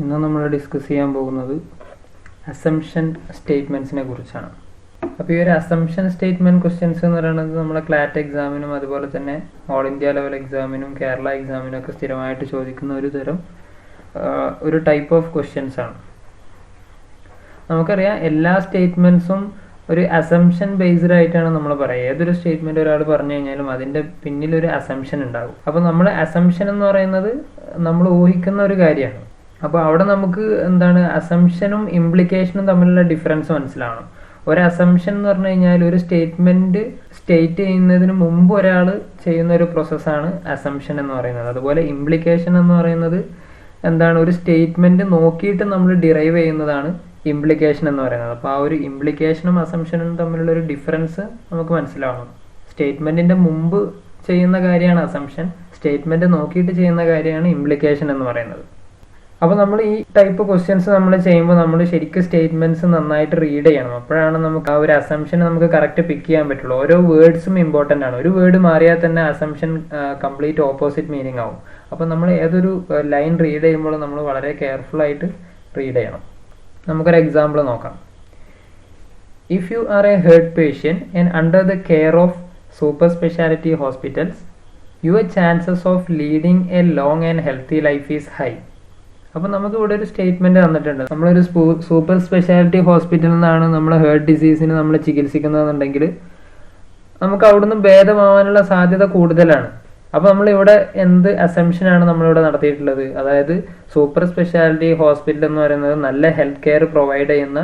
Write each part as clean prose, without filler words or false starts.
ഇന്ന് നമ്മൾ ഡിസ്കസ് ചെയ്യാൻ പോകുന്നത് അസംഷൻ സ്റ്റേറ്റ്മെൻറ്റ്സിനെ കുറിച്ചാണ്. അപ്പോൾ ഈ ഒരു അസംഷൻ സ്റ്റേറ്റ്മെൻറ്റ് ക്വസ്റ്റ്യൻസ് എന്ന് പറയുന്നത് നമ്മളെ ക്ലാറ്റ് എക്സാമിനും അതുപോലെ തന്നെ ഓൾ ഇന്ത്യ ലെവൽ എക്സാമിനും കേരള എക്സാമിനും ഒക്കെ സ്ഥിരമായിട്ട് ചോദിക്കുന്ന ഒരു ടൈപ്പ് ഓഫ് ക്വസ്റ്റ്യൻസ് ആണ്. നമുക്കറിയാം എല്ലാ സ്റ്റേറ്റ്മെൻറ്റ്സും ഒരു അസംഷൻ ബേസ്ഡ് ആയിട്ടാണ് നമ്മൾ പറയുക. ഏതൊരു സ്റ്റേറ്റ്മെന്റ് ഒരാൾ പറഞ്ഞു കഴിഞ്ഞാലും അതിന്റെ പിന്നിൽ ഒരു അസംഷൻ ഉണ്ടാകും. അപ്പോൾ നമ്മൾ അസംഷൻ എന്ന് പറയുന്നത് നമ്മൾ ഊഹിക്കുന്ന ഒരു കാര്യമാണ്. അപ്പോൾ അവിടെ നമുക്ക് എന്താണ് അസംഷനും ഇംപ്ലിക്കേഷനും തമ്മിലുള്ള ഡിഫറൻസ് മനസ്സിലാവണം. ഒരു അസംഷൻ എന്ന് പറഞ്ഞു കഴിഞ്ഞാൽ ഒരു സ്റ്റേറ്റ്മെന്റ് സ്റ്റേറ്റ് ചെയ്യുന്നതിന് മുമ്പ് ഒരാൾ ചെയ്യുന്ന ഒരു പ്രോസസ്സാണ് അസംഷൻ എന്ന് പറയുന്നത്. അതുപോലെ ഇംപ്ലിക്കേഷൻ എന്ന് പറയുന്നത് എന്താണ്, ഒരു സ്റ്റേറ്റ്മെന്റ് നോക്കിയിട്ട് നമ്മൾ ഡിറൈവ് ചെയ്യുന്നതാണ് ഇംപ്ലിക്കേഷൻ എന്ന് പറയുന്നത്. അപ്പോൾ ആ ഒരു ഇംപ്ലിക്കേഷനും അസംഷനും തമ്മിലുള്ള ഒരു ഡിഫറൻസ് നമുക്ക് മനസ്സിലാവണം. സ്റ്റേറ്റ്മെന്റിന്റെ മുമ്പ് ചെയ്യുന്ന കാര്യമാണ് അസംഷൻ, സ്റ്റേറ്റ്മെന്റ് നോക്കിയിട്ട് ചെയ്യുന്ന കാര്യമാണ് ഇംപ്ലിക്കേഷൻ എന്ന് പറയുന്നത്. അപ്പോൾ നമ്മൾ ഈ ടൈപ്പ് ക്വസ്റ്റ്യൻസ് നമ്മൾ ചെയ്യുമ്പോൾ നമ്മൾ ശരിക്കും സ്റ്റേറ്റ്മെന്റ്സ് നന്നായിട്ട് റീഡ് ചെയ്യണം. അപ്പോഴാണ് നമുക്ക് ആ ഒരു അസംഷൻ നമുക്ക് കറക്റ്റ് പിക്ക് ചെയ്യാൻ പറ്റുള്ളൂ. ഓരോ വേർഡ്സും ഇമ്പോർട്ടൻ്റ് ആണ്. ഒരു വേർഡ് മാറിയാൽ തന്നെ അസംഷൻ കംപ്ലീറ്റ് ഓപ്പോസിറ്റ് മീനിങ് ആവും. അപ്പോൾ നമ്മൾ ഏതൊരു ലൈൻ റീഡ് ചെയ്യുമ്പോൾ നമ്മൾ വളരെ കെയർഫുൾ ആയിട്ട് റീഡ് ചെയ്യണം. നമുക്കൊരു എക്സാമ്പിൾ നോക്കാം. If you are a heart patient and under the care of super speciality hospitals your chances of leading a long and healthy life is high. അപ്പോൾ നമുക്ക് ഇവിടെ ഒരു സ്റ്റേറ്റ്മെന്റ് തന്നിട്ടുണ്ട്. നമ്മളൊരു സൂപ്പർ സ്പെഷ്യാലിറ്റി ഹോസ്പിറ്റലിൽ നിന്നാണ് നമ്മളെ ഹേർട്ട് ഡിസീസിന് നമ്മൾ ചികിത്സിക്കുന്നതെന്നുണ്ടെങ്കിൽ നമുക്ക് അവിടുന്ന് ഭേദമാവാനുള്ള സാധ്യത കൂടുതലാണ്. അപ്പോൾ നമ്മളിവിടെ എന്ത് അസംഷനാണ് നമ്മളിവിടെ നടത്തിയിട്ടുള്ളത്? അതായത് സൂപ്പർ സ്പെഷ്യാലിറ്റി ഹോസ്പിറ്റൽ എന്ന് പറയുന്നത് നല്ല ഹെൽത്ത് കെയർ പ്രൊവൈഡ് ചെയ്യുന്ന,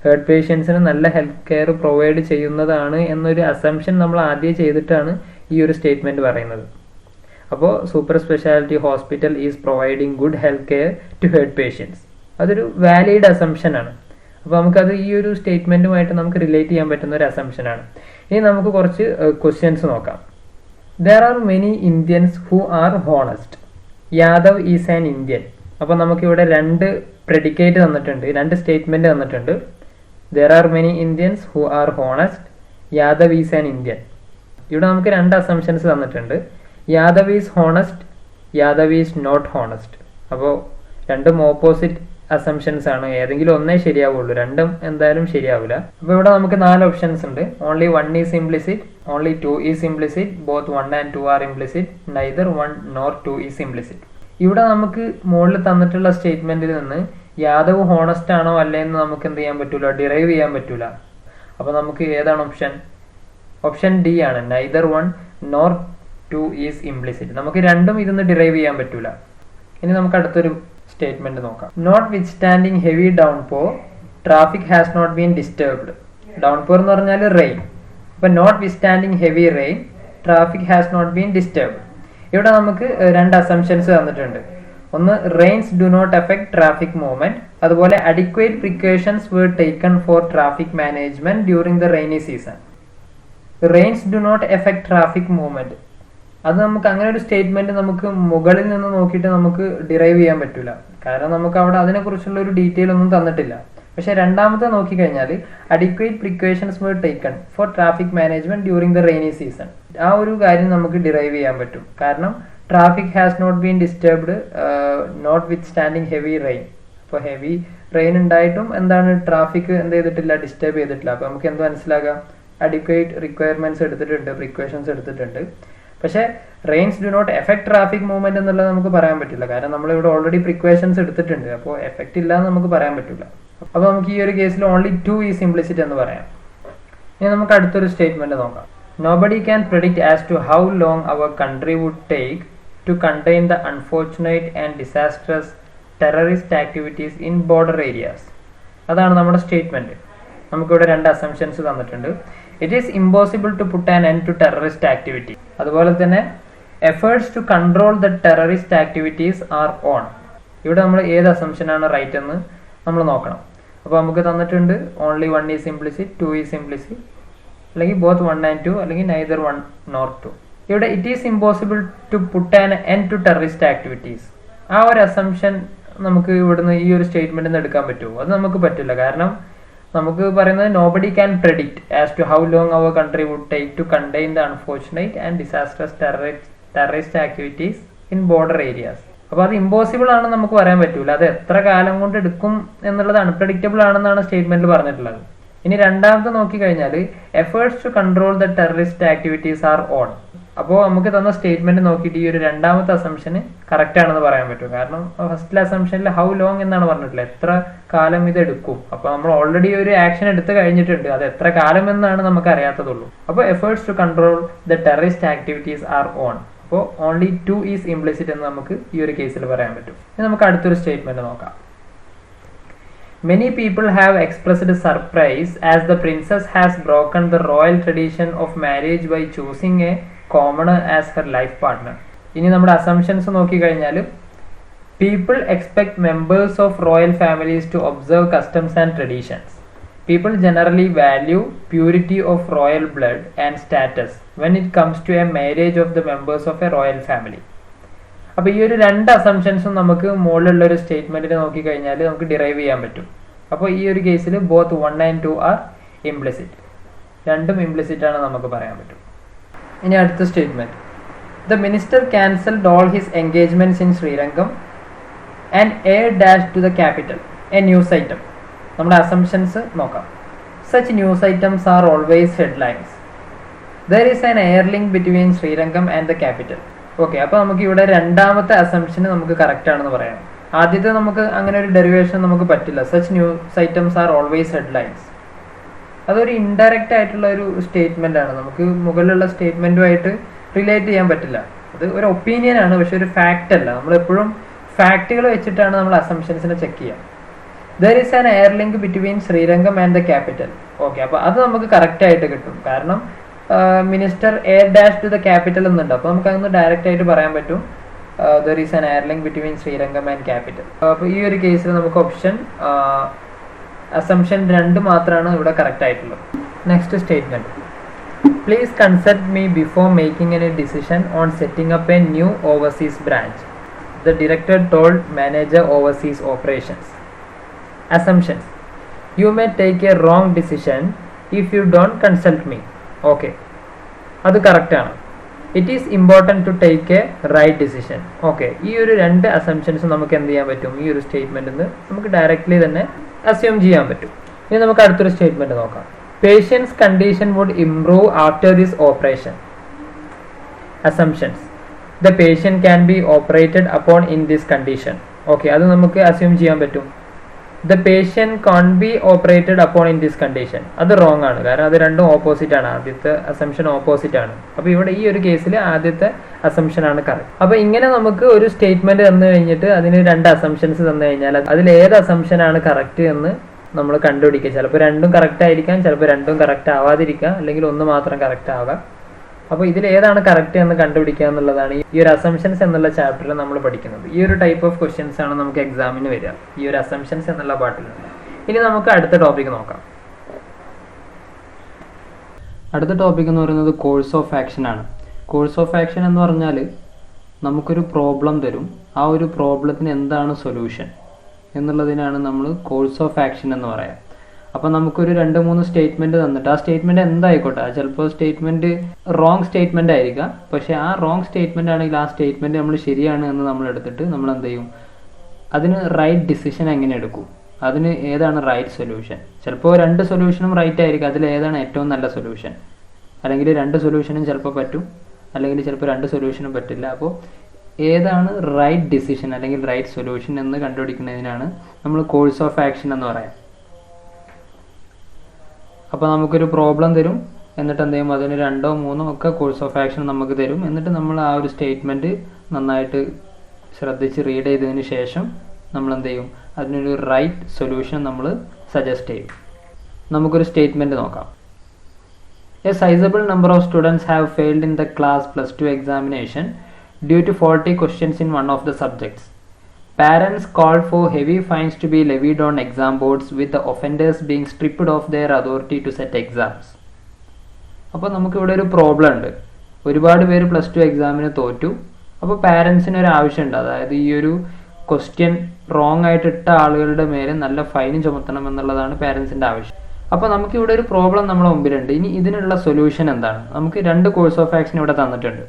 ഹേർട്ട് പേഷ്യൻസിന് നല്ല ഹെൽത്ത് കെയർ പ്രൊവൈഡ് ചെയ്യുന്നതാണ് എന്നൊരു അസംഷൻ നമ്മൾ ആദ്യം ചെയ്തിട്ടാണ് ഈ ഒരു സ്റ്റേറ്റ്മെന്റ് പറയുന്നത്. അപ്പോൾ super speciality hospital is providing good health care to heart patients. അതൊരു വാലിഡ് അസംഷൻ ആണ്. അപ്പോൾ നമുക്കത് ഈ ഒരു സ്റ്റേറ്റ്മെന്റുമായിട്ട് നമുക്ക് റിലേറ്റ് ചെയ്യാൻ പറ്റുന്ന ഒരു അസംഷനാണ്. ഇനി നമുക്ക് കുറച്ച് ക്വസ്റ്റ്യൻസ് നോക്കാം. There are many Indians who are honest. Yadav is an Indian. അപ്പോൾ നമുക്കിവിടെ രണ്ട് പ്രെഡിക്കേറ്റ് തന്നിട്ടുണ്ട്, രണ്ട് സ്റ്റേറ്റ്മെന്റ് തന്നിട്ടുണ്ട്. There are many Indians who are honest. Yadav is an Indian. ഇവിടെ നമുക്ക് രണ്ട് അസംഷൻസ് തന്നിട്ടുണ്ട്. Yadav is honest, Yadav is not honest. അപ്പോൾ രണ്ടും ഓപ്പോസിറ്റ് അസംഷൻസ് ആണ്. ഏതെങ്കിലും ഒന്നേ ശരിയാവുള്ളൂ, രണ്ടും എന്തായാലും ശരിയാവില്ല. അപ്പോൾ ഇവിടെ നമുക്ക് 4 ഓപ്ഷൻസ് ഉണ്ട്. Only 1 is implicit, only 2 is implicit, both 1 and 2 are implicit, neither 1 nor 2 is implicit. ഇവിടെ നമുക്ക് മുകളിൽ തന്നിട്ടുള്ള സ്റ്റേറ്റ്മെന്റിൽ നിന്ന് യാദവ് ഹോണസ്റ്റ് ആണോ അല്ലേന്ന് നമുക്ക് എന്ത് ചെയ്യാൻ പറ്റൂല, ഡിറൈവ് ചെയ്യാൻ പറ്റൂല. അപ്പോൾ നമുക്ക് ഏതാണ് ഓപ്ഷൻ? ഓപ്ഷൻ ഡി ആണ്, നൈദർ 1 nor 2 ഈസ് ഇംപ്ലിസിറ്റ്. നമുക്ക് രണ്ടും ഇതൊന്ന് ഡിറൈവ് ചെയ്യാൻ പറ്റൂല. ഇനി നമുക്ക് അടുത്തൊരു സ്റ്റേറ്റ്മെന്റ് നോക്കാം. Notwithstanding heavy downpour traffic has not been disturbed. Downpour എന്ന് പറഞ്ഞാൽ റെയിൻ. അപ്പൊ notwithstanding heavy rain traffic has not been disturbed. ഇവിടെ നമുക്ക് രണ്ട് അസംഷൻസ് തന്നിട്ടുണ്ട്. ഒന്ന്, rains do not effect traffic movement. അതുപോലെ adequate precautions were taken for traffic management during the rainy season. Rains do not effect traffic movement, അത് നമുക്ക് അങ്ങനെ ഒരു സ്റ്റേറ്റ്മെന്റ് നമുക്ക് മുകളിൽ നിന്ന് നോക്കിയിട്ട് നമുക്ക് ഡിറൈവ് ചെയ്യാൻ പറ്റൂല. കാരണം നമുക്ക് അവിടെ അതിനെക്കുറിച്ചുള്ള ഒരു ഡീറ്റെയിൽ ഒന്നും തന്നിട്ടില്ല. പക്ഷെ രണ്ടാമത്തെ നോക്കിക്കഴിഞ്ഞാൽ adequate precautions were taken for traffic management during the rainy season, ആ ഒരു കാര്യം നമുക്ക് ഡിറൈവ് ചെയ്യാൻ പറ്റും. കാരണം traffic has not been disturbed notwithstanding heavy rain. അപ്പോൾ ഹെവി റെയിൻ ഉണ്ടായിട്ടും എന്താണ്, ട്രാഫിക് എന്ത് ചെയ്തിട്ടില്ല, ഡിസ്റ്റർബ് ചെയ്തിട്ടില്ല. അപ്പോൾ നമുക്ക് എന്ത് മനസ്സിലാക്കാം, അഡിക്വേറ്റ് റിക്വയർമെന്റ്സ് എടുത്തിട്ടുണ്ട്, പ്രിക്കോഷൻസ് എടുത്തിട്ടുണ്ട്. പക്ഷെ rains do not effect traffic movement എന്നുള്ളത് നമുക്ക് പറയാൻ പറ്റില്ല. കാരണം നമ്മളിവിടെ ഓൾറെഡി പ്രിക്കോഷൻസ് എടുത്തിട്ടുണ്ട്. അപ്പോൾ എഫക്ട് ഇല്ല എന്ന് നമുക്ക് പറയാൻ പറ്റില്ല. അപ്പോൾ നമുക്ക് ഈ ഒരു കേസിൽ ഓൺലി 2 ഈസ് ഇംപ്ലിസിറ്റ് എന്ന് പറയാം. ഇനി നമുക്ക് അടുത്തൊരു സ്റ്റേറ്റ്മെന്റ് നോക്കാം. Nobody can predict as to how long our country would take to contain the unfortunate and disastrous terrorist activities in border areas. അതാണ് നമ്മുടെ സ്റ്റേറ്റ്മെന്റ്. നമുക്കിവിടെ രണ്ട് അസംഷൻസ് തന്നിട്ടുണ്ട്. It is impossible to put an end to terrorist activity. അതുപോലെ തന്നെ efforts to control the terrorist activities are on. ഇവിടെ നമ്മൾ ഏത് അസംഷനാണ് റൈറ്റ് എന്ന് നമ്മൾ നോക്കണം. അപ്പോൾ നമുക്ക് തന്നിട്ടുണ്ട് only 1 is implicit, 2 is implicit, അല്ലെങ്കിൽ ബോത്ത് 1 and 2, അല്ലെങ്കിൽ നൈദർ 1 nor 2. ഇവിടെ it is impossible to put an end to terrorist activities, ആ ഒരു അസംഷൻ നമുക്ക് ഇവിടുന്ന് ഈ ഒരു സ്റ്റേറ്റ്മെന്റിൽ നിന്ന് എടുക്കാൻ പറ്റുമോ? അത് നമുക്ക് പറ്റില്ല. കാരണം നമുക്ക് പറയുന്നത് nobody can predict as to how long our country would take to contain the unfortunate and disastrous terrorist activities in border areas. അപ്പോൾ അത് ഇമ്പോസിബിൾ ആണെന്ന് നമുക്ക് പറയാൻ പറ്റൂല. അത് എത്ര കാലം കൊണ്ട് എടുക്കും എന്നുള്ളത് അൺപ്രഡിക്റ്റബിൾ ആണെന്നാണ് സ്റ്റേറ്റ്മെന്റിൽ പറഞ്ഞിട്ടുള്ളത്. ഇനി രണ്ടാമത്തെ നോക്കിക്കഴിഞ്ഞാൽ efforts to control the terrorist activities are on. അപ്പോൾ നമുക്ക് തന്ന സ്റ്റേറ്റ്മെന്റ് നോക്കിയിട്ട് ഈ ഒരു രണ്ടാമത്തെ അസംഷന് കറക്റ്റ് ആണെന്ന് പറയാൻ പറ്റും. കാരണം ഫസ്റ്റിലെ അസംഷനിൽ ഹൗ ലോങ് എന്നാണ് പറഞ്ഞിട്ടുള്ളത്, എത്ര കാലം ഇത് എടുക്കും. അപ്പോൾ നമ്മൾ ഓൾറെഡി ഒരു ആക്ഷൻ എടുത്ത് കഴിഞ്ഞിട്ടുണ്ട്, അത് എത്ര കാലം എന്നാണ് നമുക്ക് അറിയാത്തതുള്ളൂ. അപ്പോൾ efforts to control the terrorist activities are on. അപ്പോൾ ഓൺലി ടു ഈസ് ഇംപ്ലിസിറ്റ് എന്ന് നമുക്ക് ഈ ഒരു കേസിൽ പറയാൻ പറ്റും. ഇനി നമുക്ക് അടുത്തൊരു സ്റ്റേറ്റ്മെന്റ് നോക്കാം. Many people have expressed surprise as the princess has broken the royal tradition of marriage by choosing a commoner as her life partner. ഇനി നമ്മുടെ അസംഷൻസ് നോക്കിക്കഴിഞ്ഞാൽ people expect members of royal families to observe customs and traditions. People generally value purity of royal blood and status when it comes to a marriage of the members of a royal family. അപ്പോൾ ഈ ഒരു രണ്ട് അസംഷൻസും നമുക്ക് മുകളിലുള്ള ഒരു സ്റ്റേറ്റ്മെന്റിൽ നോക്കിക്കഴിഞ്ഞാൽ നമുക്ക് derive ചെയ്യാൻ പറ്റും. അപ്പോൾ ഈ ഒരു കേസിൽ ബോത്ത് 1 and 2 ആർ ഇംപ്ലിസിറ്റ്. രണ്ടും ഇംപ്ലിസിറ്റ് ആണ് നമുക്ക് പറയാൻ പറ്റും. ഇനി അടുത്ത statement, the minister cancelled all his engagements in Srirangam and air dash to the capital a news item. നമ്മുടെ അസംഷൻസ് നോക്കാം. Such news items are always headlines. There is an air link between Srirangam and the capital. Okay, അപ്പോൾ നമുക്ക് ഇവിടെ രണ്ടാമത്തെ Assumption നമുക്ക് correct ആണെന്ന് പറയാം. ആദ്യത്തെ നമുക്ക് അങ്ങനെ ഒരു ഡെറിവേഷൻ നമുക്ക് പറ്റില്ല. Such news items are always headlines. അതൊരു ഇൻഡയറക്റ്റ് ആയിട്ടുള്ള ഒരു സ്റ്റേറ്റ്മെന്റ് ആണ്, നമുക്ക് മുകളിലുള്ള സ്റ്റേറ്റ്മെന്റുമായിട്ട് റിലേറ്റ് ചെയ്യാൻ പറ്റില്ല. അത് ഒരു ഒപ്പീനിയൻ ആണ്, പക്ഷെ ഒരു ഫാക്റ്റ് അല്ല. നമ്മളെപ്പോഴും ഫാക്റ്റുകൾ വെച്ചിട്ടാണ് നമ്മൾ അസംഷൻസിനെ ചെക്ക് ചെയ്യുക. There is an air link between Srirangam and the capital. Okay, അപ്പോൾ അത് നമുക്ക് കറക്റ്റ് ആയിട്ട് കിട്ടും. കാരണം minister air dash to the capital എന്നുണ്ട്. അപ്പോൾ നമുക്ക് അതൊന്ന് ഡയറക്റ്റ് ആയിട്ട് പറയാൻ പറ്റും there is an air link between Srirangam and capital. അപ്പോൾ ഈ ഒരു കേസിൽ നമുക്ക് ഓപ്ഷൻ അസംഷൻ 2 മാത്രമാണ് ഇവിടെ കറക്റ്റ് ആയിട്ടുള്ളത്. Next statement, please consult me before making any decision on setting up a new overseas branch. The director told manager overseas operations. Assumptions, you may take a wrong decision if you don't consult me. Okay, അത് കറക്റ്റാണ്. It is important to take a right decision. Okay, ഈ ഒരു രണ്ട് assumptions നമുക്ക് എന്ത് ചെയ്യാൻ പറ്റും, ഈ ഒരു സ്റ്റേറ്റ്മെന്റിൽ നിന്ന് നമുക്ക് ഡയറക്റ്റ്ലി തന്നെ അസ്യൂം ചെയ്യാൻ പറ്റും. ഇനി നമുക്ക് അടുത്തൊരു സ്റ്റേറ്റ്മെന്റ് നോക്കാം. Patient's condition would improve after this operation. Assumptions, the patient can be operated upon in this condition. Okay, അത് നമുക്ക് അസ്യൂം ചെയ്യാൻ പറ്റും. The patient can be operated upon in this condition. അത് റോങ് ആണ്, കാരണം അത് രണ്ടും ഓപ്പോസിറ്റ് ആണ്. ആദ്യത്തെ അസംഷൻ ഓപ്പോസിറ്റ് ആണ്. അപ്പോൾ ഇവിടെ ഈ ഒരു കേസിൽ ആദ്യത്തെ അസംഷൻ ആണ് കറക്റ്റ്. അപ്പോൾ ഇങ്ങനെ നമുക്ക് ഒരു സ്റ്റേറ്റ്മെന്റ് തന്നു കഴിഞ്ഞിട്ട് അതിന് രണ്ട് അസംഷൻസ് തന്നു കഴിഞ്ഞാൽ അതിൽ ഏത് അസംഷൻ ആണ് കറക്റ്റ് എന്ന് നമ്മൾ കണ്ടുപിടിക്കുക. ചിലപ്പോൾ രണ്ടും കറക്റ്റ് ആയിരിക്കാം, ചിലപ്പോൾ രണ്ടും കറക്റ്റ് ആവാതിരിക്കാം, അല്ലെങ്കിൽ ഒന്ന് മാത്രം കറക്റ്റ് ആവാം. അപ്പോൾ ഇതിൽ ഏതാണ് കറക്റ്റ് എന്ന് കണ്ടുപിടിക്കുക എന്നുള്ളതാണ് ഈ ഒരു അസംഷൻസ് എന്നുള്ള ചാപ്റ്ററിൽ നമ്മൾ പഠിക്കുന്നത്. ഈ ഒരു ടൈപ്പ് ഓഫ് ക്വസ്റ്റ്യൻസ് ആണ് നമുക്ക് എക്സാമിന് വരിക, ഈ ഒരു അസംഷൻസ് എന്നുള്ള പാർട്ടിലുണ്ട്. ഇനി നമുക്ക് അടുത്ത ടോപ്പിക് നോക്കാം. അടുത്ത ടോപ്പിക് എന്ന് പറയുന്നത് കോഴ്സ് ഓഫ് ആക്ഷൻ ആണ്. കോഴ്സ് ഓഫ് ആക്ഷൻ എന്ന് പറഞ്ഞാൽ നമുക്കൊരു പ്രോബ്ലം തരും, ആ ഒരു പ്രോബ്ലത്തിന് എന്താണ് സൊല്യൂഷൻ എന്നുള്ളതിനാണ് നമ്മൾ കോഴ്സ് ഓഫ് ആക്ഷൻ എന്ന് പറയാം. അപ്പോൾ നമുക്കൊരു 2-3 സ്റ്റേറ്റ്മെന്റ് തന്നിട്ട് ആ സ്റ്റേറ്റ്മെന്റ് എന്തായിക്കോട്ടെ, ചിലപ്പോൾ സ്റ്റേറ്റ്മെന്റ് റോങ് സ്റ്റേറ്റ്മെന്റ് ആയിരിക്കാം, പക്ഷെ ആ റോങ് സ്റ്റേറ്റ്മെന്റ് ആണെങ്കിൽ ആ സ്റ്റേറ്റ്മെന്റ് നമ്മൾ ശരിയാണ് എന്ന് നമ്മൾ എടുത്തിട്ട് നമ്മൾ എന്ത് ചെയ്യും, അതിന് റൈറ്റ് ഡിസിഷൻ എങ്ങനെ എടുക്കും, അതിന് ഏതാണ് റൈറ്റ് സൊല്യൂഷൻ. ചിലപ്പോൾ 2 സൊല്യൂഷനും റൈറ്റ് ആയിരിക്കും, അതിൽ ഏതാണ് ഏറ്റവും നല്ല സൊല്യൂഷൻ. അല്ലെങ്കിൽ 2 സൊല്യൂഷനും ചിലപ്പോൾ പറ്റും, അല്ലെങ്കിൽ ചിലപ്പോൾ 2 സൊല്യൂഷനും പറ്റില്ല. അപ്പോൾ ഏതാണ് റൈറ്റ് ഡിസിഷൻ അല്ലെങ്കിൽ റൈറ്റ് സൊല്യൂഷൻ എന്ന് കണ്ടുപിടിക്കുന്നതിനാണ് നമ്മൾ കോഴ്സ് ഓഫ് ആക്ഷൻ എന്ന് പറയാം. അപ്പോൾ നമുക്കൊരു പ്രോബ്ലം തരും, എന്നിട്ട് എന്ത് ചെയ്യും, അതിന് 2-3 ഒക്കെ കോഴ്സ് ഓഫ് ആക്ഷൻ നമുക്ക് തരും. എന്നിട്ട് നമ്മൾ ആ ഒരു സ്റ്റേറ്റ്മെന്റ് നന്നായിട്ട് ശ്രദ്ധിച്ച് റീഡ് ചെയ്തതിന് ശേഷം നമ്മൾ എന്ത് ചെയ്യും, അതിനൊരു റൈറ്റ് സൊല്യൂഷൻ നമ്മൾ സജസ്റ്റ് ചെയ്യും. നമുക്കൊരു സ്റ്റേറ്റ്മെന്റ് നോക്കാം. A sizable number of students have failed in the class +2 examination due to faulty questions in one of the subjects. Parents called for heavy fines to be levied on exam boards, with the offenders being stripped of their authority to set exams. അപ്പോൾ നമുക്കിവിടെ ഒരു problem ഉണ്ട്. ഒരുപാട് പേര് +2 എക്സാമിന് തോറ്റു. അപ്പോൾ പാരൻസിന് ഒരു ആവശ്യമുണ്ട്, അതായത് ഈ ഒരു ക്വസ്റ്റ്യൻ റോങ് ആയിട്ട് ഇട്ട ആളുകളുടെ മേലെ നല്ല ഫൈൻ ചുമത്തണം എന്നുള്ളതാണ് പാരൻസിൻ്റെ ആവശ്യം. അപ്പോൾ നമുക്കിവിടെ ഒരു പ്രോബ്ലം നമ്മുടെ മുമ്പിലുണ്ട്. ഇനി ഇതിനുള്ള സൊല്യൂഷൻ എന്താണ്? നമുക്ക് 2 കോഴ്സ് ഓഫ് ആക്ഷൻ ഇവിടെ തന്നിട്ടുണ്ട്.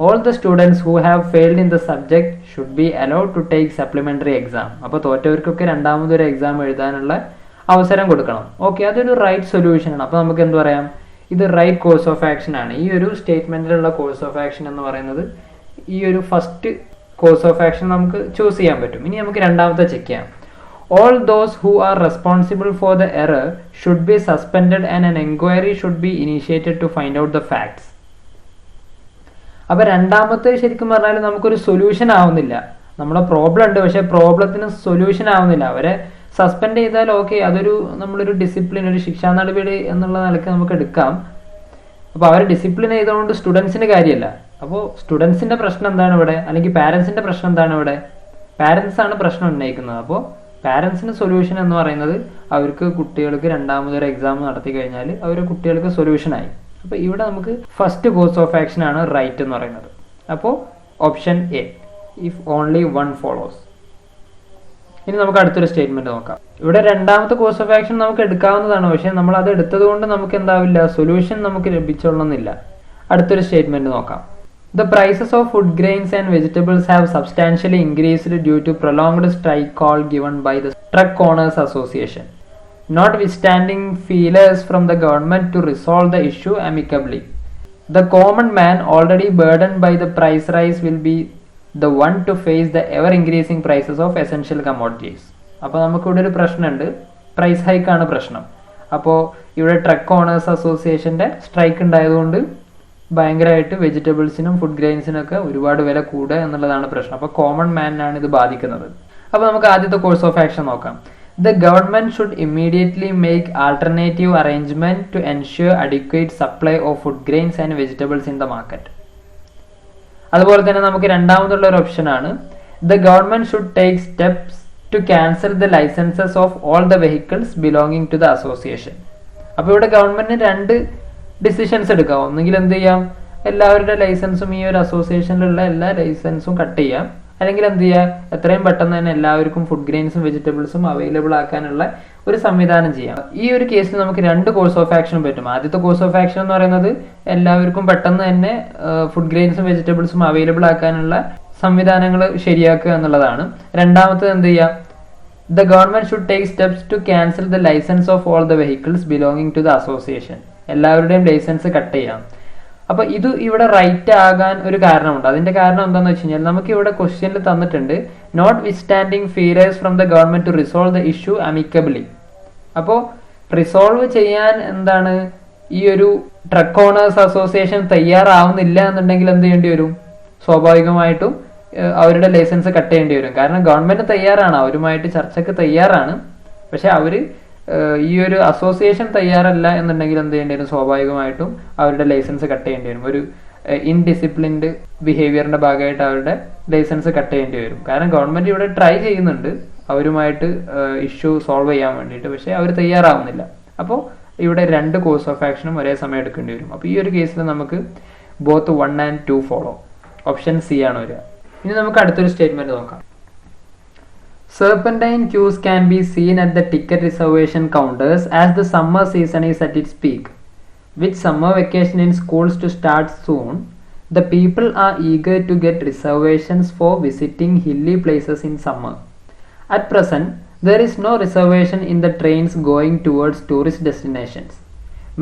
all the students who have failed in the subject should be allowed to take supplementary exam. അപ്പോൾ തോറ്റവർക്കൊക്കെ രണ്ടാമതൊരു എക്സാം എഴുതാനുള്ള അവസരം കൊടുക്കണം. ഓക്കെ, അതൊരു റൈറ്റ് സൊല്യൂഷൻ ആണ്. അപ്പോൾ നമുക്ക് എന്ത് പറയാം, ഇത് റൈറ്റ് കോഴ്സ് ഓഫ് ആക്ഷൻ ആണ്. ഈ ഒരു സ്റ്റേറ്റ്മെന്റിലുള്ള കോഴ്സ് ഓഫ് ആക്ഷൻ എന്ന് പറയുന്നത് ഈ ഒരു ഫസ്റ്റ് കോഴ്സ് ഓഫ് ആക്ഷൻ നമുക്ക് ചൂസ് ചെയ്യാൻ പറ്റും. ഇനി നമുക്ക് രണ്ടാമത്തെ ചെക്ക് ചെയ്യാം. All those who are responsible for the error should be suspended and an inquiry should be initiated to find out the facts. അപ്പോൾ രണ്ടാമത്തെ ശരിക്കും പറഞ്ഞാൽ നമുക്കൊരു സൊല്യൂഷൻ ആവുന്നില്ല. നമ്മുടെ പ്രോബ്ലം ഉണ്ട്, പക്ഷേ പ്രോബ്ലത്തിന് സൊല്യൂഷൻ ആവുന്നില്ല. അവരെ സസ്പെൻഡ് ചെയ്താൽ ഓക്കെ, അതൊരു നമ്മളൊരു ഡിസിപ്ലിൻ, ഒരു ശിക്ഷാ നടപടി എന്നുള്ള നിലയ്ക്ക് നമുക്ക് എടുക്കാം. അപ്പോൾ അവരെ ഡിസിപ്ലിൻ ചെയ്തുകൊണ്ട് സ്റ്റുഡൻസിന് കാര്യമല്ല. അപ്പോൾ സ്റ്റുഡൻസിന്റെ പ്രശ്നം എന്താണ് ഇവിടെ, അല്ലെങ്കിൽ പാരൻസിന്റെ പ്രശ്നം എന്താണ് ഇവിടെ? പാരൻസ് ആണ് പ്രശ്നം ഉന്നയിക്കുന്നത്. അപ്പോൾ പാരൻസിന് സൊല്യൂഷൻ എന്ന് പറയുന്നത് അവർക്ക് കുട്ടികൾക്ക് രണ്ടാമതൊരു എക്സാം നടത്തി കഴിഞ്ഞാൽ അവർ കുട്ടികൾക്ക് സൊല്യൂഷനായി. അപ്പോൾ ഇവിടെ നമുക്ക് ഫസ്റ്റ് കോഴ്സ് ഓഫ് ആക്ഷൻ ആണ് റൈറ്റ് എന്ന് പറയുന്നത്. അപ്പോൾ option A, if only one follows. ഇനി നമുക്ക് അടുത്തൊരു സ്റ്റേറ്റ്മെന്റ് നോക്കാം. ഇവിടെ രണ്ടാമത്തെ കോഴ്സ് ഓഫ് ആക്ഷൻ നമുക്ക് എടുക്കാവുന്നതാണ്, പക്ഷേ നമ്മൾ അത് എടുത്തത് കൊണ്ട് നമുക്ക് എന്താവില്ല, സൊല്യൂഷൻ നമുക്ക് ലഭിച്ചോളണമെന്നില്ല. അടുത്തൊരു സ്റ്റേറ്റ്മെന്റ് നോക്കാം. The prices of food grains and vegetables have substantially increased due to prolonged strike call given by the Truck Owners Association, notwithstanding feelers from the government to resolve the issue amicably. The common man already burdened by the price rise will be the one to face the ever increasing prices of essential commodities. അപ്പോൾ നമുക്കിവിടെ ഒരു പ്രശ്നമുണ്ട്, price ഹൈക്കാണ് പ്രശ്നം. അപ്പോൾ ഇവിടെ truck owners അസോസിയേഷന്റെ strike ഉണ്ടായതുകൊണ്ട് ഭയങ്കരമായിട്ട് വെജിറ്റബിൾസിനും ഫുഡ് ഗ്രെയിൻസിനൊക്കെ ഒരുപാട് വില കൂടുക എന്നുള്ളതാണ് പ്രശ്നം. അപ്പോൾ കോമൺ മാനാണ് ഇത് ബാധിക്കുന്നത്. അപ്പോൾ നമുക്ക് ആദ്യത്തെ കോഴ്സ് ഓഫ് ആക്ഷൻ നോക്കാം. The government should immediately make alternative arrangement to ensure adequate supply of food grains and vegetables in the market. അതുപോലെ തന്നെ നമുക്ക് രണ്ടാമതുള്ള ഒരു ഓപ്ഷൻ ആണ്, The government should take steps to cancel the licenses of all the vehicles belonging to the association. അപ്പോൾ ഇവിടെ ഗവൺമെന്റിന് രണ്ട് decisions എടുക്കാം. ഒന്നുകിൽ എന്ത് ചെയ്യാം, എല്ലാവരുടെ ലൈസൻസും ഈ ഒരു അസോസിയേഷനിലുള്ള എല്ലാ ലൈസൻസും കട്ട് ചെയ്യാം, അല്ലെങ്കിൽ എന്ത് ചെയ്യുക, എത്രയും പെട്ടെന്ന് തന്നെ എല്ലാവർക്കും ഫുഡ് ഗ്രെയിൻസും വെജിറ്റബിൾസും അവൈലബിൾ ആക്കാനുള്ള ഒരു സംവിധാനം ചെയ്യാം. ഈ ഒരു കേസിൽ നമുക്ക് രണ്ട് കോഴ്സ് ഓഫ് ആക്ഷനും പറ്റും. ആദ്യത്തെ കോഴ്സ് ഓഫ് ആക്ഷൻ എന്ന് പറയുന്നത് എല്ലാവർക്കും പെട്ടെന്ന് തന്നെ ഫുഡ് ഗ്രെയിൻസും വെജിറ്റബിൾസും അവൈലബിൾ ആക്കാനുള്ള സംവിധാനങ്ങൾ ശരിയാക്കുക എന്നുള്ളതാണ്. രണ്ടാമത്തത് എന്ത് ചെയ്യാം, The government should take steps to cancel the license of all the vehicles belonging to the association. എല്ലാവരുടെയും ലൈസൻസ് കട്ട് ചെയ്യാം. അപ്പൊ ഇത് ഇവിടെ റൈറ്റ് ആകാൻ ഒരു കാരണമുണ്ട്. അതിന്റെ കാരണം എന്താണെന്ന് വെച്ച് കഴിഞ്ഞാൽ നമുക്ക് ഇവിടെ ക്വസ്റ്റ്യനിൽ തന്നിട്ടുണ്ട് notwithstanding failures from the government to resolve the issue amicably. അപ്പോൾ റിസോൾവ് ചെയ്യാൻ എന്താണ്, ഈ ഒരു ട്രക്ക് ഓണേഴ്സ് അസോസിയേഷൻ തയ്യാറാവുന്നില്ല എന്നുണ്ടെങ്കിൽ എന്ത് ചെയ്യേണ്ടി വരും, സ്വാഭാവികമായിട്ടും അവരുടെ ലൈസൻസ് കട്ട് ചെയ്യേണ്ടി വരും. കാരണം ഗവൺമെന്റ് തയ്യാറാണ്, അവരുമായിട്ട് ചർച്ചയ്ക്ക് തയ്യാറാണ്, പക്ഷെ അവര് ഈ ഒരു അസോസിയേഷൻ തയ്യാറല്ല എന്നുണ്ടെങ്കിൽ എന്ത് ചെയ്യേണ്ടി വരും, സ്വാഭാവികമായിട്ടും അവരുടെ ലൈസൻസ് കട്ട് ചെയ്യേണ്ടി വരും. ഒരു ഇൻഡിസിപ്ലിൻഡ് ബിഹേവിയറിന്റെ ഭാഗമായിട്ട് അവരുടെ ലൈസൻസ് കട്ട് ചെയ്യേണ്ടി വരും. കാരണം ഗവൺമെന്റ് ഇവിടെ ട്രൈ ചെയ്യുന്നുണ്ട് അവരുമായിട്ട് ഇഷ്യൂ സോൾവ് ചെയ്യാൻ വേണ്ടിയിട്ട്, പക്ഷെ അവർ തയ്യാറാവുന്നില്ല. അപ്പോൾ ഇവിടെ രണ്ട് കോഴ്സ് ഓഫ് ആക്ഷനും ഒരേ സമയം എടുക്കേണ്ടി വരും. അപ്പോൾ ഈ ഒരു കേസിൽ നമുക്ക് both 1 and 2 follow. Option C ആണ് വരിക. ഇനി നമുക്ക് അടുത്തൊരു സ്റ്റേറ്റ്മെന്റ് നോക്കാം. Serpentine queues can be seen at the ticket reservation counters as the summer season is at its peak. With summer vacation in schools to start soon, the people are eager to get reservations for visiting hilly places in summer. At present, there is no reservation in the trains going towards tourist destinations.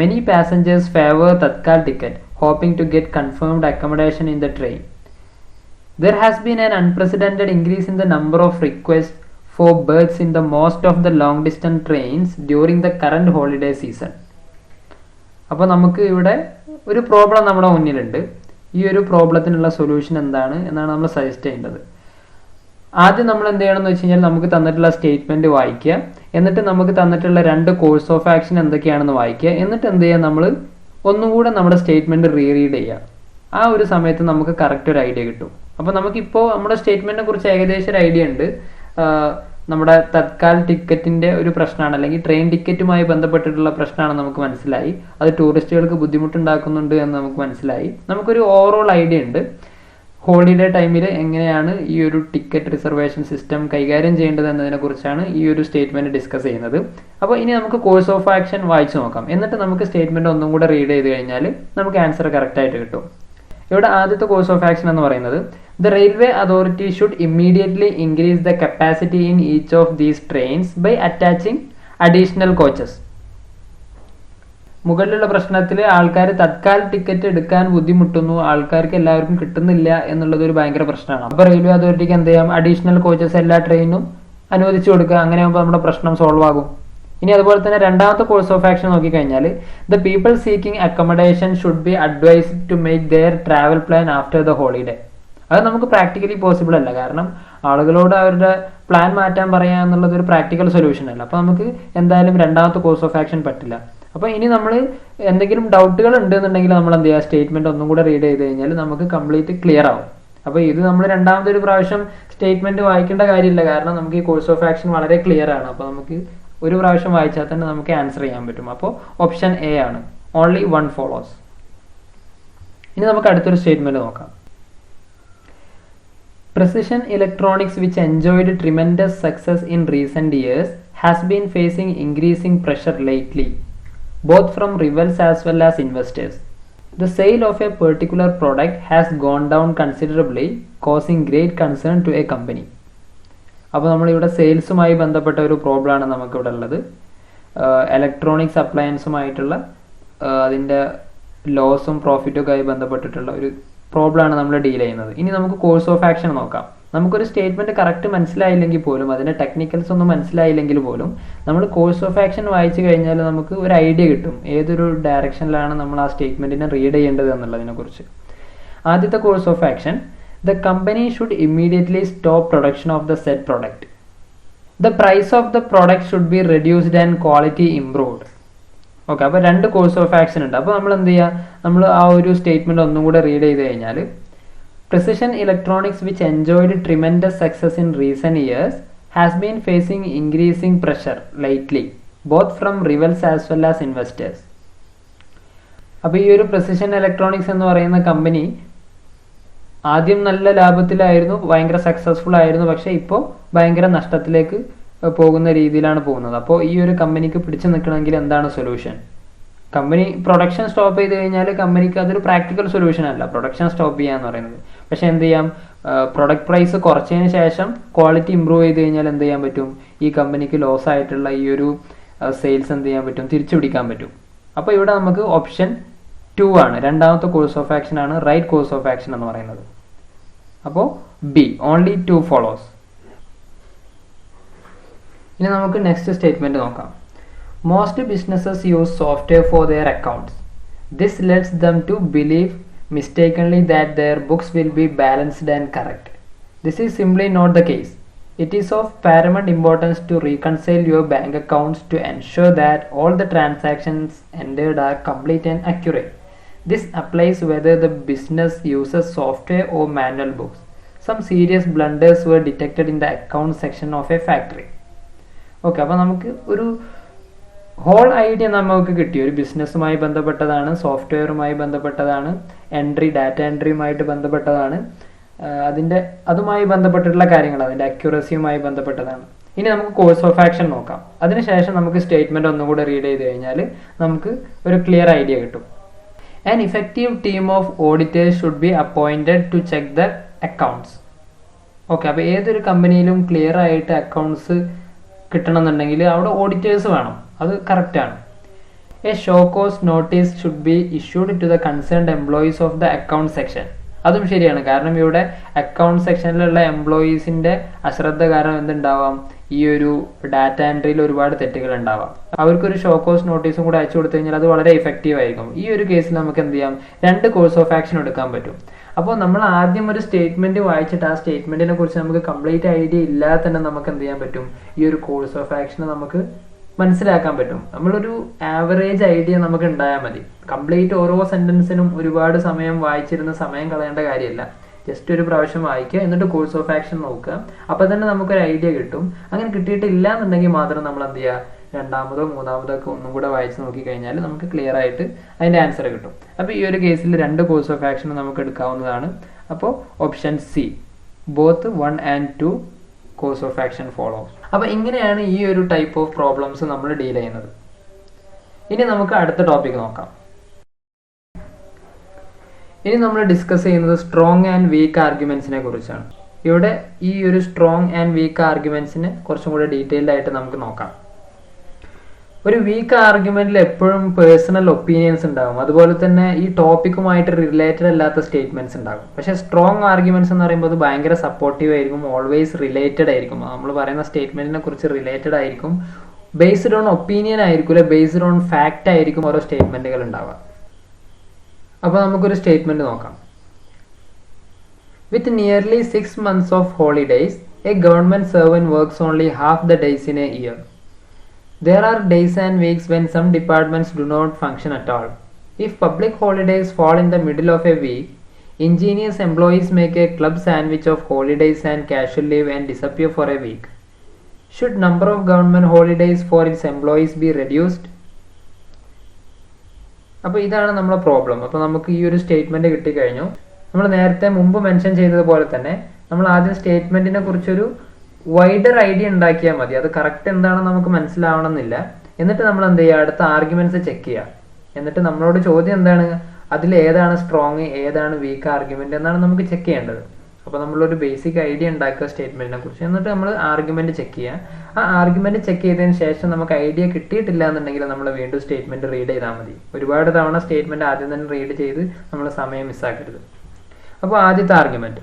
Many passengers favor Tatkal ticket, hoping to get confirmed accommodation in the train. There has been an unprecedented increase in the number of requests for berths in the most of the long distance trains during the current holiday season. അപ്പോൾ നമുക്ക് ഇവിടെ ഒരു problem നമ്മുടെ മുന്നിലുണ്ട്. ഈ ഒരു പ്രോബ്ലത്തിനുള്ള solution എന്താണ് എന്നാണ് നമ്മൾ സജസ്റ്റ് ചെയ്യേണ്ടത്. ആദ്യം നമ്മൾ എന്ത് ചെയ്യണം എന്ന് വെച്ച് കഴിഞ്ഞാൽ നമുക്ക് തന്നിട്ടുള്ള സ്റ്റേറ്റ്മെന്റ് വായിക്കുക, എന്നിട്ട് നമുക്ക് തന്നിട്ടുള്ള രണ്ട് കോഴ്സ് ഓഫ് ആക്ഷൻ എന്തൊക്കെയാണെന്ന് വായിക്കുക, എന്നിട്ട് എന്ത് ചെയ്യുക, നമ്മൾ ഒന്നും കൂടെ നമ്മുടെ സ്റ്റേറ്റ്മെന്റ് റീഡ് ചെയ്യുക. ആ ഒരു സമയത്ത് നമുക്ക് കറക്റ്റ് ഒരു ഐഡിയ കിട്ടും. അപ്പോൾ നമുക്കിപ്പോൾ നമ്മുടെ സ്റ്റേറ്റ്മെന്റിനെ കുറിച്ച് ഏകദേശം ഒരു ഐഡിയ ഉണ്ട്. നമ്മുടെ തത്കാൽ ടിക്കറ്റിന്റെ ഒരു പ്രശ്നമാണ്, അല്ലെങ്കിൽ ട്രെയിൻ ടിക്കറ്റുമായി ബന്ധപ്പെട്ടിട്ടുള്ള പ്രശ്നമാണ് നമുക്ക് മനസ്സിലായി. അത് ടൂറിസ്റ്റുകൾക്ക് ബുദ്ധിമുട്ടുണ്ടാക്കുന്നുണ്ട് എന്ന് നമുക്ക് മനസ്സിലായി. നമുക്കൊരു ഓവറോൾ ഐഡിയ ഉണ്ട് ഹോളിഡേ ടൈമിൽ എങ്ങനെയാണ് ഈ ഒരു ടിക്കറ്റ് റിസർവേഷൻ സിസ്റ്റം കൈകാര്യം ചെയ്യേണ്ടത് എന്നതിനെ കുറിച്ചാണ് ഈ ഒരു സ്റ്റേറ്റ്മെന്റ് ഡിസ്കസ് ചെയ്യുന്നത്. അപ്പോൾ ഇനി നമുക്ക് കോഴ്സ് ഓഫ് ആക്ഷൻ വായിച്ചു നോക്കാം. എന്നിട്ട് നമുക്ക് സ്റ്റേറ്റ്മെന്റ് ഒന്നും കൂടെ റീഡ് ചെയ്ത് കഴിഞ്ഞാൽ നമുക്ക് ആൻസർ കറക്റ്റ് ആയിട്ട് കിട്ടും. ഇവിടെ ആദ്യത്തെ കോഴ്സ് ഓഫ് ആക്ഷൻ എന്ന് പറയുന്നത് the railway authority should immediately increase the capacity in each of these trains by attaching additional coaches. മുകളിലുള്ള പ്രശ്നത്തിൽ ആൾക്കാർ തത്കാൽ ടിക്കറ്റ് എടുക്കാൻ ബുദ്ധിമുട്ടുന്നു, ആൾക്കാർക്ക് എല്ലാവർക്കും കിട്ടുന്നില്ല എന്നുള്ളത് ഒരു ഭയങ്കര പ്രശ്നമാണ്. അപ്പോൾ റെയിൽവേ അതോറിറ്റിക്ക് എന്ത് ചെയ്യാം, അഡീഷണൽ കോച്ചസ് എല്ലാ ട്രെയിനും അനുവദിച്ചു കൊടുക്കുക. അങ്ങനെ ആകുമ്പോൾ നമ്മുടെ പ്രശ്നം സോൾവ് ആകും. ഇനി അതുപോലെ തന്നെ രണ്ടാമത്തെ കോഴ്സ് ഓഫ് ആക്ഷൻ നോക്കിക്കഴിഞ്ഞാൽ the people seeking accommodation should be advised to make their travel plan after the holiday. അത് നമുക്ക് പ്രാക്ടിക്കലി പോസിബിൾ അല്ല, കാരണം ആളുകളോട് അവരുടെ പ്ലാൻ മാറ്റാൻ പറയുക എന്നുള്ളത് ഒരു പ്രാക്ടിക്കൽ സൊല്യൂഷൻ അല്ല. അപ്പോൾ നമുക്ക് എന്തായാലും രണ്ടാമത്തെ കോഴ്സ് ഓഫ് ആക്ഷൻ പറ്റില്ല. അപ്പോൾ ഇനി നമ്മൾ എന്തെങ്കിലും ഡൗട്ടുകൾ ഉണ്ടെന്നുണ്ടെങ്കിൽ നമ്മൾ എന്ത് ചെയ്യുക, സ്റ്റേറ്റ്മെന്റ് ഒന്നും കൂടെ റീഡ് ചെയ്ത് കഴിഞ്ഞാൽ നമുക്ക് കംപ്ലീറ്റ് ക്ലിയർ ആവും. അപ്പോൾ ഇത് നമ്മൾ രണ്ടാമതൊരു പ്രാവശ്യം സ്റ്റേറ്റ്മെന്റ് വായിക്കേണ്ട കാര്യമില്ല, കാരണം നമുക്ക് ഈ കോഴ്സ് ഓഫ് ആക്ഷൻ വളരെ ക്ലിയർ ആണ്. അപ്പോൾ നമുക്ക് ഒരു പ്രാവശ്യം വായിച്ചാൽ തന്നെ നമുക്ക് ആൻസർ ചെയ്യാൻ പറ്റും. അപ്പോൾ ഓപ്ഷൻ എ ആണ്, ഓൺലി വൺ ഫോളോസ്. ഇനി നമുക്ക് അടുത്തൊരു സ്റ്റേറ്റ്മെന്റ് നോക്കാം. Precision Electronics, which enjoyed tremendous success in recent years, has been facing increasing pressure lately, both from rivals as well as investors. The sale of a particular product has gone down considerably, causing great concern to a company. അപ്പോൾ നമ്മളിവിടെ സെയിൽസുമായി ബന്ധപ്പെട്ട ഒരു പ്രോബ്ലമാണ് നമുക്കിവിടെ ഉള്ളത്. Electronics അപ്ലയൻസുമായിട്ടുള്ള അതിൻ്റെ ലോസും പ്രോഫിറ്റും ഒക്കെ ആയി ബന്ധപ്പെട്ടിട്ടുള്ള ഒരു പ്രോബ്ലമാണ് നമ്മൾ ഡീൽ ചെയ്യുന്നത്. ഇനി നമുക്ക് കോഴ്സ് ഓഫ് ആക്ഷൻ നോക്കാം. നമുക്കൊരു സ്റ്റേറ്റ്മെന്റ് കറക്റ്റ് മനസ്സിലായില്ലെങ്കിൽ പോലും, അതിന്റെ ടെക്നിക്കൽസ് ഒന്നും മനസ്സിലായില്ലെങ്കിൽ പോലും, നമ്മൾ കോഴ്സ് ഓഫ് ആക്ഷൻ വായിച്ചു കഴിഞ്ഞാൽ നമുക്ക് ഒരു ഐഡിയ കിട്ടും ഏതൊരു ഡയറക്ഷനിലാണ് നമ്മൾ ആ സ്റ്റേറ്റ്മെന്റിനെ റീഡ് ചെയ്യേണ്ടത് എന്നുള്ളതിനെ കുറിച്ച്. ആദ്യത്തെ course of action, the company should immediately stop production of the said product. The price of the product should be reduced and quality improved. Okay, അപ്പോൾ രണ്ട് കോഴ്സ് ഓഫ് ആക്ഷൻ ഉണ്ട്. അപ്പോൾ നമ്മൾ എന്ത് ചെയ്യുക, നമ്മൾ ആ ഒരു സ്റ്റേറ്റ്മെന്റ് ഒന്നും കൂടെ റീഡ് ചെയ്ത് കഴിഞ്ഞാൽ Precision Electronics, which enjoyed tremendous success in recent years, has been facing increasing pressure lately, both from rivals as well as investors. അപ്പോൾ ഈ ഒരു Precision Electronics എന്ന് പറയുന്ന കമ്പനി ആദ്യം നല്ല ലാഭത്തിലായിരുന്നു, ഭയങ്കര സക്സസ്ഫുൾ ആയിരുന്നു, പക്ഷേ ഇപ്പോൾ ഭയങ്കര നഷ്ടത്തിലേക്ക് പോകുന്ന രീതിയിലാണ് പോകുന്നത്. അപ്പോൾ ഈ ഒരു കമ്പനിക്ക് പിടിച്ചു നിൽക്കണമെങ്കിൽ എന്താണ് സൊല്യൂഷൻ? കമ്പനി പ്രൊഡക്ഷൻ സ്റ്റോപ്പ് ചെയ്ത് കഴിഞ്ഞാൽ കമ്പനിക്ക് അതൊരു പ്രാക്ടിക്കൽ സൊല്യൂഷൻ അല്ല പ്രൊഡക്ഷൻ സ്റ്റോപ്പ് ചെയ്യുക എന്ന് പറയുന്നത്. പക്ഷെ എന്ത് ചെയ്യാം, പ്രൊഡക്റ്റ് പ്രൈസ് കുറച്ചതിന് ശേഷം ക്വാളിറ്റി ഇമ്പ്രൂവ് ചെയ്ത് കഴിഞ്ഞാൽ എന്ത് ചെയ്യാൻ പറ്റും, ഈ കമ്പനിക്ക് ലോസ് ആയിട്ടുള്ള ഈ ഒരു സെയിൽസ് എന്ത് ചെയ്യാൻ പറ്റും, തിരിച്ചു പിടിക്കാൻ പറ്റും. അപ്പോൾ ഇവിടെ നമുക്ക് ഓപ്ഷൻ 2 ആണ്, രണ്ടാമത്തെ കോഴ്സ് ഓഫ് ആക്ഷൻ ആണ് റൈറ്റ് കോഴ്സ് ഓഫ് ആക്ഷൻ എന്ന് പറയുന്നത്. അപ്പോൾ ബി, ഓൺലി 2 ഫോളോസ്. ഇനി നമുക്ക് നെക്സ്റ്റ് സ്റ്റേറ്റ്മെന്റ് നോക്കാം. Most businesses use software for their accounts. This leads them to believe mistakenly that their books will be balanced and correct. This is simply not the case. It is of paramount importance to reconcile your bank accounts to ensure that all the transactions entered are complete and accurate. This applies whether the business uses software or manual books. Some serious blunders were detected in the account section of a factory. Okay, അപ്പോൾ നമുക്ക് ഒരു whole idea നമുക്ക് കിട്ടി. ഒരു ബിസിനസ്സുമായി ബന്ധപ്പെട്ടതാണ്, സോഫ്റ്റ്വെയറുമായി ബന്ധപ്പെട്ടതാണ്, data എൻട്രിയുമായിട്ട് ബന്ധപ്പെട്ടതാണ്, അതുമായി ബന്ധപ്പെട്ടിട്ടുള്ള കാര്യങ്ങൾ, അതിൻ്റെ അക്യുറസിയുമായി ബന്ധപ്പെട്ടതാണ്. ഇനി നമുക്ക് കോഴ്സ് ഓഫ് ആക്ഷൻ നോക്കാം. അതിനുശേഷം നമുക്ക് സ്റ്റേറ്റ്മെന്റ് ഒന്നും കൂടെ റീഡ് ചെയ്ത് കഴിഞ്ഞാൽ നമുക്ക് ഒരു ക്ലിയർ ഐഡിയ കിട്ടും. An effective team of auditors should be appointed to check the accounts. Okay, അപ്പോൾ ഏതൊരു കമ്പനിയിലും ക്ലിയർ ആയിട്ട് അക്കൗണ്ട്സ് കിട്ടണമെന്നുണ്ടെങ്കിൽ അവിടെ ഓഡിറ്റേഴ്സ് വേണം, അത് കറക്റ്റാണ്. A show cause notice should be issued to the concerned employees of the account section. അതും ശരിയാണ്, കാരണം ഇവിടെ അക്കൗണ്ട് സെക്ഷനിലുള്ള എംപ്ലോയീസിന്റെ അശ്രദ്ധ കാരണം എന്തുണ്ടാവാം, ഈ ഒരു ഡാറ്റ എൻട്രിയിൽ ഒരുപാട് തെറ്റുകൾ ഉണ്ടാവാം. അവർക്കൊരു ഷോ കോസ് നോട്ടീസും കൂടെ അയച്ചു കൊടുത്തു കഴിഞ്ഞാൽ അത് വളരെ ഇഫക്റ്റീവ് ആയിരിക്കും. ഈ ഒരു കേസിൽ നമുക്ക് എന്ത് ചെയ്യാം, 2 കോഴ്സ് ഓഫ് ആക്ഷൻ എടുക്കാൻ പറ്റും. അപ്പോൾ നമ്മൾ ആദ്യം ഒരു സ്റ്റേറ്റ്മെന്റ് വായിച്ചിട്ട് ആ സ്റ്റേറ്റ്മെന്റിനെ കുറിച്ച് നമുക്ക് കംപ്ലീറ്റ് ഐഡിയ ഇല്ലാതെ തന്നെ നമുക്ക് എന്ത് ചെയ്യാൻ പറ്റും, ഈ ഒരു കോഴ്സ് ഓഫ് ആക്ഷൻ നമുക്ക് മനസ്സിലാക്കാൻ പറ്റും. നമ്മളൊരു ആവറേജ് ഐഡിയ നമുക്ക് ഉണ്ടായാൽ മതി. കംപ്ലീറ്റ് ഓരോ സെന്റൻസിനും ഒരുപാട് സമയം വായിച്ചിരുന്ന സമയം കളയേണ്ട കാര്യമില്ല. ജസ്റ്റ് ഒരു പ്രാവശ്യം വായിക്കുക, എന്നിട്ട് കോഴ്സ് ഓഫ് ആക്ഷൻ നോക്കുക, അപ്പോൾ തന്നെ നമുക്കൊരു ഐഡിയ കിട്ടും. അങ്ങനെ കിട്ടിയിട്ടില്ല എന്നുണ്ടെങ്കിൽ മാത്രം നമ്മൾ എന്ത് ചെയ്യുക, 2ാമതോ 3ാമതോ ഒക്കെ ഒന്നും കൂടെ വായിച്ച് നോക്കിക്കഴിഞ്ഞാൽ നമുക്ക് ക്ലിയർ ആയിട്ട് അതിൻ്റെ ആൻസർ കിട്ടും. അപ്പോൾ ഈ ഒരു കേസിൽ 2 കോഴ്സ് ഓഫ് ആക്ഷൻ നമുക്ക് എടുക്കാവുന്നതാണ്. അപ്പോൾ option C, both 1 and 2 course of action follow. അപ്പോൾ ഇങ്ങനെയാണ് ഈ ഒരു ടൈപ്പ് ഓഫ് പ്രോബ്ലംസ് നമ്മൾ ഡീൽ ചെയ്യുന്നത്. ഇനി നമുക്ക് അടുത്ത ടോപ്പിക് നോക്കാം. ഇനി നമ്മൾ ഡിസ്കസ് ചെയ്യുന്നത് സ്ട്രോങ് ആൻഡ് വീക്ക് ആർഗ്യുമെന്റ്സിനെ കുറിച്ചാണ്. ഇവിടെ ഈ ഒരു സ്ട്രോങ് ആൻഡ് വീക്ക് ആർഗ്യുമെന്റ്സിന് കുറച്ചും കൂടെ ഡീറ്റെയിൽഡ് ആയിട്ട് നമുക്ക് നോക്കാം. ഒരു വീക്ക് ആർഗ്യുമെന്റിൽ എപ്പോഴും പേഴ്സണൽ ഒപ്പീനിയൻസ് ഉണ്ടാകും, അതുപോലെ തന്നെ ഈ ടോപ്പിക്കുമായിട്ട് റിലേറ്റഡ് അല്ലാത്ത സ്റ്റേറ്റ്മെന്റ്സ് ഉണ്ടാകും. പക്ഷേ സ്ട്രോങ് ആർഗ്യുമെന്റ്സ് എന്ന് പറയുമ്പോൾ അത് ഭയങ്കര സപ്പോർട്ടീവ് ആയിരിക്കും, ഓൾവേസ് റിലേറ്റഡ് ആയിരിക്കും. നമ്മൾ പറയുന്ന സ്റ്റേറ്റ്മെന്റിനെ കുറിച്ച് റിലേറ്റഡ് ആയിരിക്കും, ബേസ്ഡ് ഓൺ ഒപ്പീനിയൻ ആയിരിക്കില്ല, ബേസ്ഡ് ഓൺ ഫാക്റ്റ് ആയിരിക്കും ഓരോ സ്റ്റേറ്റ്മെന്റുകൾ ഉണ്ടാവുക. അപ്പോൾ നമുക്കൊരു സ്റ്റേറ്റ്മെന്റ് നോക്കാം. വിത്ത് nearly 6 months of holidays, a government servant works only half the days in a year. There are days and weeks when some departments do not function at all. If public holidays fall in the middle of a week, ingenious employees make a club sandwich of holidays and casual leave and disappear for a week. Should number of government holidays for its employees be reduced? അപ്പോൾ ഇതാണ് നമ്മുടെ problem. അപ്പോൾ നമുക്ക് ഈ ഒരു statement കിട്ടിക്കഴിഞ്ഞു. നമ്മൾ നേരത്തെ മുമ്പ് മെൻഷൻ ചെയ്തതുപോലെ തന്നെ നമ്മൾ ആദ്യം സ്റ്റേറ്റ്മെന്റിനെ കുറിച്ചൊരു വൈഡർ ഐഡിയ ഉണ്ടാക്കിയാൽ മതി. അത് കറക്റ്റ് എന്താണെന്ന് നമുക്ക് മനസ്സിലാവണമെന്നില്ല. എന്നിട്ട് നമ്മൾ എന്ത് ചെയ്യുക, അടുത്ത ആർഗ്യുമെന്റ്സ് ചെക്ക് ചെയ്യുക. എന്നിട്ട് നമ്മളോട് ചോദ്യം എന്താണ്, അതിൽ ഏതാണ് സ്ട്രോങ് ഏതാണ് വീക്ക് ആർഗ്യുമെന്റ് എന്നാണ് നമുക്ക് ചെക്ക് ചെയ്യേണ്ടത്. അപ്പോൾ നമ്മളൊരു ബേസിക് ഐഡിയ ഉണ്ടാക്കുക സ്റ്റേറ്റ്മെന്റിനെ കുറിച്ച്, എന്നിട്ട് നമ്മൾ ആർഗ്യുമെന്റ് ചെക്ക് ചെയ്യുക. ആ ആർഗ്യുമെന്റ് ചെക്ക് ചെയ്തതിന് ശേഷം നമുക്ക് ഐഡിയ കിട്ടിയിട്ടില്ല എന്നുണ്ടെങ്കിൽ നമ്മൾ വീണ്ടും സ്റ്റേറ്റ്മെന്റ് റീഡ് ചെയ്താൽ മതി. ഒരുപാട് തവണ സ്റ്റേറ്റ്മെന്റ് ആദ്യം തന്നെ റീഡ് ചെയ്ത് നമ്മൾ സമയം മിസ്സാക്കരുത്. അപ്പോൾ ആദ്യത്തെ argument,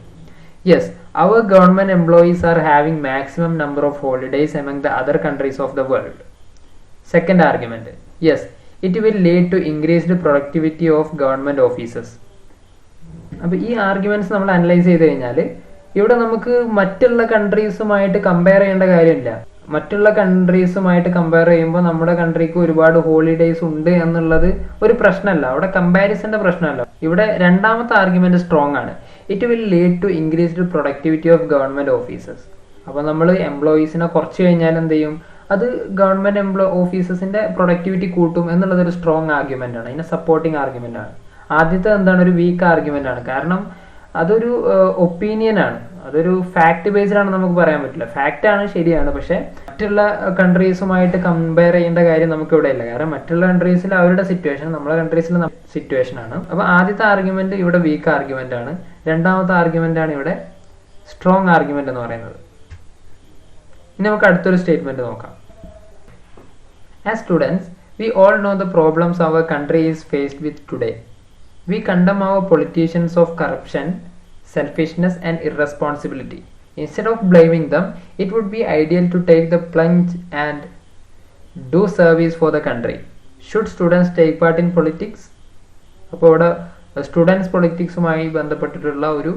yes, our government employees are having maximum number of holidays among the other countries of the world. Second argument, yes, it will lead to increased productivity of government offices. അപ്പോൾ ഈ arguments നമ്മൾ analyse ചെയ്ത് കഴിഞ്ഞാൽ ഇവിടെ നമുക്ക് മറ്റുള്ള കൺട്രീസുമായിട്ട് compare ചെയ്യേണ്ട കാര്യമില്ല. മറ്റുള്ള കൺട്രീസുമായിട്ട് കമ്പയർ ചെയ്യുമ്പോൾ നമ്മുടെ കൺട്രിക്ക് ഒരുപാട് ഹോളിഡേയ്സ് ഉണ്ട് എന്നുള്ളത് ഒരു പ്രശ്നമല്ല, അവിടെ കമ്പാരിസന്റെ പ്രശ്നമല്ല. ഇവിടെ രണ്ടാമത്തെ ആർഗ്യുമെന്റ് സ്ട്രോങ് ആണ്. It will lead to increased productivity of government officers. അപ്പോൾ നമ്മൾ എംപ്ലോയീസിനെ കുറച്ച് കഴിഞ്ഞാൽ എന്ത് ചെയ്യും, അത് ഗവൺമെന്റ് ഓഫീസേഴ്സിന്റെ പ്രൊഡക്ടിവിറ്റി കൂട്ടും എന്നുള്ളത് ഒരു സ്ട്രോങ് ആർഗ്യുമെന്റ് ആണ്, ഇതിനെ സപ്പോർട്ടിങ് ആർഗ്യുമെന്റ് ആണ്. ആദ്യത്തെ എന്താണ്, ഒരു വീക്ക് ആർഗ്യുമെന്റ് ആണ്. കാരണം അതൊരു ഒപ്പീനിയൻ ആണ്, അതൊരു ഫാക്ട് ബേസ്ഡ് ആണ്, നമുക്ക് പറയാൻ പറ്റില്ല. ഫാക്റ്റ് ആണ്, ശരിയാണ്, പക്ഷെ മറ്റുള്ള കൺട്രീസുമായിട്ട് കമ്പയർ ചെയ്യേണ്ട കാര്യം നമുക്ക് ഇവിടെ ഇല്ല. കാരണം മറ്റുള്ള കൺട്രീസിൽ അവരുടെ സിറ്റുവേഷൻ നമ്മുടെ കൺട്രീസിൽ സിറ്റുവേഷൻ ആണ്. അപ്പൊ ആദ്യത്തെ ആർഗ്യുമെന്റ് ഇവിടെ വീക്ക് ആർഗ്യുമെന്റ് ആണ്, രണ്ടാമത്തെ ആർഗ്യുമെന്റ് ആണ് ഇവിടെ സ്ട്രോങ് ആർഗ്യുമെന്റ് എന്ന് പറയുന്നത്. ഇനി നമുക്ക് അടുത്തൊരു സ്റ്റേറ്റ്മെന്റ് നോക്കാം. As students, we all know the problems our country is faced with today. We condemn our politicians of corruption, selfishness and irresponsibility. Instead of blaming them, it would be ideal to take the plunge and do service for the country. Should students take part in politics? അപ്പോൾ ഇവിടെ students പൊളിറ്റിക്സുമായി ബന്ധപ്പെട്ടിട്ടുള്ള ഒരു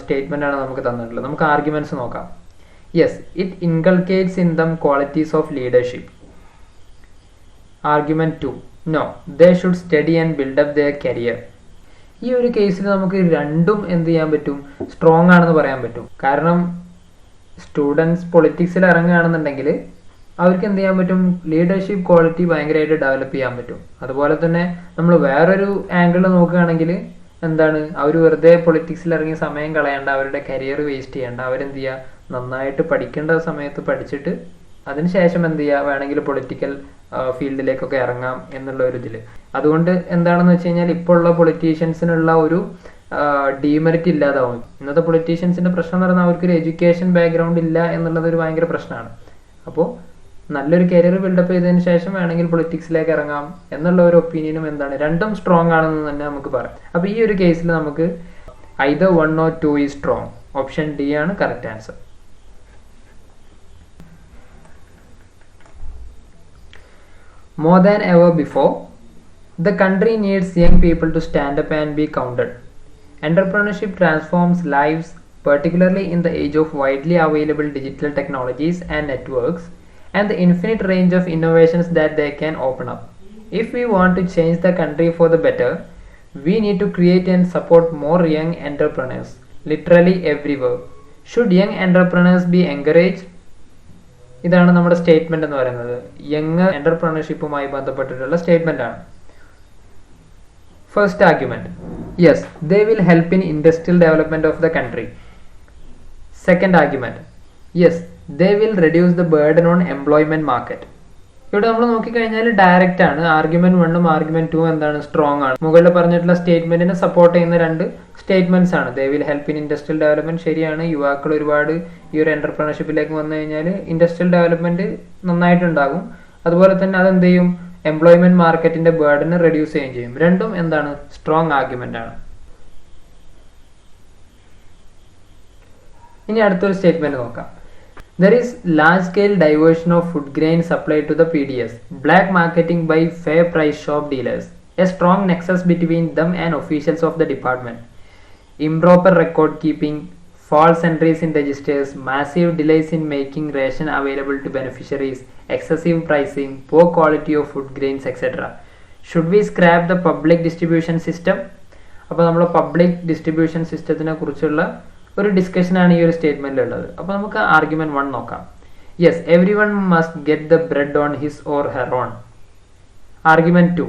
statement ആണ് നമുക്ക് തന്നിട്ടുള്ളത്. നമുക്ക് arguments നോക്കാം. Yes, it inculcates in them qualities of leadership. Argument 2, no, they should study and build up their career. ഈ ഒരു കേസിൽ നമുക്ക് രണ്ടും എന്ത് ചെയ്യാൻ പറ്റും, സ്ട്രോങ് ആണെന്ന് പറയാൻ പറ്റും. കാരണം സ്റ്റുഡൻസ് പൊളിറ്റിക്സിൽ ഇറങ്ങുകയാണെന്നുണ്ടെങ്കിൽ അവർക്ക് എന്ത് ചെയ്യാൻ പറ്റും, ലീഡർഷിപ്പ് ക്വാളിറ്റി ഭയങ്കരമായിട്ട് ഡെവലപ്പ് ചെയ്യാൻ പറ്റും. അതുപോലെ തന്നെ നമ്മൾ വേറൊരു ആംഗിളിൽ നോക്കുകയാണെങ്കിൽ എന്താണ്, അവർ വെറുതെ പൊളിറ്റിക്സിൽ ഇറങ്ങി സമയം കളയേണ്ട, അവരുടെ കരിയർ വേസ്റ്റ് ചെയ്യേണ്ട, അവരെന്ത് ചെയ്യുക, നന്നായിട്ട് പഠിക്കേണ്ട സമയത്ത് പഠിച്ചിട്ട് അതിനുശേഷം എന്ത് ചെയ്യുക, വേണമെങ്കിൽ പൊളിറ്റിക്കൽ ഫീൽഡിലേക്കൊക്കെ ഇറങ്ങാം എന്നുള്ള ഒരു ഇതിൽ. അതുകൊണ്ട് എന്താണെന്ന് വെച്ച് കഴിഞ്ഞാൽ ഇപ്പോൾ ഉള്ള പൊളിറ്റീഷ്യൻസിനുള്ള ഒരു ഡീമെറിറ്റ് ഇല്ലാതാവും. ഇന്നത്തെ പൊളിറ്റീഷ്യൻസിന്റെ പ്രശ്നം എന്ന് പറഞ്ഞാൽ അവർക്കൊരു എഡ്യൂക്കേഷൻ ബാക്ക്ഗ്രൗണ്ട് ഇല്ല എന്നുള്ളത് ഒരു ഭയങ്കര പ്രശ്നമാണ്. അപ്പോൾ നല്ലൊരു കരിയർ ബിൽഡപ്പ് ചെയ്തതിന് ശേഷം വേണമെങ്കിൽ പൊളിറ്റിക്സിലേക്ക് ഇറങ്ങാം എന്നുള്ള ഒരു ഒപ്പീനിയനും എന്താണ്, രണ്ടും സ്ട്രോങ് ആണെന്ന് തന്നെ നമുക്ക് പറയാം. അപ്പോൾ ഈ ഒരു കേസിൽ നമുക്ക് either 1 or 2 is strong. Option D ആണ് correct answer. More than ever before, the country needs young people to stand up and be counted. Entrepreneurship transforms lives, particularly in the age of widely available digital technologies and networks, and the infinite range of innovations that they can open up. If we want to change the country for the better, we need to create and support more young entrepreneurs, literally everywhere. Should young entrepreneurs be encouraged? ഇതാണ് നമ്മുടെ statement എന്ന് പറയുന്നത്. Young എന്റർപ്രണർഷിപ്പുമായി ബന്ധപ്പെട്ടിട്ടുള്ള statement ആണ്. First argument, yes, they will help in industrial development of the country. Second argument, yes, they will reduce the burden on employment market. ഇവിടെ നമ്മൾ നോക്കിക്കഴിഞ്ഞാൽ direct ആണ്. ആർഗ്യുമെന്റ് 1ഉം ആർഗ്യുമെന്റ് 2 എന്താണ്, സ്ട്രോങ് ആണ്. മുകളിൽ പറഞ്ഞിട്ടുള്ള സ്റ്റേറ്റ്മെന്റിനെ സപ്പോർട്ട് ചെയ്യുന്ന രണ്ട് സ്റ്റേറ്റ്മെന്റ്സ് ആണ്. They will help in industrial development, ശരിയാണ്. യുവാക്കൾ ഒരുപാട് ഈ ഒരു എന്റർപ്രണർഷിപ്പിലേക്ക് വന്നു കഴിഞ്ഞാൽ ഇൻഡസ്ട്രിയൽ ഡെവലപ്മെന്റ് നന്നായിട്ടുണ്ടാകും. അതുപോലെ തന്നെ അതെന്ത് ചെയ്യും, എംപ്ലോയ്മെന്റ് മാർക്കറ്റിന്റെ ബേർഡനെ റെഡ്യൂസ് ചെയ്യുകയും ചെയ്യും. രണ്ടും എന്താണ്, സ്ട്രോങ് ആർഗ്യുമെന്റ് ആണ്. ഇനി അടുത്തൊരു സ്റ്റേറ്റ്മെന്റ് നോക്കാം. There is large-scale diversion of food grain supply to the PDS, black marketing by fair price shop dealers, a strong nexus between them and officials of the department, improper record keeping, false entries in registers, massive delays in making ration available to beneficiaries, excessive pricing, poor quality of food grains, etc. Should we scrap the public distribution system? അപ്പോൾ നമ്മൾ public distribution സിസ്റ്റത്തിനെ കുറിച്ചുള്ള ഒരു discussion ആണ് ഈ ഒരു സ്റ്റേറ്റ്മെന്റിൽ ഉള്ളത്. അപ്പോൾ നമുക്ക് ആർഗ്യുമെന്റ് 1 നോക്കാം. Yes, everyone must get the bread on his or her own. Argument 2,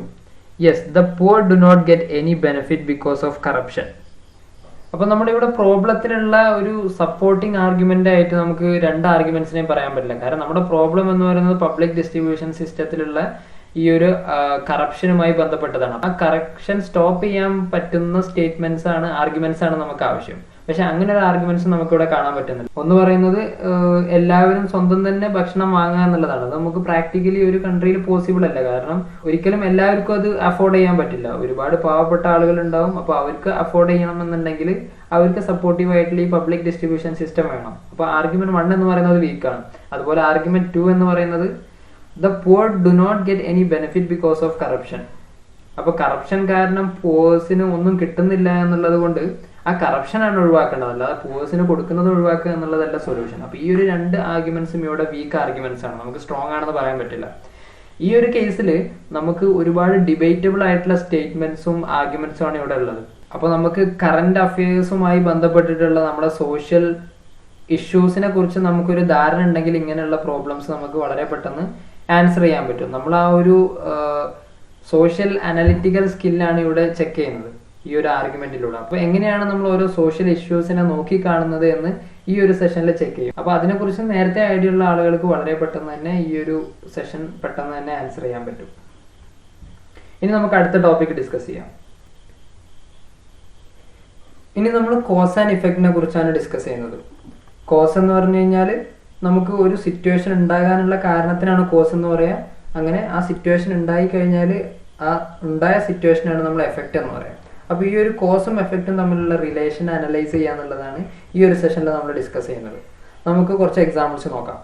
yes, the poor do not get any benefit because of corruption. അപ്പോൾ നമ്മുടെ ഇവിടെ പ്രോബ്ലത്തിനുള്ള ഒരു സപ്പോർട്ടിംഗ് ആർഗ്യുമെന്റ് ആയിട്ട് നമുക്ക് രണ്ട് ആർഗ്യുമെന്റ്സിനെയും പറയാൻ പറ്റില്ല. കാരണം നമ്മുടെ പ്രോബ്ലം എന്ന് പറയുന്നത് പബ്ലിക് ഡിസ്ട്രിബ്യൂഷൻ സിസ്റ്റത്തിലുള്ള ഈ ഒരു കറപ്ഷനുമായി ബന്ധപ്പെട്ടതാണ്. ആ കറപ്ഷൻ സ്റ്റോപ്പ് ചെയ്യാൻ പറ്റുന്ന സ്റ്റേറ്റ്മെന്റ്സ് ആണ്, ആർഗ്യുമെന്റ്സ് ആണ് നമുക്ക് ആവശ്യം. പക്ഷെ അങ്ങനെ ഒരു ആർഗ്യുമെന്റ്സ് നമുക്ക് ഇവിടെ കാണാൻ പറ്റുന്നില്ല. ഒന്ന് പറയുന്നത് എല്ലാവരും സ്വന്തം തന്നെ ഭക്ഷണം വാങ്ങുക എന്നുള്ളതാണ്. അത് നമുക്ക് പ്രാക്ടിക്കലി ഒരു കൺട്രിയിൽ പോസിബിൾ അല്ല. കാരണം ഒരിക്കലും എല്ലാവർക്കും അത് അഫോർഡ് ചെയ്യാൻ പറ്റില്ല. ഒരുപാട് പാവപ്പെട്ട ആളുകൾ ഉണ്ടാവും. അപ്പൊ അവർക്ക് അഫോർഡ് ചെയ്യണമെന്നുണ്ടെങ്കിൽ അവർക്ക് സപ്പോർട്ടീവ് ആയിട്ടുള്ള ഈ പബ്ലിക് ഡിസ്ട്രിബ്യൂഷൻ സിസ്റ്റം വേണം. അപ്പൊ ആർഗ്യുമെന്റ് 1 എന്ന് പറയുന്നത് വീക്കാണ്. അതുപോലെ ആർഗ്യുമെന്റ് 2 എന്ന് പറയുന്നത് the poor do not get any benefit because of corruption. അപ്പൊ കറപ്ഷൻ കാരണം പോഴ്സിന് ഒന്നും കിട്ടുന്നില്ല എന്നുള്ളത് കൊണ്ട് ആ കറപ്ഷൻ ആണ് ഒഴിവാക്കേണ്ടത്, അല്ലാതെ പോഴ്സിന് കൊടുക്കുന്നത് ഒഴിവാക്കുക എന്നുള്ളതല്ല സൊല്യൂഷൻ. അപ്പൊ ഈ ഒരു രണ്ട് ആർഗ്യുമെന്റ്സും ഇവിടെ വീക്ക് ആർഗ്യുമെന്റ്സ് ആണ്, നമുക്ക് സ്ട്രോങ് ആണെന്ന് പറയാൻ പറ്റില്ല. ഈ ഒരു കേസിൽ നമുക്ക് ഒരുപാട് ഡിബേറ്റബിൾ ആയിട്ടുള്ള സ്റ്റേറ്റ്മെന്റ്സും ആർഗ്യുമെന്റ്സും ആണ് ഇവിടെ ഉള്ളത്. അപ്പൊ നമുക്ക് കറന്റ് അഫയേഴ്സുമായി ബന്ധപ്പെട്ടിട്ടുള്ള നമ്മുടെ സോഷ്യൽ ഇഷ്യൂസിനെ കുറിച്ച് നമുക്കൊരു ധാരണ ഉണ്ടെങ്കിൽ ഇങ്ങനെയുള്ള പ്രോബ്ലംസ് നമുക്ക് വളരെ പെട്ടെന്ന് ആൻസർ ചെയ്യാൻ പറ്റും. നമ്മൾ ആ ഒരു സോഷ്യൽ അനലിറ്റിക്കൽ സ്കില്ലാണ് ഇവിടെ ചെക്ക് ചെയ്യുന്നത് ഈ ഒരു ആർഗ്യുമെന്റിലൂടെ. അപ്പൊ എങ്ങനെയാണ് നമ്മൾ ഓരോ സോഷ്യൽ ഇഷ്യൂസിനെ നോക്കി കാണുന്നത് എന്ന് ഈ ഒരു സെഷനിൽ ചെക്ക് ചെയ്യും. അപ്പൊ അതിനെക്കുറിച്ച് നേരത്തെ ഐഡിയ ഉള്ള ആളുകൾക്ക് വളരെ പെട്ടെന്ന് തന്നെ ഈ ഒരു സെഷൻ പെട്ടെന്ന് തന്നെ ആൻസർ ചെയ്യാൻ പറ്റും. ഇനി നമുക്ക് അടുത്ത ടോപ്പിക് ഡിസ്കസ് ചെയ്യാം. ഇനി നമ്മൾ കോസ് ആൻഡ് ഇഫക്റ്റിനെ കുറിച്ചാണ് ഡിസ്കസ് ചെയ്യുന്നത്. കോസ് എന്ന് പറഞ്ഞു കഴിഞ്ഞാൽ നമുക്ക് ഒരു സിറ്റുവേഷൻ ഉണ്ടാകാനുള്ള കാരണത്തിനാണ് കോസ് എന്ന് പറയാം. അങ്ങനെ ആ സിറ്റുവേഷൻ ഉണ്ടായി കഴിഞ്ഞാൽ ആ ഉണ്ടായ സിറ്റുവേഷനാണ് നമ്മൾ എഫക്റ്റ് എന്ന് പറയാം. അപ്പൊ ഈ ഒരു കോസും എഫക്റ്റും തമ്മിലുള്ള റിലേഷൻ അനലൈസ് ചെയ്യാന്നുള്ളതാണ് ഈ ഒരു സെഷനിൽ നമ്മൾ ഡിസ്കസ് ചെയ്യുന്നത്. നമുക്ക് കുറച്ച് എക്സാമ്പിൾസ് നോക്കാം.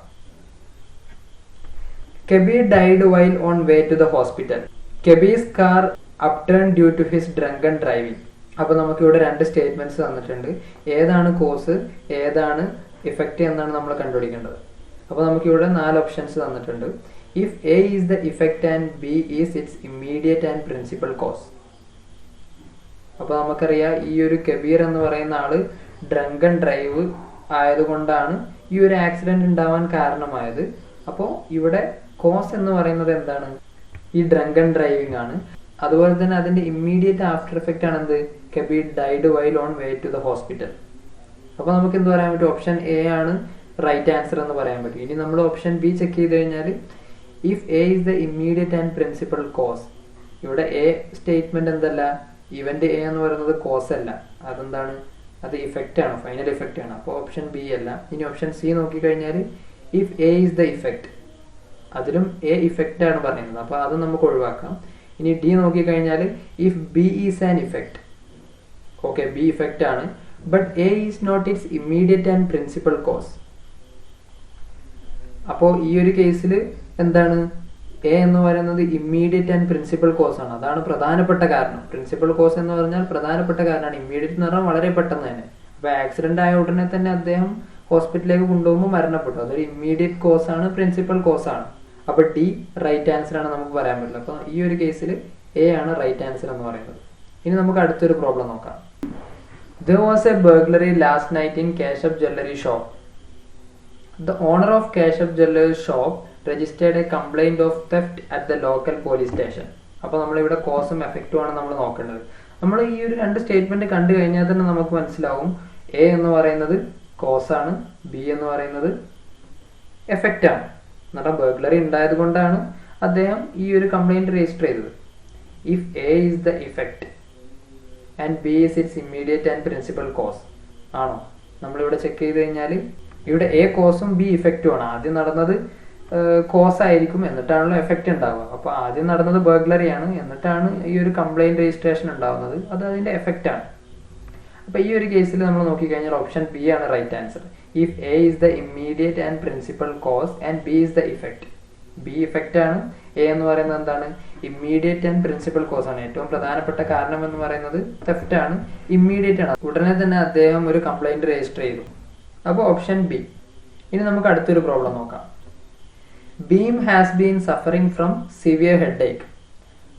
Kabir died while on way to the hospital. Kabir's car upturn due to his drunken driving. അപ്പൊ നമുക്ക് ഇവിടെ രണ്ട് സ്റ്റേറ്റ്മെന്റ്സ് തന്നിട്ടുണ്ട്. ഏതാണ് കോസ്, ഏതാണ് ഇഫക്റ്റ് എന്നാണ് നമ്മൾ കണ്ടുപിടിക്കേണ്ടത്. അപ്പോൾ നമുക്ക് ഇവിടെ 4 ഓപ്ഷൻസ് തന്നിട്ടുണ്ട്. If A is the effect and B is its immediate and principal cause. അപ്പോൾ നമുക്കറിയാം ഈ ഒരു കബീർ എന്ന് പറയുന്ന ആള് ഡ്രങ്കൺ ഡ്രൈവ് ആയതുകൊണ്ടാണ് ഈ ഒരു ആക്സിഡന്റ് ഉണ്ടാവാൻ കാരണമായത്. അപ്പോൾ ഇവിടെ കോസ് എന്ന് പറയുന്നത് എന്താണ്, ഈ ഡ്രങ്കൺ ഡ്രൈവിംഗ് ആണ്. അതുപോലെ തന്നെ അതിന്റെ ഇമ്മീഡിയറ്റ് ആഫ്റ്റർ എഫക്റ്റ് ആണ് എന്ത്, Kabir died while on way to the hospital. അപ്പൊ നമുക്ക് എന്ത് പറയാൻ പറ്റും, ഓപ്ഷൻ എ ആണ് റൈറ്റ് ആൻസർ എന്ന് പറയാൻ പറ്റും. ഇനി നമ്മൾ ഓപ്ഷൻ ബി ചെക്ക് ചെയ്ത് കഴിഞ്ഞാൽ if A is the immediate and principal cause, ഇവിടെ എ സ്റ്റേറ്റ്മെന്റ് എന്തല്ല, ഇവന്റ് എ എന്ന് പറയുന്നത് കോസ് അല്ല, അതെന്താണ്, അത് ഇഫക്റ്റ് ആണ്, ഫൈനൽ ഇഫക്റ്റ് ആണ്. അപ്പോൾ ഓപ്ഷൻ ബി അല്ല. ഇനി ഓപ്ഷൻ സി നോക്കിക്കഴിഞ്ഞാൽ if A is the effect, അതിലും എ ഇഫക്റ്റ് ആണ് പറയുന്നത്, അപ്പോൾ അത് നമുക്ക് ഒഴിവാക്കാം. ഇനി ഡി നോക്കിക്കഴിഞ്ഞാൽ if B is an effect, okay B effect ആണ്, but A is not its immediate and principal cause. അപ്പോൾ ഈ ഒരു കേസിൽ എന്താണ്, എ എന്ന് പറയുന്നത് ഇമ്മീഡിയറ്റ് ആൻഡ് പ്രിൻസിപ്പൽ കോസ് ആണ്, അതാണ് പ്രധാനപ്പെട്ട കാരണം. പ്രിൻസിപ്പൽ കോസ് എന്ന് പറഞ്ഞാൽ പ്രധാനപ്പെട്ട കാരണമാണ്, ഇമ്മീഡിയറ്റ് എന്ന് പറഞ്ഞാൽ വളരെ പെട്ടെന്ന് തന്നെ. അപ്പൊ ആക്സിഡന്റ് ആയ ഉടനെ തന്നെ അദ്ദേഹം ഹോസ്പിറ്റലിലേക്ക് കൊണ്ടുപോകുമ്പോൾ മരണപ്പെട്ടു, അതൊരു ഇമ്മീഡിയറ്റ് കോസ് ആണ്, പ്രിൻസിപ്പൽ കോസ് ആണ്. അപ്പൊ ഡി റൈറ്റ് ആൻസർ ആണ് നമുക്ക് പറയാൻ പറ്റില്ല. അപ്പൊ ഈ ഒരു കേസിൽ എ ആണ് റൈറ്റ് ആൻസർ എന്ന് പറയുന്നത്. ഇനി നമുക്ക് അടുത്തൊരു പ്രോബ്ലം നോക്കാം. There was a burglary last night in Keshav Jewelry Shop. The owner of Keshav Jewelry Shop registered a complaint of theft at the local police station. അപ്പോൾ നമ്മളിവിടെ കോസും എഫക്റ്റും ആണ് നമ്മൾ നോക്കേണ്ടത്. നമ്മൾ ഈ ഒരു രണ്ട് സ്റ്റേറ്റ്മെന്റ് കണ്ടു കഴിഞ്ഞാൽ തന്നെ നമുക്ക് മനസ്സിലാവും എ എന്ന് പറയുന്നത് കോസ് ആണ്, ബി എന്ന് പറയുന്നത് എഫക്റ്റ് ആണ്. എന്നാൽ ബർഗ്ലറി ഉണ്ടായത് കൊണ്ടാണ് അദ്ദേഹം ഈ ഒരു കംപ്ലൈന്റ് രജിസ്റ്റർ ചെയ്തത്. If A is the effect and B is its immediate and principal cause ആണോ? നമ്മളിവിടെ ചെക്ക് ചെയ്ത് കഴിഞ്ഞാൽ ഇവിടെ എ കോസും ബി ഇഫക്റ്റും ആണ്. ആദ്യം നടന്നത് കോസ് ആയിരിക്കും, എന്നിട്ടാണല്ലോ എഫക്റ്റ് ഉണ്ടാവുക. അപ്പോൾ ആദ്യം നടന്നത് ബർഗ്ലറിയാണ്, എന്നിട്ടാണ് ഈ ഒരു കംപ്ലൈന്റ് രജിസ്ട്രേഷൻ ഉണ്ടാവുന്നത്. അത് അതിന്റെ എഫക്റ്റ് ആണ്. അപ്പോൾ ഈ ഒരു കേസിൽ നമ്മൾ നോക്കിക്കഴിഞ്ഞാൽ ഓപ്ഷൻ ബി ആണ് right answer. If A is the immediate and principal cause and B is the effect. B effect ആണ്, എ എന്ന് പറയുന്നത് എന്താണ്? ഇമ്മീഡിയറ്റ് ആൻഡ് പ്രിൻസിപ്പൽ കോസ് ആണ്. ഏറ്റവും പ്രധാനപ്പെട്ട കാരണം എന്ന് പറയുന്നത് തെഫ്റ്റ് ആണ്, ഇമ്മീഡിയറ്റ് ആണ്. ഉടനെ തന്നെ അദ്ദേഹം ഒരു കംപ്ലൈന്റ് രജിസ്റ്റർ ചെയ്തു. അപ്പോൾ ഓപ്ഷൻ ബി. ഇനി നമുക്ക് അടുത്തൊരു പ്രോബ്ലം നോക്കാം. Beam has been suffering from severe headache.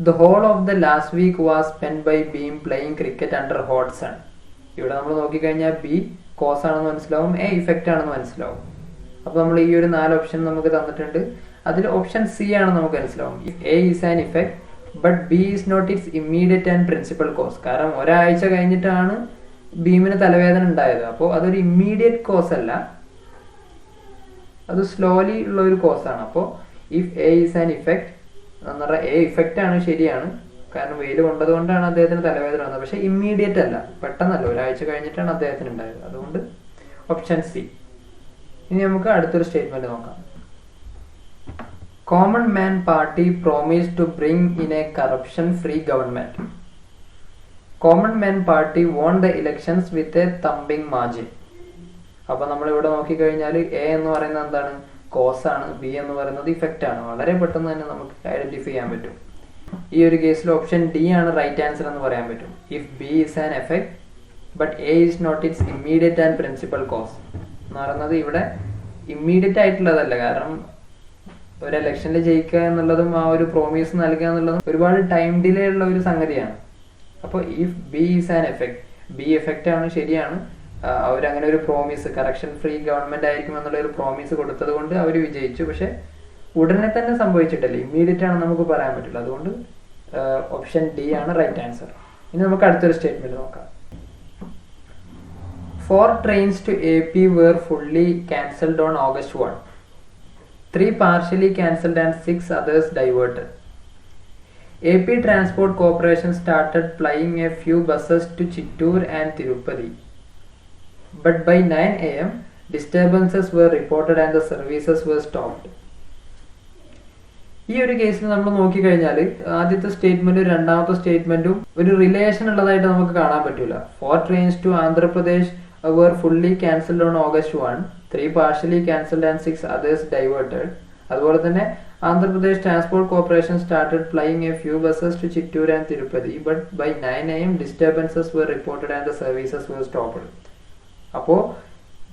The whole of the last week was spent by Beam playing cricket under hot sun. ഇവിടെ നമ്മൾ നോക്കിക്കഴിഞ്ഞാൽ ബി കോസ് ആണെന്ന് മനസ്സിലാവും, എ ഇഫക്റ്റ് ആണെന്ന് മനസ്സിലാവും. അപ്പോൾ നമ്മൾ ഈ ഒരു 4 ഓപ്ഷൻ നമുക്ക് തന്നിട്ടുണ്ട്. അതിൽ ഓപ്ഷൻ സി ആണ് നമുക്ക് മനസ്സിലാവും. A is an effect but B is not its immediate and principal cause. കാരണം ഒരാഴ്ച കഴിഞ്ഞിട്ടാണ് ബീമിന് തലവേദന ഉണ്ടായത്. അപ്പോൾ അതൊരു ഇമ്മീഡിയറ്റ് കോസ് അല്ല, അത് സ്ലോലി ഉള്ള ഒരു കോസ് ആണ്. അപ്പോൾ if A is an effect എന്ന് പറഞ്ഞാൽ എ ഇഫക്റ്റ് ആണ്, ശരിയാണ്. കാരണം വെയിൽ കൊണ്ടതുകൊണ്ടാണ് അദ്ദേഹത്തിന് തലവേദന വന്നത്. പക്ഷെ ഇമ്മീഡിയറ്റ് അല്ല, പെട്ടെന്നല്ല, ഒരാഴ്ച കഴിഞ്ഞിട്ടാണ് അദ്ദേഹത്തിന് ഉണ്ടായത്. അതുകൊണ്ട് ഓപ്ഷൻ സി. ഇനി നമുക്ക് അടുത്തൊരു സ്റ്റേറ്റ്മെന്റ് നോക്കാം. Common man party promise to bring in a corruption free government. Common man party won the elections with a thumping margin. അപ്പൊ നമ്മൾ ഇവിടെ നോക്കിക്കഴിഞ്ഞാൽ എ എന്ന് പറയുന്നത് എന്താണ്? കോസ് ആണ്. ബി എന്ന് പറയുന്നത് ഇഫക്റ്റ് ആണ്. വളരെ പെട്ടെന്ന് തന്നെ നമുക്ക് ഐഡന്റിഫൈ ചെയ്യാൻ പറ്റും. ഈ ഒരു കേസിൽ ഓപ്ഷൻ ഡി ആണ് റൈറ്റ് ആൻസർ എന്ന് പറയാൻ പറ്റും. If B is an effect but A is not its immediate and principal cause എന്ന് പറയുന്നത് ഇവിടെ ഇമ്മീഡിയറ്റ് ആയിട്ടുള്ളതല്ല. കാരണം ഒരു ഇലക്ഷനിൽ ജയിക്കുക എന്നുള്ളതും ആ ഒരു പ്രോമിസ് നൽകുക എന്നുള്ളതും ഒരുപാട് ടൈം ഡിലേ ഉള്ള ഒരു സംഗതിയാണ്. അപ്പോൾ if B is an effect, B effect ആണ്, ശരിയാണ്. അവരങ്ങനെ ഒരു പ്രോമിസ്, കറക്ഷൻ ഫ്രീ ഗവൺമെന്റ് ആയിരിക്കും എന്നുള്ള ഒരു പ്രോമിസ് കൊടുത്തത് കൊണ്ട് അവർ വിജയിച്ചു. പക്ഷെ ഉടനെ തന്നെ സംഭവിച്ചിട്ടില്ല, ഇമ്മീഡിയറ്റ് ആണ് നമുക്ക് പറയാൻ പറ്റില്ല. അതുകൊണ്ട് ഓപ്ഷൻ ഡി ആണ് റൈറ്റ് ആൻസർ. ഇനി നമുക്ക് അടുത്തൊരു സ്റ്റേറ്റ്മെന്റ് നോക്കാം. 4 trains to AP were fully cancelled on August 1. 3 partially cancelled and 6 others diverted. AP Transport Corporation started flying a few buses to Chittoor and Tirupati. But by 9 a.m., disturbances were reported and the services were stopped. ഈ ഒരു കേസിൽ നമ്മൾ നോക്കിക്കഴിഞ്ഞാൽ ആദ്യത്തെ സ്റ്റേറ്റ്മെന്റും രണ്ടാമത്തെ സ്റ്റേറ്റ്മെന്റും ഒരു relation ഉള്ളതായിട്ട് നമുക്ക് കാണാൻ പറ്റൂല. 4 trains to Andhra Pradesh were fully cancelled on August 1, 3 partially cancelled and 6 others diverted. അതുപോലെ തന്നെ Andhra Pradesh transport corporation started flying a few buses to Chittoor and Tirupati but by 9 a.m. disturbances were reported and the services were stopped. അപ്പോൾ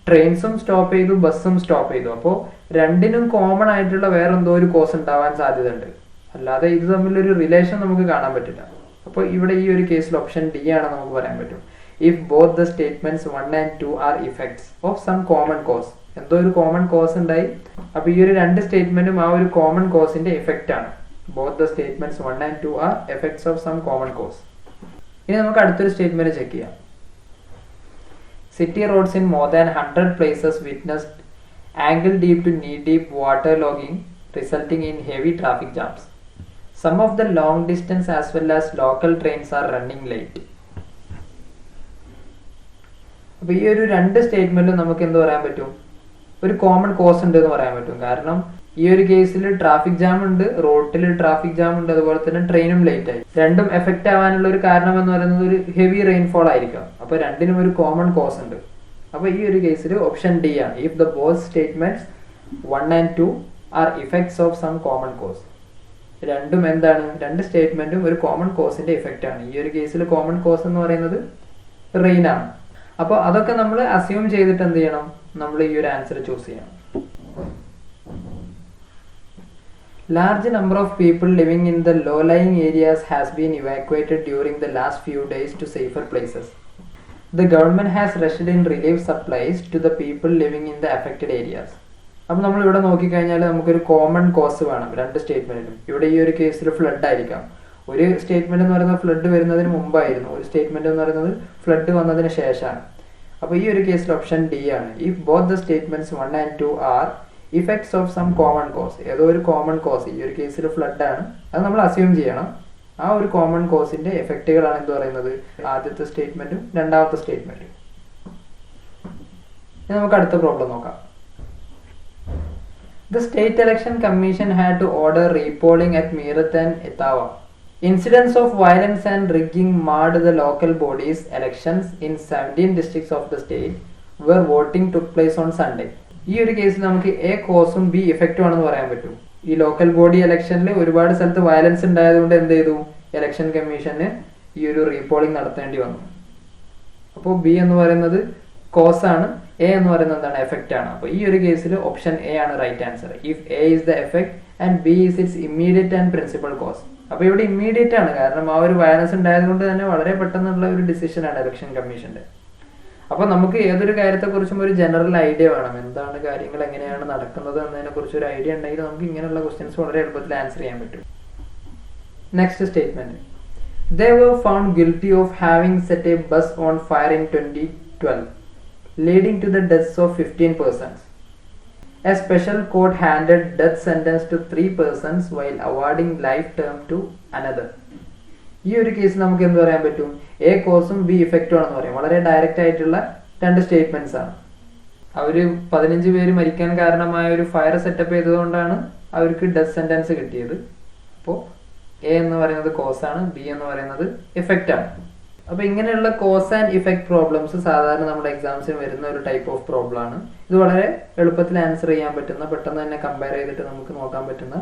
ട്രെയിൻസും stop ചെയ്തു, ബസ്സും stop ചെയ്തു. അപ്പോൾ രണ്ടിനും common ആയിട്ടുള്ള വേറെ എന്തോ ഒരു കോസ് ഉണ്ടാവാൻ സാധ്യതയുണ്ട്. അല്ലാതെ ഇത് തമ്മിലൊരു റിലേഷൻ നമുക്ക് കാണാൻ പറ്റില്ല. അപ്പോൾ ഇവിടെ ഈ ഒരു കേസിൽ ഓപ്ഷൻ ഡി ആണ് നമുക്ക് പറയാൻ പറ്റും. If both the statements 1 and 2 are effects of some common cause. എന്തോ ഒരു കോമൺ കോസ് ഉണ്ടായി. അപ്പൊ ഈ ഒരു രണ്ട് സ്റ്റേറ്റ്മെന്റും ആ ഒരു കോമൺ കോസിന്റെ എഫക്റ്റ് ആണ്. Both the statements 1 and 2 are effects of some common cause. ഇനി നമുക്ക് അടുത്തൊരു സ്റ്റേറ്റ്മെന്റ് ചെക്ക് ചെയ്യാം. City roads in more than 100 places witnessed ankle deep to knee deep waterlogging, resulting in heavy traffic jams. Some of the long distance as well as local trains are running late. അപ്പോൾ ഈ ഒരു രണ്ട് സ്റ്റേറ്റ്മെന്റും നമുക്ക് എന്ത് പറയാൻ പറ്റും? ഒരു common cause ഉണ്ട് എന്ന് പറയാൻ പറ്റും. കാരണം ഈ ഒരു കേസിൽ ട്രാഫിക് ജാം ഉണ്ട്, റോഡിൽ ട്രാഫിക് ജാം ഉണ്ട്, അതുപോലെ തന്നെ ട്രെയിനും ലേറ്റ് ആയി. രണ്ടും എഫക്റ്റ് ആവാനുള്ള ഒരു കാരണം എന്ന് പറയുന്നത് ഒരു ഹെവി റെയിൻഫോൾ ആയിരിക്കും. അപ്പൊ രണ്ടിനും ഒരു കോമൺ കോസ് ഉണ്ട്. അപ്പൊ ഈ ഒരു കേസിൽ ഓപ്ഷൻ ഡി ആണ്. ഇഫ് ദ ബോത്ത് സ്റ്റേറ്റ്മെന്റ്സ് 1 and 2 are effects of some common cause. രണ്ടും എന്താണ്? രണ്ട് സ്റ്റേറ്റ്മെന്റും ഒരു കോമൺ കോസിന്റെ ഇഫക്റ്റ് ആണ്. ഈ ഒരു കേസിൽ കോമൺ കോസ് എന്ന് പറയുന്നത് റെയിൻ ആണ്. അപ്പോൾ അതൊക്കെ നമ്മൾ അസ്യൂം ചെയ്തിട്ട് എന്ത് ചെയ്യണം? നമ്മൾ ഈ ഒരു ആൻസർ ചൂസ് ചെയ്യണം. Large number of people living in the low-lying areas has been evacuated during the last few days to safer places. The government has rushed in relief supplies to the people living in the affected areas. അപ്പോൾ നമ്മൾ ഇവിടെ നോക്കിക്കഴിഞ്ഞാൽ നമുക്കൊരു common cause വേണം രണ്ട് സ്റ്റേറ്റ്മെന്റിനും. ഇവിടെ ഈ ഒരു കേസിൽ ഫ്ലഡ് ആയിരിക്കാം. ഒരു സ്റ്റേറ്റ്മെന്റ് എന്ന് പറയുന്നത് ഫ്ലഡ് വരുന്നതിന് മുമ്പായിരുന്നു, ഒരു സ്റ്റേറ്റ്മെന്റ് എന്ന് പറയുന്നത് ഫ്ലഡ് വന്നതിന് ശേഷമാണ്. അപ്പോൾ ഈ ഒരു കേസിൽ ഓപ്ഷൻ ഡി ആണ്. If both the statements 1 and 2 are effects of some common cause, ഏതോ ഒരു കോമൺ കോസ്, ഈ ഒരു കേസിൽ ഫ്ലഡ് ആണ്, അത് നമ്മൾ അസ്യൂം ചെയ്യണം. ആ ഒരു കോമൺ കോസിന്റെ എഫക്റ്റുകളാണ് എന്ത് പറയുന്നത്, ആദ്യത്തെ സ്റ്റേറ്റ്മെന്റും രണ്ടാമത്തെ സ്റ്റേറ്റ്മെന്റും. ഇനി നമുക്ക് അടുത്ത പ്രോബ്ലം നോക്കാം. The State Election Commission had to order repolling at Meerut and Etawah. Incidents of violence and rigging marred the local bodies' elections in 17 districts of the state where voting took place on Sunday. ഈ ഒരു കേസിൽ നമുക്ക് A കോസും B ഇഫക്റ്റും ആണെന്ന് പറയാൻ പറ്റും. ഈ local body ഇലക്ഷനിൽ ഒരുപാട് സ്ഥലത്ത് വയലൻസ് ഉണ്ടായതുകൊണ്ട് എന്ത് ചെയ്തു, ഇലക്ഷൻ കമ്മീഷന് ഈ ഒരു റീപോളിംഗ് നടത്തേണ്ടി വന്നു. അപ്പോൾ ബി എന്ന് പറയുന്നത് കോസ് ആണ്, എ എന്ന് പറയുന്നത് എന്താണ്, എഫക്റ്റ് ആണ്. അപ്പോൾ ഈ ഒരു കേസിൽ ഓപ്ഷൻ എ ആണ് right answer. If A is the effect and B is its immediate and principal cause. അപ്പോൾ ഇവിടെ ഇമ്മീഡിയറ്റ് ആണ്, കാരണം ആ ഒരു വയലൻസ് ഉണ്ടായതുകൊണ്ട് തന്നെ വളരെ പെട്ടെന്നുള്ള ഒരു ഡിസിഷൻ ആണ് ഇലക്ഷൻ കമ്മീഷന്റെ. അപ്പോൾ നമുക്ക് ഏതൊരു കാര്യത്തെക്കുറിച്ചും ഒരു ജനറൽ ഐഡിയ വേണം, എന്താണ് കാര്യങ്ങൾ എങ്ങനെയാണ് നടക്കുന്നത് എന്നതിനെ കുറിച്ച് ഒരു ഐഡിയ ഉണ്ടെങ്കിൽ നമുക്ക് ഇങ്ങനെയുള്ള ക്വസ്റ്റ്യൻസ് വളരെ എളുപ്പത്തിൽ ആൻസർ ചെയ്യാൻ പറ്റും. Next statement. They were found guilty of having set a bus on fire in 2012, leading to the deaths of 15 persons. A special court handed death sentence to 3 persons while awarding life term to another. ഈ ഒരു case നമുക്ക് എന്ത് പറയാൻ പറ്റും, A കോസും B ഇഫക്റ്റും ആണെന്ന് പറയാം. വളരെ direct ആയിട്ടുള്ള രണ്ട് സ്റ്റേറ്റ്മെന്റ്സ് ആണ്. അവര് 15 പേര് മരിക്കാൻ കാരണമായ ഒരു ഫയർ സെറ്റപ്പ് ചെയ്തതുകൊണ്ടാണ് അവർക്ക് ഡെത്ത് സെന്റൻസ് കിട്ടിയത്. അപ്പോൾ എ എന്ന് പറയുന്നത് കോസ് ആണ്, ബി എന്ന് പറയുന്നത് ഇഫക്റ്റ് ആണ്. അപ്പൊ ഇങ്ങനെയുള്ള കോസ് ആൻഡ് ഇഫക്റ്റ് പ്രോബ്ലംസ് സാധാരണ നമ്മുടെ എക്സാംസിന് വരുന്ന ഒരു ടൈപ്പ് ഓഫ് പ്രോബ്ലം ആണ്. ഇത് വളരെ എളുപ്പത്തിൽ ആൻസർ ചെയ്യാൻ പറ്റുന്ന, പെട്ടെന്ന് തന്നെ കമ്പയർ ചെയ്തിട്ട് നമുക്ക് നോക്കാൻ പറ്റുന്ന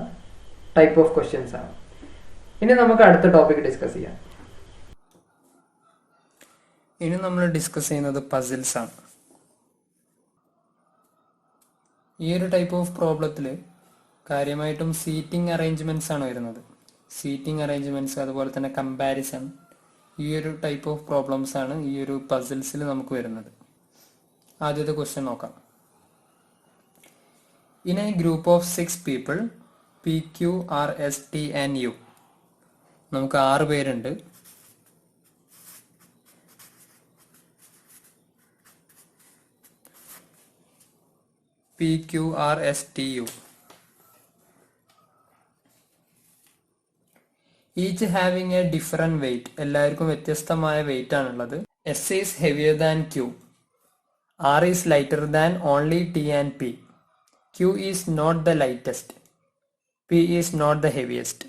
ടൈപ്പ് ഓഫ് ക്വസ്റ്റ്യൻസ് ആണ്. ഇനി നമുക്ക് അടുത്ത ടോപ്പിക് ഡിസ്കസ് ചെയ്യാം. ഇനി നമ്മൾ ഡിസ്കസ് ചെയ്യുന്നത് പസിൽസ് ആണ്. ഈ ഒരു ടൈപ്പ് ഓഫ് പ്രോബ്ലത്തിൽ കാര്യമായിട്ടും സീറ്റിംഗ് അറേഞ്ച്മെന്റ്സ് ആണ് വരുന്നത്. സീറ്റിംഗ് അറേഞ്ച്മെന്റ്സ്, അതുപോലെ തന്നെ കമ്പാരിസൺ, ഈ ഒരു ടൈപ്പ് ഓഫ് പ്രോബ്ലംസ് ആണ് ഈ ഒരു പസിൽസിൽ നമുക്ക് വരുന്നത്. ആദ്യത്തെ ക്വസ്റ്റ്യൻ നോക്കാം. In a group of 6 people P Q R S T and U, നമുക്ക് 6 പേരുണ്ട്. P Q R S T U, each having a different weight, എല്ലാവർക്കും വ്യത്യസ്തമായ വെയിറ്റ് ആണുള്ളത്. S is heavier than Q, R is lighter than only T and P, Q is not the lightest, P is not the heaviest.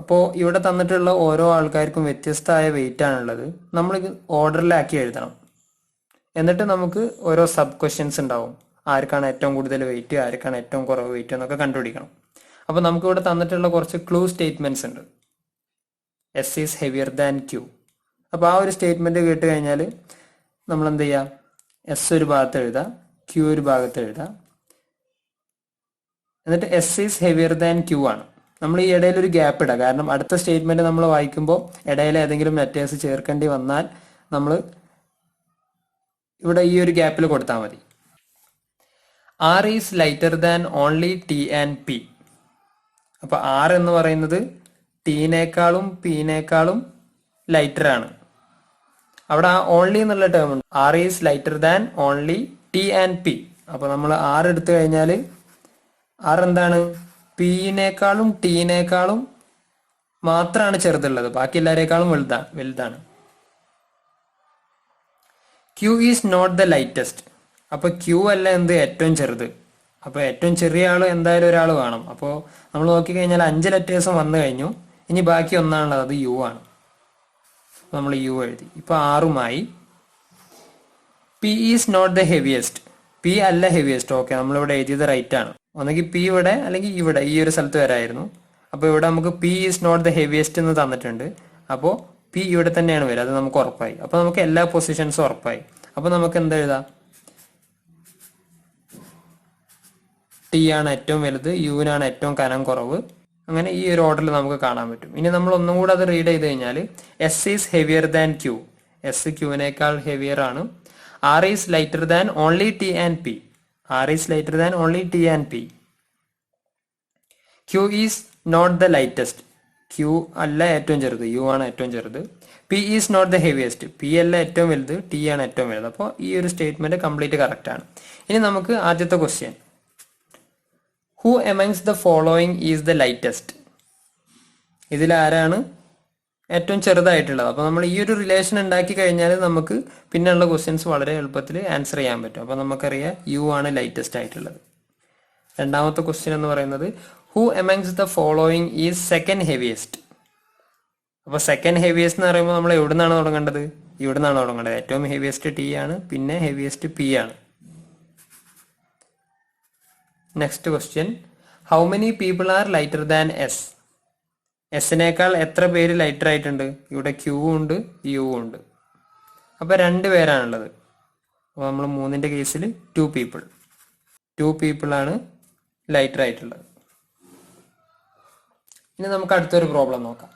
അപ്പോൾ ഇവിടെ തന്നിട്ടുള്ള ഓരോ ആൾക്കാർക്കും വ്യത്യസ്തമായ weight ആണുള്ളത്. നമ്മൾ ഓർഡറിലാക്കി എഴുതണം. എന്നിട്ട് നമുക്ക് ഓരോ സബ് ക്വസ്റ്റ്യൻസ് ഉണ്ടാവും. ആർക്കാണ് ഏറ്റവും കൂടുതൽ വെയിറ്റ്, ആർക്കാണ് ഏറ്റവും കുറവ് വെയിറ്റ് എന്നൊക്കെ കണ്ടുപിടിക്കണം. അപ്പോൾ നമുക്ക് ഇവിടെ തന്നിട്ടുള്ള കുറച്ച് ക്ലൂ സ്റ്റേറ്റ്മെന്റ്സ് ഉണ്ട്. S is heavier than Q. അപ്പോൾ ആ ഒരു സ്റ്റേറ്റ്മെന്റ് കേട്ട് കഴിഞ്ഞാൽ നമ്മൾ എന്ത് ചെയ്യുക, എസ് ഒരു ഭാഗത്ത് എഴുതാം, ക്യൂ ഒരു ഭാഗത്ത് എഴുതാം. എന്നിട്ട് S is heavier than Q ആണ്. നമ്മൾ ഈ ഇടയിൽ ഒരു ഗ്യാപ്പ് ഇടാം, കാരണം അടുത്ത സ്റ്റേറ്റ്മെന്റ് നമ്മൾ വായിക്കുമ്പോൾ ഇടയിൽ ഏതെങ്കിലും ലെറ്റേഴ്സ് ചേർക്കേണ്ടി വന്നാൽ നമ്മൾ ഇവിടെ ഈ ഒരു ഗ്യാപ്പിൽ കൊടുത്താൽ മതി. R is lighter than only T and P. അപ്പൊ ആർ എന്ന് പറയുന്നത് ടീനേക്കാളും പീനേക്കാളും ലൈറ്റർ ആണ്. അവിടെ ആ ഓൺലി എന്നുള്ള ടേം ഉണ്ട്. R is lighter than only T and P. അപ്പൊ നമ്മൾ ആർ എടുത്തു കഴിഞ്ഞാൽ ആർ എന്താണ്, പീനേക്കാളും ടീനേക്കാളും മാത്രമാണ് ചെറുതുള്ളത്, ബാക്കി എല്ലാവരേക്കാളും വലുതാണ്. Q is not the lightest. അപ്പൊ ക്യൂ അല്ല എന്ത്, ഏറ്റവും ചെറുത്. അപ്പൊ ഏറ്റവും ചെറിയ ആള് എന്തായാലും ഒരാൾ വേണം. അപ്പോൾ നമ്മൾ നോക്കിക്കഴിഞ്ഞാൽ 5 ലെറ്റേഴ്സും വന്നു കഴിഞ്ഞു. ഇനി ബാക്കി ഒന്നാണുള്ളത്, അത് യു ആണ്. നമ്മൾ യു എഴുതി. ഇപ്പൊ 6മായി. P is not the heaviest. P അല്ല ഹെവിയസ്റ്റ്. ഓക്കെ, നമ്മളിവിടെ എഴുതിയത് റൈറ്റ് ആണ്. ഒന്നെങ്കിൽ പി ഇവിടെ അല്ലെങ്കിൽ ഇവിടെ, ഈ ഒരു സ്ഥലത്ത് വരായിരുന്നു. അപ്പോൾ ഇവിടെ നമുക്ക് P is not the heaviest എന്ന് തന്നിട്ടുണ്ട്. അപ്പോൾ പി ഇവിടെ തന്നെയാണ് വരിക, അത് നമുക്ക് ഉറപ്പായി. അപ്പോൾ നമുക്ക് എല്ലാ പൊസിഷൻസും ഉറപ്പായി. അപ്പോൾ നമുക്ക് എന്താ എഴുതാം, ടി ആണ് ഏറ്റവും വലുത്, യുവിനാണ് ഏറ്റവും കനം കുറവ്. അങ്ങനെ ഈ ഒരു ഓർഡറിൽ നമുക്ക് കാണാൻ പറ്റും. ഇനി നമ്മൾ ഒന്നും കൂടെ അത് റീഡ് ചെയ്ത് കഴിഞ്ഞാൽ S is heavier than Q. S ക്യൂവിനേക്കാൾ ഹെവിയർ ആണ്. R is lighter than only T and P. R is lighter than only T and P. Q is not the lightest. Q അല്ല ഏറ്റവും ചെറുത്, യു ആണ് ഏറ്റവും ചെറുത്. P is not the heaviest. P അല്ല ഏറ്റവും വലുത്, ടി ആണ് ഏറ്റവും വലുത്. അപ്പോൾ ഈ ഒരു സ്റ്റേറ്റ്മെന്റ് കംപ്ലീറ്റ് കറക്റ്റ് ആണ്. ഇനി നമുക്ക് ആദ്യത്തെ question, who amongst the following is the lightest? ഇതിലാരാണ് ഏറ്റവും ചെറുതായിട്ടുള്ളത്? അപ്പോൾ നമ്മൾ ഈ ഒരു റിലേഷൻ ഉണ്ടാക്കി കഴിഞ്ഞാൽ നമുക്ക് പിന്നെയുള്ള ക്വസ്റ്റ്യൻസ് വളരെ എളുപ്പത്തിൽ ആൻസർ ചെയ്യാൻ പറ്റും. അപ്പോൾ നമുക്കറിയാം യു ആണ് ലൈറ്റസ്റ്റ് ആയിട്ടുള്ളത്. രണ്ടാമത്തെ ക്വസ്റ്റ്യൻ എന്ന് പറയുന്നത് who amongst the following is second heaviest? അപ്പോൾ സെക്കൻഡ് ഹെവിയസ്റ്റ് എന്ന് പറയുമ്പോൾ നമ്മൾ എവിടെ നിന്നാണ് തുടങ്ങേണ്ടത്? ഇവിടെ നിന്നാണ് തുടങ്ങേണ്ടത്. ഏറ്റവും ഹെവിയസ്റ്റ് ടി ആണ്, പിന്നെ ഹെവിയസ്റ്റ് പി ആണ്. Next question, how many people are lighter than S? എസിനേക്കാൾ എത്ര പേര് ലൈറ്റർ ആയിട്ടുണ്ട്? ഇവിടെ ക്യൂ ഉണ്ട്, യു ഉണ്ട്. അപ്പോൾ 2 പേരാണുള്ളത്. അപ്പോൾ നമ്മൾ 3ന്റെ കേസിൽ 2 പീപ്പിൾ. 2 പീപ്പിളാണ് ലൈറ്റർ ആയിട്ടുള്ളത്. ഇനി നമുക്ക് അടുത്തൊരു പ്രോബ്ലം നോക്കാം.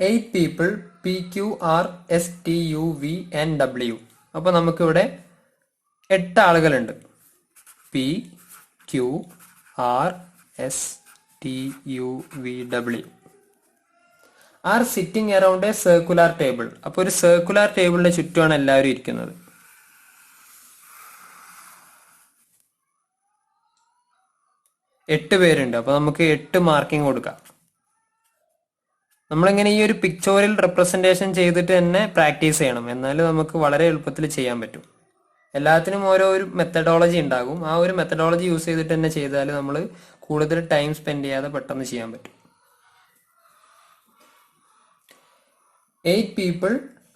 8 people P Q R S T U V N W. അപ്പോൾ നമുക്കിവിടെ 8 ആളുകളുണ്ട്. P Q R S T U V W are sitting around a circular table. അപ്പോൾ ഒരു സർക്കുലർ ടേബിളിന്റെ ചുറ്റുമാണ് എല്ലാവരും ഇരിക്കുന്നത്. എട്ട് പേരുണ്ട്. അപ്പോൾ നമുക്ക് 8 മാർക്കിംഗ് കൊടുക്കാം. നമ്മളിങ്ങനെ ഈ ഒരു പിക്ചോറിയൽ റെപ്രസെന്റേഷൻ ചെയ്തിട്ട് തന്നെ പ്രാക്ടീസ് ചെയ്യണം. എന്നാലും നമുക്ക് വളരെ എളുപ്പത്തിൽ ചെയ്യാൻ പറ്റും. എല്ലാത്തിനും ഓരോ ഒരു മെത്തഡോളജി ഉണ്ടാകും. ആ ഒരു മെത്തഡോളജി യൂസ് ചെയ്തിട്ട് തന്നെ ചെയ്താൽ നമ്മൾ കൂടുതൽ ടൈം സ്പെൻഡ് ചെയ്യാതെ പെട്ടെന്ന് ചെയ്യാൻ പറ്റും. 8 people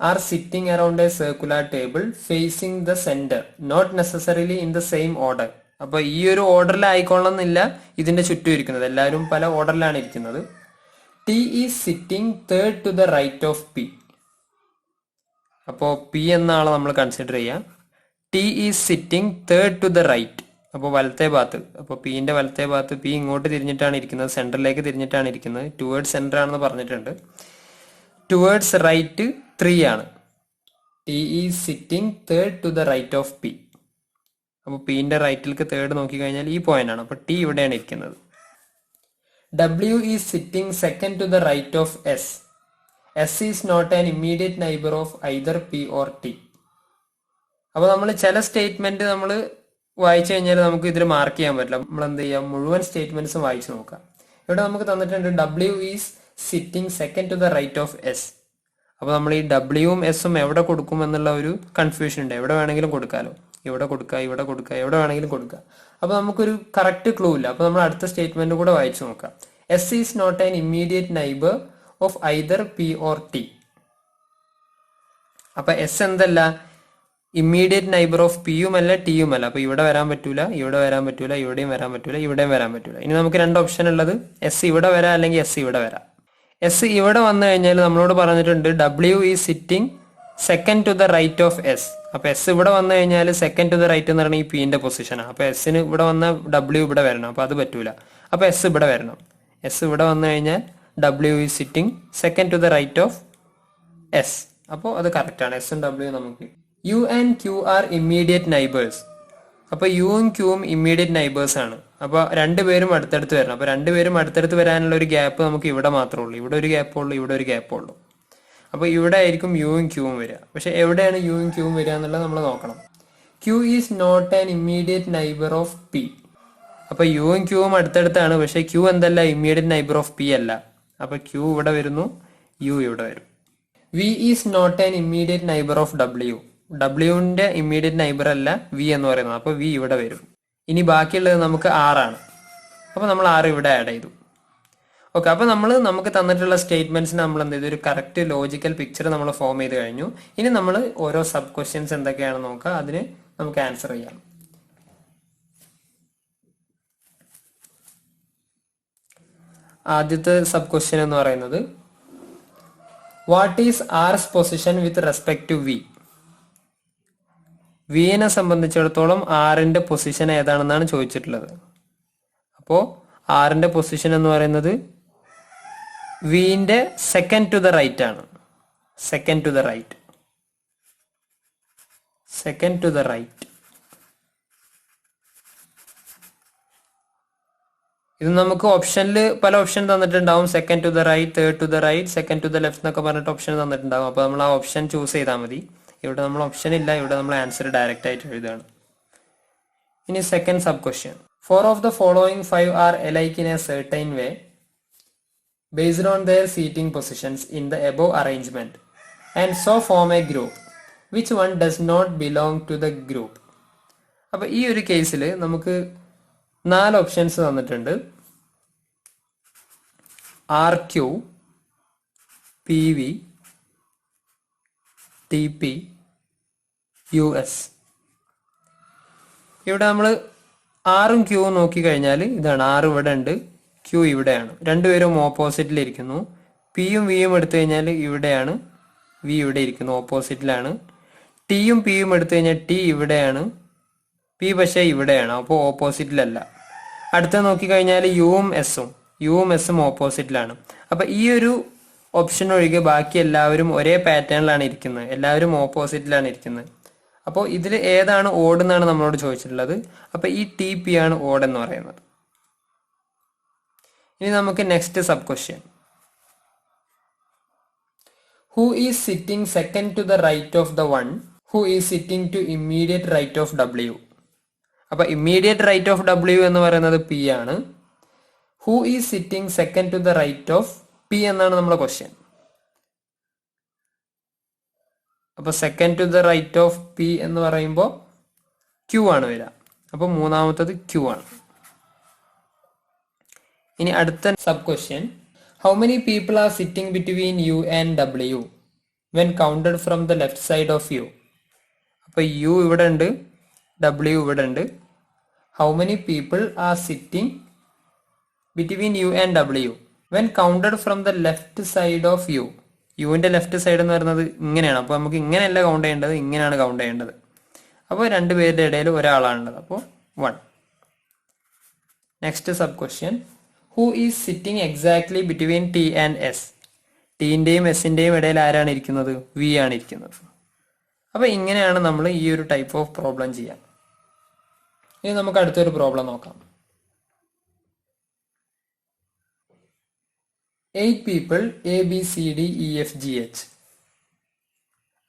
are sitting around a circular table facing the center, not necessarily in the same order. അപ്പോൾ ഈ ഒരു ഓർഡറിൽ ആയിക്കൊള്ളണമെന്നില്ല ഇതിന്റെ ചുറ്റും ഇരിക്കുന്നത്. എല്ലാവരും പല ഓർഡറിലാണ് ഇരിക്കുന്നത്. T is sitting third to the right of P. അപ്പോൾ പി എന്ന ആളെ നമ്മൾ കൺസിഡർ ചെയ്യാം. T is sitting third to the right. അപ്പോൾ വലത്തെ ഭാഗത്ത്, അപ്പോൾ പിന്റെ വലത്തെ ഭാഗത്ത് പി ഇങ്ങോട്ട് തിരിഞ്ഞിട്ടാണ് ഇരിക്കുന്നത്, സെന്ററിലേക്ക് തിരിഞ്ഞിട്ടാണ് ഇരിക്കുന്നത്. ടുവേർഡ്സ് സെന്റർ ആണെന്ന് പറഞ്ഞിട്ടുണ്ട്. ടുവേർഡ്സ് റൈറ്റ് 3 ആണ്. T is sitting third to the right of P. അപ്പോൾ പിന്റെ റൈറ്റിലേക്ക് തേർഡ് നോക്കിക്കഴിഞ്ഞാൽ ഈ പോയിന്റ് ആണ്. അപ്പോൾ ടി ഇവിടെയാണ് ഇരിക്കുന്നത്. W is sitting second to the right of S. S is not an immediate neighbour of either P or T. അപ്പോൾ നമ്മൾ ചില സ്റ്റേറ്റ്മെന്റ് നമ്മൾ വായിച്ചു കഴിഞ്ഞാൽ നമുക്ക് ഇതിൽ മാർക്ക് ചെയ്യാൻ പറ്റില്ല. നമ്മൾ എന്ത് ചെയ്യാം, മുഴുവൻ സ്റ്റേറ്റ്മെന്റ്സും വായിച്ചു നോക്കാം. ഇവിടെ നമുക്ക് തന്നിട്ടുണ്ട് W is sitting second to the right of S. അപ്പോൾ നമ്മൾ ഈ ഡബ്ല്യുവും എസും എവിടെ കൊടുക്കും എന്നുള്ള ഒരു കൺഫ്യൂഷൻ ഉണ്ട്. എവിടെ വേണമെങ്കിലും കൊടുക്കാമല്ലോ. ഇവിടെ കൊടുക്കുക, ഇവിടെ കൊടുക്കുക, എവിടെ വേണമെങ്കിലും കൊടുക്കുക. അപ്പോൾ നമുക്കൊരു കറക്റ്റ് ക്ലൂ ഇല്ല. അപ്പോൾ നമ്മൾ അടുത്ത സ്റ്റേറ്റ്മെന്റ് കൂടെ വായിച്ചു നോക്കാം. S is not an immediate neighbour of either P or T. അപ്പൊ എസ് എന്തല്ല, ഇമ്മീഡിയറ്റ് നൈബർ ഓഫ് പിയുമല്ല ടിയുമല്ല. അപ്പൊ ഇവിടെ വരാൻ പറ്റൂല, ഇവിടെ വരാൻ പറ്റൂല, ഇവിടെയും വരാൻ പറ്റൂല, ഇവിടെയും വരാൻ പറ്റൂല. ഇനി നമുക്ക് 2 ഓപ്ഷൻ ഉള്ളത്, എസ് ഇവിടെ വരാം അല്ലെങ്കിൽ എസ് ഇവിടെ വരാം. എസ് ഇവിടെ വന്നു കഴിഞ്ഞാൽ നമ്മളോട് പറഞ്ഞിട്ടുണ്ട് W is sitting second to the right of S. അപ്പൊ എസ് ഇവിടെ വന്നു കഴിഞ്ഞാൽ സെക്കൻഡ് ടു ദ റൈറ്റ് എന്ന് പറഞ്ഞാൽ ഈ പിന്റെ പൊസിഷനാണ്. അപ്പൊ എസിന് ഇവിടെ വന്ന ഡബ്ല്യു ഇവിടെ വരണം. അപ്പൊ അത് പറ്റൂല. അപ്പൊ എസ് ഇവിടെ വരണം. എസ് ഇവിടെ വന്നു കഴിഞ്ഞാൽ W is sitting second to the right of S. അപ്പോൾ അത് കറക്റ്റ് ആണ്. എസും ഡബ്ല്യു നമുക്ക്. U and Q are immediate neighbours. അപ്പൊ യുവും ക്യൂവും ഇമ്മീഡിയറ്റ് നൈബേഴ്സ് ആണ്. അപ്പൊ 2 പേരും അടുത്തടുത്ത് വരണം. അപ്പൊ 2 പേരും അടുത്തടുത്ത് വരാനുള്ള ഒരു ഗ്യാപ്പ് നമുക്ക് ഇവിടെ മാത്രമേ ഉള്ളൂ. ഇവിടെ ഒരു ഗ്യാപ്പ് ഉള്ളൂ, ഇവിടെ ഒരു ഗ്യാപ്പ് ഉള്ളൂ. അപ്പൊ ഇവിടെ ആയിരിക്കും യുവും ക്യൂവും വരിക. പക്ഷെ എവിടെയാണ് യുവും ക്യൂവും വരിക എന്നുള്ളത് നമ്മൾ നോക്കണം. Q is not an immediate neighbour of P. അപ്പൊ യുവും ക്യൂവും അടുത്തടുത്താണ്. പക്ഷെ ക്യൂ എന്തല്ല, ഇമ്മീഡിയറ്റ് നൈബർ ഓഫ് പി അല്ല. അപ്പൊ ക്യൂ ഇവിടെ വരുന്നു, യു ഇവിടെ വരും. V is not an immediate neighbour of W. ഡബ്ല്യുവിന്റെ ഇമ്മീഡിയറ്റ് നൈബർ അല്ല വി എന്ന് പറയുന്നത്. അപ്പൊ വി ഇവിടെ വരും. ഇനി ബാക്കിയുള്ളത് നമുക്ക് 6 ആണ്. അപ്പൊ നമ്മൾ 6 ഇവിടെ ആഡ് ചെയ്തു. ഓക്കെ. അപ്പൊ നമുക്ക് തന്നിട്ടുള്ള സ്റ്റേറ്റ്മെന്റ്സിന് നമ്മൾ എന്ത് ചെയ്തു, ഒരു കറക്റ്റ് ലോജിക്കൽ പിക്ചർ നമ്മൾ ഫോം ചെയ്ത് കഴിഞ്ഞു. ഇനി നമ്മൾ ഓരോ സബ് ക്വസ്റ്റ്യൻസ് എന്തൊക്കെയാണെന്ന് നോക്കുക, അതിന് നമുക്ക് ആൻസർ ചെയ്യാം. ആദ്യത്തെ സബ് ക്വസ്റ്റ്യൻ എന്ന് പറയുന്നത് what is R's position with respect to V. വിനെ സംബന്ധിച്ചിടത്തോളം ആറിന്റെ പൊസിഷൻ ഏതാണെന്നാണ് ചോദിച്ചിട്ടുള്ളത്. അപ്പോൾ ആറിന്റെ പൊസിഷൻ എന്ന് പറയുന്നത് വിന്റെ സെക്കൻഡ് ടു ദ റൈറ്റ് ആണ്. Second to the right, second to the right. ഇത് നമുക്ക് ഓപ്ഷനിൽ പല ഓപ്ഷൻ തന്നിട്ടുണ്ടാവും. Second to the right, third to the right, second to the left എന്നൊക്കെ പറഞ്ഞിട്ട് ഓപ്ഷൻ തന്നിട്ടുണ്ടാവും. അപ്പോൾ നമ്മൾ ആ ഓപ്ഷൻ ചൂസ് ചെയ്താൽ മതി. ഇവിടെ നമ്മൾ ഓപ്ഷൻ ഇല്ല, ഇവിടെ നമ്മൾ ആൻസർ ഡയറക്റ്റ് ആയിട്ട് എഴുതുകയാണ്. ഇനി second sub question, 4 of the following 5 are alike in a certain way based on their seating positions in the above arrangement and so form a group. Which one does not belong to the group? അപ്പോൾ ഈ ഒരു കേസിൽ നമുക്ക് 4 options തന്നിട്ടുണ്ട്. RQ, PV, TP, US. ഇവിടെ നമ്മൾ ആറും ക്യൂവും നോക്കിക്കഴിഞ്ഞാൽ ഇതാണ്. 6 ഇവിടെ ഉണ്ട്, ക്യൂ ഇവിടെയാണ്. രണ്ടുപേരും ഓപ്പോസിറ്റിലിരിക്കുന്നു. പിയും വിയും എടുത്തു കഴിഞ്ഞാൽ ഇവിടെയാണ്, വി ഇവിടെ ഇരിക്കുന്നു, ഓപ്പോസിറ്റിലാണ്. ടിയും പിയും എടുത്തു കഴിഞ്ഞാൽ ടി ഇവിടെയാണ്, പി പക്ഷേ ഇവിടെയാണ്, അപ്പോൾ ഓപ്പോസിറ്റിലല്ല. അടുത്ത നോക്കിക്കഴിഞ്ഞാൽ യുവും എസും ഓപ്പോസിറ്റിലാണ്. അപ്പം ഈ ഒരു ഓപ്ഷൻ ഒഴികെ ബാക്കി എല്ലാവരും ഒരേ പാറ്റേണിലാണ് ഇരിക്കുന്നത്, എല്ലാവരും ഓപ്പോസിറ്റിലാണ് ഇരിക്കുന്നത്. അപ്പോൾ ഇതിൽ ഏതാണ് ഓഡ് എന്നാണ് നമ്മളോട് ചോദിച്ചിട്ടുള്ളത്. അപ്പോൾ ഈ ടി പി ആണ് ഓഡ് എന്ന് പറയുന്നത്. ഇനി നമുക്ക് next sub question. Who is sitting second to the right of the one who is sitting to immediate right of W. അപ്പൊ ഇമ്മീഡിയറ്റ് റൈറ്റ് ഓഫ് ഡബ്ല്യു എന്ന് പറയുന്നത് പി ആണ്. Who is sitting second to the right of P എന്നാണ് നമ്മുടെ question. അപ്പൊ second to the right of P എന്ന് പറയുമ്പോൾ Q ആണ് വരിക. അപ്പൊ മൂന്നാമത്തത് ക്യൂ ആണ്. ഇനി അടുത്ത sub question. How many people are sitting between U and W when counted from the left side of U. അപ്പൊ യു ഇവിടെ ഉണ്ട്, ഡബ്ല്യു ഇവിടെ ഉണ്ട്. How many people are sitting between U and W when counted from the left side of U. യുവിന്റെ left side എന്ന് പറയുന്നത് ഇങ്ങനെയാണ്. അപ്പോൾ നമുക്ക് ഇങ്ങനെയല്ല കൗണ്ട് ചെയ്യേണ്ടത്, ഇങ്ങനെയാണ് കൗണ്ട് ചെയ്യേണ്ടത്. അപ്പോൾ രണ്ടുപേരുടെ ഇടയിൽ ഒരാളാണുള്ളത്, അപ്പോൾ 1. Next sub question. Who is sitting exactly between T and S. ടീൻ്റെയും എസിൻ്റെയും ഇടയിൽ ആരാണ് ഇരിക്കുന്നത്? വി ആണ് ഇരിക്കുന്നത്. അപ്പോൾ ഇങ്ങനെയാണ് നമ്മൾ ഈ ഒരു ടൈപ്പ് ഓഫ് പ്രോബ്ലം ചെയ്യാം. ഇനി നമുക്ക് അടുത്തൊരു പ്രോബ്ലം നോക്കാം. 8 people A, B, C, D, E, F, G, H.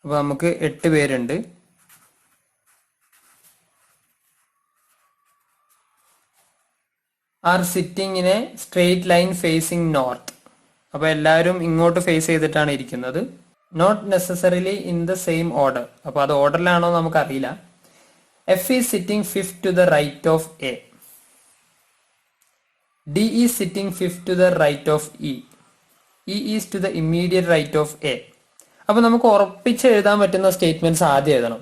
അപ്പോൾ നമുക്ക് 8 പേരുണ്ട്. Are sitting in a straight line facing north. അപ്പോൾ എല്ലാവരും ഇങ്ങോട്ട് ഫേസ് ചെയ്തിട്ടാണ് ഇരിക്കുന്നത്. Not necessarily in the same order. അപ്പോൾ അത് ഓർഡറിലാണോ നമുക്കറിയില്ല. F is sitting fifth to the right of A. D is sitting fifth to the right of E. E is to the immediate right of A. അപ്പോൾ നമുക്ക് ഉറപ്പിച്ച് എഴുതാൻ പറ്റുന്ന statements ആദ്യം എഴുതണം.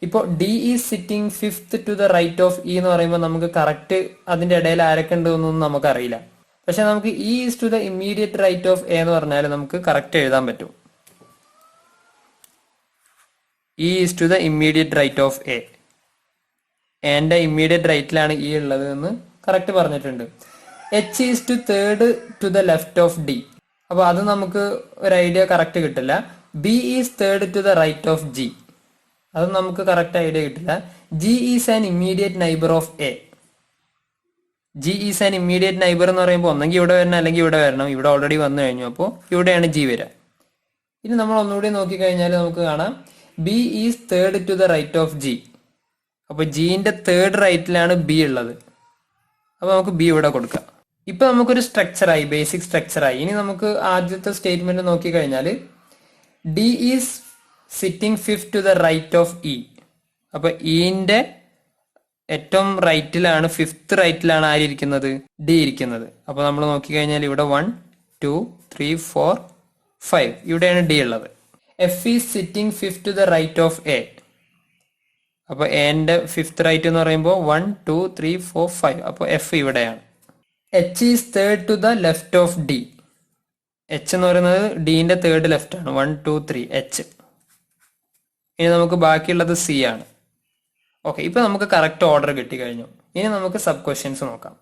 ഇപ്പോൾ D is sitting fifth to the right of E എന്ന് പറയുമ്പോൾ നമുക്ക് കറക്റ്റ് അതിന്റെ ഇടയിൽ ആരൊക്കെ ഉണ്ടെന്നൊന്നും നമുക്കറിയില്ല. പക്ഷെ നമുക്ക് E is to the immediate right of A എന്ന് പറഞ്ഞാൽ നമുക്ക് കറക്റ്റ് എഴുതാൻ പറ്റും. E is to the immediate right of A. എൻ്റെ ഇമ്മീഡിയറ്റ് റൈറ്റിലാണ് ഇ ഉള്ളത് എന്ന് കറക്റ്റ് പറഞ്ഞിട്ടുണ്ട്. H is to third to the left of D. അപ്പോൾ അത് നമുക്ക് ഒരു ഐഡിയ കറക്റ്റ് കിട്ടില്ല. B is third to the right of G. അത് നമുക്ക് കറക്റ്റ് ഐഡിയ കിട്ടില്ല. G is an immediate neighbour of A. G is an immediate neighbour എന്ന് പറയുമ്പോൾ ഒന്നെങ്കിൽ ഇവിടെ വരണം അല്ലെങ്കിൽ ഇവിടെ വരണം. ഇവിടെ ഓൾറെഡി വന്നു കഴിഞ്ഞു, അപ്പോൾ ഇവിടെയാണ് ജി വരിക. ഇനി നമ്മൾ ഒന്നുകൂടി നോക്കിക്കഴിഞ്ഞാൽ നമുക്ക് കാണാം B is third to the right of G. അപ്പോൾ ജിന്റെ തേർഡ് റൈറ്റിലാണ് ബി ഉള്ളത്. അപ്പോൾ നമുക്ക് ബി ഇവിടെ കൊടുക്കാം. ഇപ്പൊ നമുക്കൊരു സ്ട്രക്ചറായി, ബേസിക് സ്ട്രക്ചറായി. ഇനി നമുക്ക് ആദ്യത്തെ സ്റ്റേറ്റ്മെന്റ് നോക്കിക്കഴിഞ്ഞാൽ D is sitting fifth to the right of E. അപ്പൊ ഇന്റെ ഏറ്റവും റൈറ്റിലാണ്, ഫിഫ്ത്ത് റൈറ്റിലാണ് ആരിയിരിക്കുന്നത്? ഡി ഇരിക്കുന്നത്. അപ്പൊ നമ്മൾ നോക്കിക്കഴിഞ്ഞാൽ ഇവിടെ 1, 2, 3, 4, 5 ഇവിടെയാണ് ഡി ഉള്ളത്. F is sitting fifth to the right of A. അപ്പൊ എന്റെ ഫിഫ്ത്ത് റൈറ്റ് എന്ന് പറയുമ്പോൾ 1, 2, 3, 4, 5. അപ്പൊ എഫ് ഇവിടെയാണ്. H is third to the left of D. H എന്ന് പറയുന്നത് ഡിന്റെ തേർഡ് ലെഫ്റ്റ് ആണ്. 1, 2, 3 എച്ച്. ഇനി നമുക്ക് ബാക്കിയുള്ളത് സി ആണ്. ഓക്കെ, ഇപ്പൊ നമുക്ക് കറക്റ്റ് ഓർഡർ കിട്ടിക്കഴിഞ്ഞു. ഇനി നമുക്ക് സബ് ക്വസ്റ്റ്യൻസ് നോക്കാം.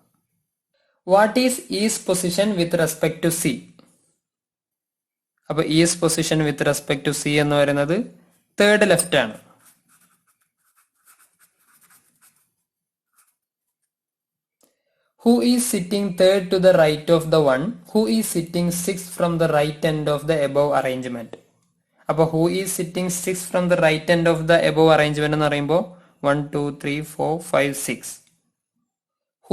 What is E's position with respect to C. അപ്പൊ E's position with respect to C എന്ന് പറയുന്നത് തേർഡ് ലെഫ്റ്റ് ആണ്. Who is sitting third to the right of the one who is sitting sixth from the right end of the above arrangement. അപ്പോൾ who is sitting sixth from the right end of the above arrangement എന്ന് പറയുമ്പോൾ 1, 2, 3, 4, 5, 6.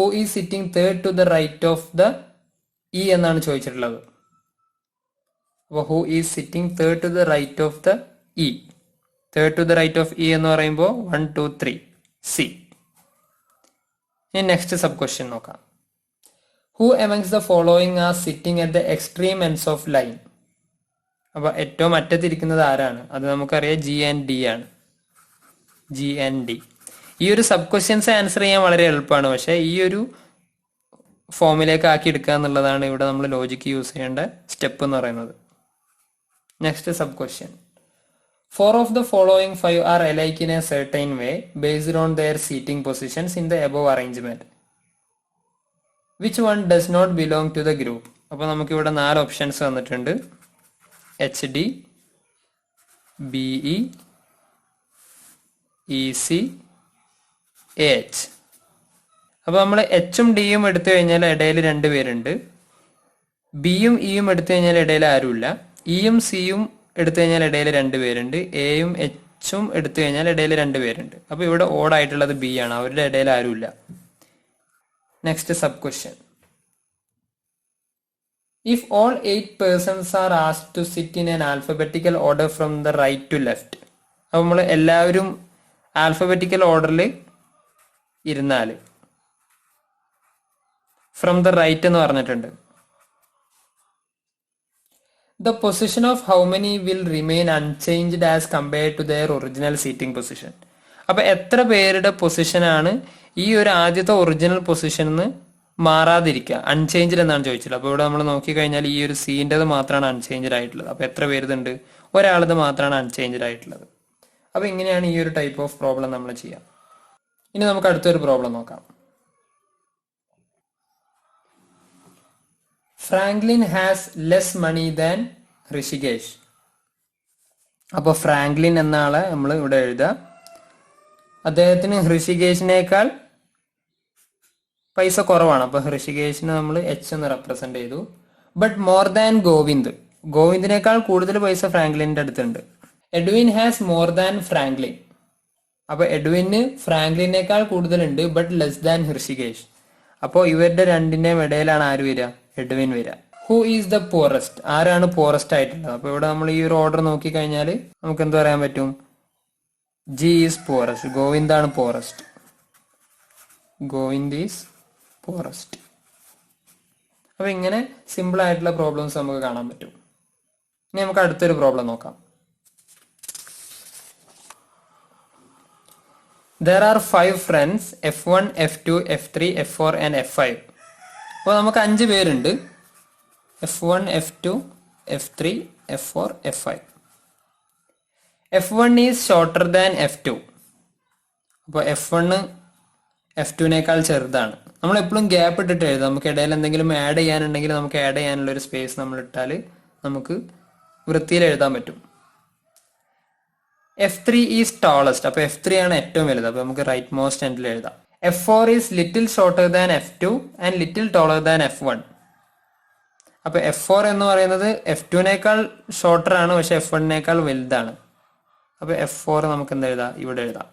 Who is sitting third to the right of the E എന്നാണ് ചോദിച്ചിട്ടുള്ളത്. അപ്പോൾ who is sitting third to the right of the E. Third to the right of E എന്ന് പറയുമ്പോൾ 1 2 3 C. ഇനി next sub question നോക്കാം. Who amongst the following are sitting at the extreme ends of line. അപ്പോൾ ഏറ്റവും അറ്റത്തിരിക്കുന്നത് ആരാണ്? അത് നമുക്കറിയാം ജി ആൻഡ് ഡി ആണ്. G and D. ഈ ഒരു സബ് ക്വസ്റ്റ്യൻസ് ആൻസർ ചെയ്യാൻ വളരെ എളുപ്പമാണ്. പക്ഷേ ഈ ഒരു ഫോമിലേക്ക് ആക്കി എടുക്കുക എന്നുള്ളതാണ് ഇവിടെ നമ്മൾ ലോജിക്ക് യൂസ് ചെയ്യേണ്ട സ്റ്റെപ്പ് എന്ന് പറയുന്നത്. Next sub question. 4 of the following 5 are alike in a certain way based on their seating positions in the above arrangement. Which one does not belong to the group? അപ്പോൾ നമുക്ക് ഇവിടെ 4 options വന്നിട്ടുണ്ട്. H D, B E, E C, H. അപ്പോൾ നമ്മൾ എച്ചും ഡിയും എടുത്തു കഴിഞ്ഞാൽ ഇടയിൽ 2 പേരുണ്ട്. ബിയും ഇയും എടുത്തു കഴിഞ്ഞാൽ ഇടയിൽ ആരുമില്ല. ഇയും സിയും എടുത്തു കഴിഞ്ഞാൽ ഇടയിൽ 2 പേരുണ്ട്. എയും എച്ചും എടുത്തു കഴിഞ്ഞാൽ ഇടയിൽ 2 പേരുണ്ട്. അപ്പോൾ ഇവിടെ ഓടായിട്ടുള്ളത് ബി ആണ്. അവരുടെ ഇടയിൽ ആരുമില്ല. Next sub question. If all 8 persons are asked to sit in an alphabetical order from the right to left. അപ്പോൾ നമ്മൾ എല്ലാവരും ആൽഫബറ്റിക്കൽ ഓർഡറിൽ ഇരുന്നാൽ ഫ്രം ദ റൈറ്റ് എന്ന് പറഞ്ഞിട്ടുണ്ട്. The position of how many will remain unchanged as compared to their original seating position. അപ്പോൾ എത്ര പേരുടെ പൊസിഷനാണ് ഈ ഒരു ആദ്യത്തെ ഒറിജിനൽ പൊസിഷനിൽ നിന്ന് മാറാതിരിക്കുക, അൺചേഞ്ച്ഡ് എന്നാണ് ചോദിച്ചത്. അപ്പോൾ ഇവിടെ നമ്മൾ നോക്കിക്കഴിഞ്ഞാൽ ഈ ഒരു സീൻ്റെത് മാത്രമാണ് അൺചേഞ്ച്ഡ് ആയിട്ടുള്ളത്. അപ്പോൾ എത്ര പേരുണ്ട്? ഒരാളത് മാത്രമാണ് അൺചേഞ്ച്ഡ് ആയിട്ടുള്ളത്. അപ്പോൾ ഇങ്ങനെയാണ് ഈ ഒരു ടൈപ്പ് ഓഫ് പ്രോബ്ലം നമ്മൾ ചെയ്യുക. ഇനി നമുക്ക് അടുത്തൊരു പ്രോബ്ലം നോക്കാം. Franklin has less money than Rishikesh. അപ്പോൾ ഫ്രാങ്ക്ലിൻ എന്ന ആളെ നമ്മൾ ഇവിടെ എഴുതുക. അദ്ദേഹത്തിന് ഋഷികേഷിനേക്കാൾ പൈസ കുറവാണ്. അപ്പോൾ ഋഷികേഷിനെ നമ്മൾ എച്ച് എന്ന് റെപ്രസെന്റ് ചെയ്തു. But more than Govind. ഗോവിന്ദിനേക്കാൾ കൂടുതൽ പൈസ ഫ്രാങ്ക്ലിൻ്റെ അടുത്തുണ്ട്. Edwin has more than Franklin. അപ്പോൾ എഡ്വിന് ഫ്രാങ്ക്ലിനേക്കാൾ കൂടുതലുണ്ട്, ബട്ട് ലെസ് ദാൻ ഋഷികേഷ്. അപ്പോൾ ഇവരുടെ രണ്ടിൻ്റെയും ഇടയിലാണ് ആര് വരിക? എഡ്വിൻ വരിക. Who is the poorest. ആരാണ് പോറസ്റ്റ് ആയിട്ടുള്ളത്? അപ്പോൾ ഇവിടെ നമ്മൾ ഈ ഒരു ഓർഡർ നോക്കിക്കഴിഞ്ഞാൽ നമുക്ക് എന്ത് പറയാൻ പറ്റും? G is poorest. ഗോവിന്ദാണ് പോറസ്റ്റ്. Govind is poorest. അപ്പോൾ ഇങ്ങനെ സിമ്പിൾ ആയിട്ടുള്ള പ്രോബ്ലംസ് നമുക്ക് കാണാൻ പറ്റും. ഇനി നമുക്ക് അടുത്തൊരു പ്രോബ്ലം നോക്കാം. There are 5 friends, F1, F2, F3, F4 and F5. അപ്പോൾ നമുക്ക് 5 പേരുണ്ട്. F1, F2, F3, F4, F5. F1 is shorter than F2. അപ്പോൾ F1 F2നേക്കാൾ ചെറുതാണ്. നമ്മൾ എപ്പോഴും ഗ്യാപ്പ് ഇട്ടിട്ട് എഴുതാം. നമുക്ക് ഇടയിൽ എന്തെങ്കിലും ആഡ് ചെയ്യാനുണ്ടെങ്കിൽ നമുക്ക് ആഡ് ചെയ്യാനുള്ള ഒരു സ്പേസ് നമ്മൾ ഇട്ടാൽ നമുക്ക് വൃത്തിയിൽ എഴുതാൻ പറ്റും. F3 is tallest. അപ്പോൾ F3 ആണ് ഏറ്റവും വലുത്. അപ്പോൾ നമുക്ക് റൈറ്റ് മോസ്റ്റ് എൻഡിൽ എഴുതാം. F4 is little shorter than F2 and little ടോളർ than F1. അപ്പോൾ F4 എന്ന് പറയുന്നത് F2നേക്കാൾ ഷോർട്ടർ ആണ്, പക്ഷെ F1നേക്കാൾ വലുതാണ്. അപ്പോൾ F4 നമുക്ക് എന്താ എഴുതാം? ഇവിടെ എഴുതാം.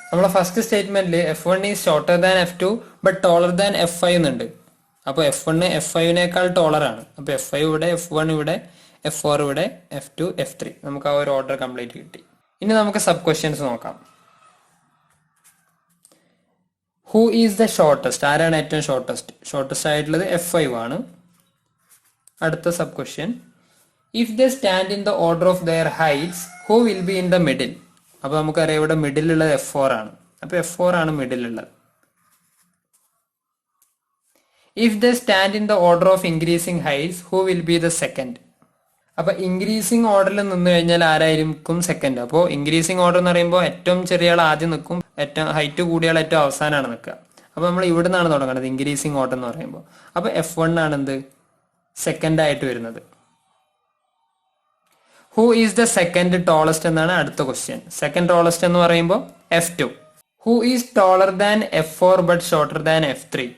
നമ്മളെ ഫസ്റ്റ് സ്റ്റേറ്റ്മെന്റിൽ F1 is shorter than F2 but taller than F5 എന്നുണ്ട്. അപ്പോൾ F1 F5നേക്കാൾ ടോളറാണ്. അപ്പോൾ F5 ഇവിടെ, F1 ഇവിടെ, F4 ഇവിടെ, F2 F3. നമുക്ക് ആ ഒരു ഓർഡർ കംപ്ലീറ്റ് കിട്ടി. ഇനി നമുക്ക് സബ് ക്വസ്റ്റ്യൻസ് നോക്കാം. Who is the shortest. ആരാണ് ഏറ്റവും ഷോർട്ടസ്റ്റ്? ഷോർട്ടസ്റ്റ് ആയിട്ടുള്ളത് F5 ആണ്. അടുത്ത sub question. If the stand in the order of their heights who will be in the middle. അപ്പോൾ നമുക്കറിയാം ഇവിടെ മിഡിലുള്ളത് F4 ആണ്. അപ്പോൾ F4 ആണ് മിഡിലുള്ളത്. If the stand in the order of increasing heights who will be the second. അപ്പൊ increasing ഓർഡറിൽ നിന്ന് കഴിഞ്ഞാൽ ആരായിരിക്കും സെക്കൻഡ്? അപ്പോൾ ഇൻക്രീസിംഗ് ഓർഡർ എന്ന് പറയുമ്പോൾ ഏറ്റവും ചെറിയ ആൾ ആദ്യം നിൽക്കും, ഏറ്റവും ഹൈറ്റ് കൂടിയ ആൾ ഏറ്റവും അവസാനമാണ് നിൽക്കുക. അപ്പോൾ നമ്മൾ ഇവിടെ നിന്നാണ് തുടങ്ങുന്നത് ഇൻക്രീസിംഗ് ഓർഡർ എന്ന് പറയുമ്പോൾ. അപ്പോൾ F1 ആണ് എന്ത് സെക്കൻഡ് ആയിട്ട് വരുന്നത്. Who is the second tallest എന്നാണ് അടുത്ത ക്വസ്റ്റ്യൻ. സെക്കൻഡ് ടോളസ്റ്റ് എന്ന് പറയുമ്പോൾ F2. Who is taller than F4 but shorter than F3.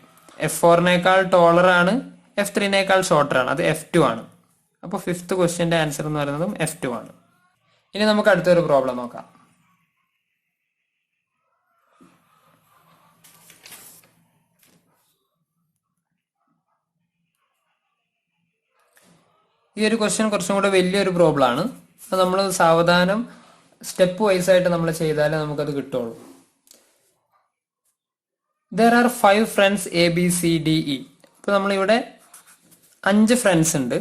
F4നേക്കാൾ ടോളർ ആണ്, F3നേക്കാൾ ഷോർട്ടർ ആണ്, അത് F2 ആണ്. അപ്പോൾ ഫിഫ്ത്ത് ക്വസ്റ്റ്യന്റെ ആൻസർ എന്ന് പറയുന്നതും F2 ആണ്. ഇനി നമുക്ക് അടുത്തൊരു പ്രോബ്ലം നോക്കാം. ഈ ഒരു ക്വസ്റ്റ്യൻ കുറച്ചും കൂടെ വലിയൊരു പ്രോബ്ലം ആണ്. അത് നമ്മൾ സാവധാനം സ്റ്റെപ്പ് വൈസ് ആയിട്ട് നമ്മൾ ചെയ്താലേ നമുക്കത് കിട്ടുള്ളൂ. There are 5 friends A, B, C, D, E. അപ്പോൾ നമ്മളിവിടെ 5 ഫ്രണ്ട്സ് ഉണ്ട്.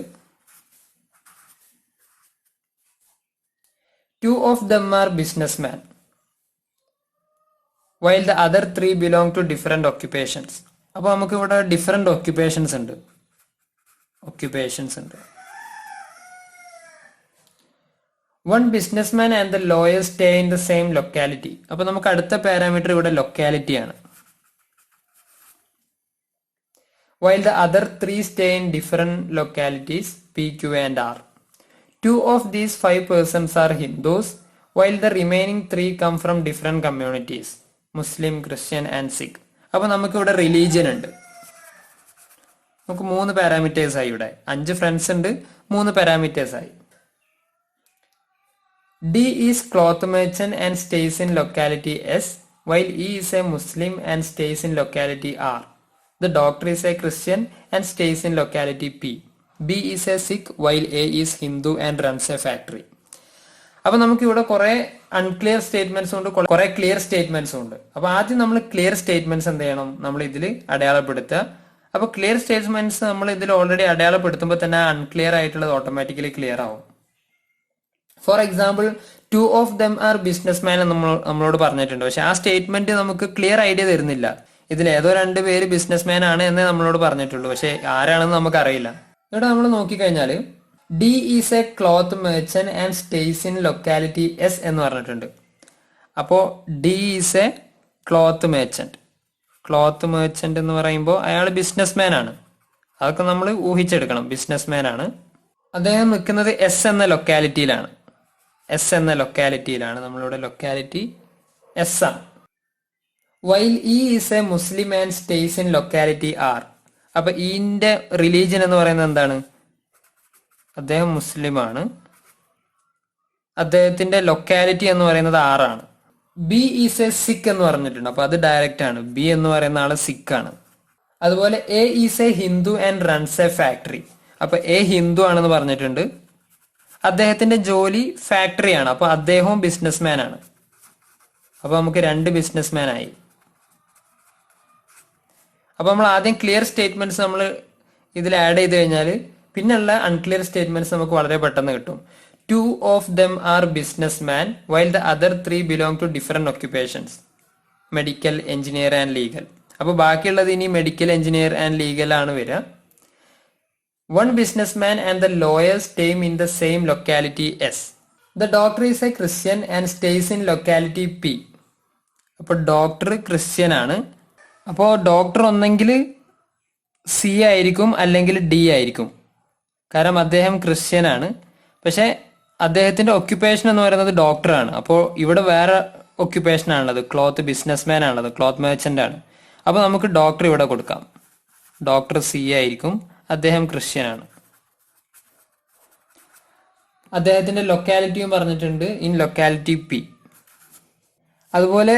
2 of them are businessmen, while the other 3 belong to different occupations. അപ്പോൾ നമുക്ക് ഇവിടെ ഡിഫറെന്റ് ഓക്യുപ്പേഷൻസ് ഉണ്ട്. One businessman and the lawyer stay in the same locality. അപ്പോൾ നമുക്ക് അടുത്ത പാരാമീറ്റർ ഇവിടെ ലൊക്കാലിറ്റി ആണ്. While the other 3 stay in different localities, P, Q and R. 2 of these 5 persons are Hindus, while the remaining 3 come from different communities, Muslim, Christian and Sikh. അപ്പോൾ നമുക്ക് ഇവിടെ religion ഉണ്ട്. നമുക്ക് 3 പാരാമീറ്റേഴ്സ് ആയി. ഇവിടെ 5 friends ഉണ്ട്, 3 parameters ആയി. D is cloth merchant and stays in locality S, while E is a Muslim and stays in locality R. The doctor is a Christian and stays in locality P. B is a Sikh while A is Hindu and runs a factory. അപ്പോൾ നമുക്ക് ഇവിടെ കുറെ unclear statements ഉണ്ട്, കുറെ clear statements ഉണ്ട്. അപ്പോൾ ആദ്യം നമ്മൾ ക്ലിയർ സ്റ്റേറ്റ്മെന്റ്സ് എന്ത് ചെയ്യണം, നമ്മൾ ഇതിൽ അടയാളപ്പെടുത്തുക. അപ്പോൾ ക്ലിയർ സ്റ്റേറ്റ്മെന്റ്സ് നമ്മൾ ഇതിൽ ഓൾറെഡി അടയാളപ്പെടുത്തുമ്പോൾ തന്നെ അൺക്ലിയർ ആയിട്ടുള്ളത് ഓട്ടോമാറ്റിക്കലി ക്ലിയർ ആവും. For example 2 of them are businessmen എന്ന് നമ്മളോട് പറഞ്ഞിട്ടുണ്ട്. പക്ഷെ ആ സ്റ്റേറ്റ്മെന്റ് നമുക്ക് ക്ലിയർ ഐഡിയ തരുന്നില്ല. ഇതിൽ ഏതോ 2 പേര് ബിസിനസ്മാൻ ആണ് എന്നേ നമ്മളോട് പറഞ്ഞിട്ടുള്ളൂ, പക്ഷെ ആരാണെന്ന് നമുക്ക് അറിയില്ല. ഇവിടെ നമ്മൾ നോക്കിക്കഴിഞ്ഞാൽ D is a cloth merchant and stays in locality S എന്ന് പറഞ്ഞിട്ടുണ്ട്. അപ്പോൾ D is a cloth merchant എന്ന് പറയുമ്പോൾ അയാൾ ബിസിനസ്മാൻ ആണ്. അതൊക്കെ നമ്മൾ ഊഹിച്ചെടുക്കണം. ബിസിനസ്മാൻ ആണ്. അദ്ദേഹം നിൽക്കുന്നത് എസ് എന്ന ലൊക്കാലിറ്റിയിലാണ്. നമ്മളിവിടെ ലൊക്കാലിറ്റി എസ് ആണ്. While E is a Muslim and stays in locality R. അപ്പൊ ഈന്റെ റിലീജിയൻ എന്ന് പറയുന്നത് എന്താണ്? അദ്ദേഹം മുസ്ലിമാണ്. അദ്ദേഹത്തിന്റെ ലൊക്കാലിറ്റി എന്ന് പറയുന്നത് ആറാണ്. ബി ഈസ് എ സിഖ് എന്ന് പറഞ്ഞിട്ടുണ്ട്. അപ്പൊ അത് ഡയറക്റ്റ് ആണ്. ബി എന്ന് പറയുന്ന ആള് സിഖ് ആണ്. അതുപോലെ A is A Hindu and runs A factory. അപ്പൊ എ ഹിന്ദു ആണെന്ന് പറഞ്ഞിട്ടുണ്ട്. അദ്ദേഹത്തിന്റെ ജോലി ഫാക്ടറി ആണ്. അപ്പൊ അദ്ദേഹവും ബിസിനസ്മാൻ ആണ്. അപ്പൊ നമുക്ക് 2 ബിസിനസ്മാൻ ആയി. അപ്പൊ നമ്മൾ ആദ്യം ക്ലിയർ സ്റ്റേറ്റ്മെന്റ്സ് നമ്മൾ ഇതിൽ ആഡ് ചെയ്ത് കഴിഞ്ഞാൽ പിന്നെയുള്ള അൺക്ലിയർ സ്റ്റേറ്റ്മെന്റ്സ് നമുക്ക് വളരെ പെട്ടെന്ന് കിട്ടും. 2 of them are businessmen, while the other 3 belong to different occupations, medical, engineer and legal. അപ്പൊ ബാക്കിയുള്ളത് ഇനി മെഡിക്കൽ, എഞ്ചിനീയർ ആൻഡ് ലീഗൽ ആണ് വരിക. 1 businessman and the lawyer stay in the same locality S. The doctor is a Christian and stays in locality P. അപ്പോൾ doctor Christiaan ആണ്. അപ്പോൾ doctor ഒന്നെങ്കിൽ C ആയിരിക്കും അല്ലെങ്കിൽ ഡി ആയിരിക്കും. കാരണം അദ്ദേഹം ക്രിസ്ത്യൻ ആണ്. പക്ഷെ അദ്ദേഹത്തിന്റെ ഒക്യുപ്പേഷൻ എന്ന് പറയുന്നത് ഡോക്ടറാണ്. അപ്പോൾ ഇവിടെ വേറെ ഒക്യുപ്പേഷൻ ആണുള്ളത്. ക്ലോത്ത് ബിസിനസ്മാൻ ആണുള്ളത്. ക്ലോത്ത് മെർച്ചന്റ് ആണ്. അപ്പോൾ നമുക്ക് ഡോക്ടർ ഇവിടെ കൊടുക്കാം. ഡോക്ടർ സി ആയിരിക്കും. അദ്ദേഹം ക്രിസ്ത്യൻ ആണ്. അദ്ദേഹത്തിന്റെ ലൊക്കാലിറ്റിയും പറഞ്ഞിട്ടുണ്ട്, ഇൻ ലൊക്കാലിറ്റി പി. അതുപോലെ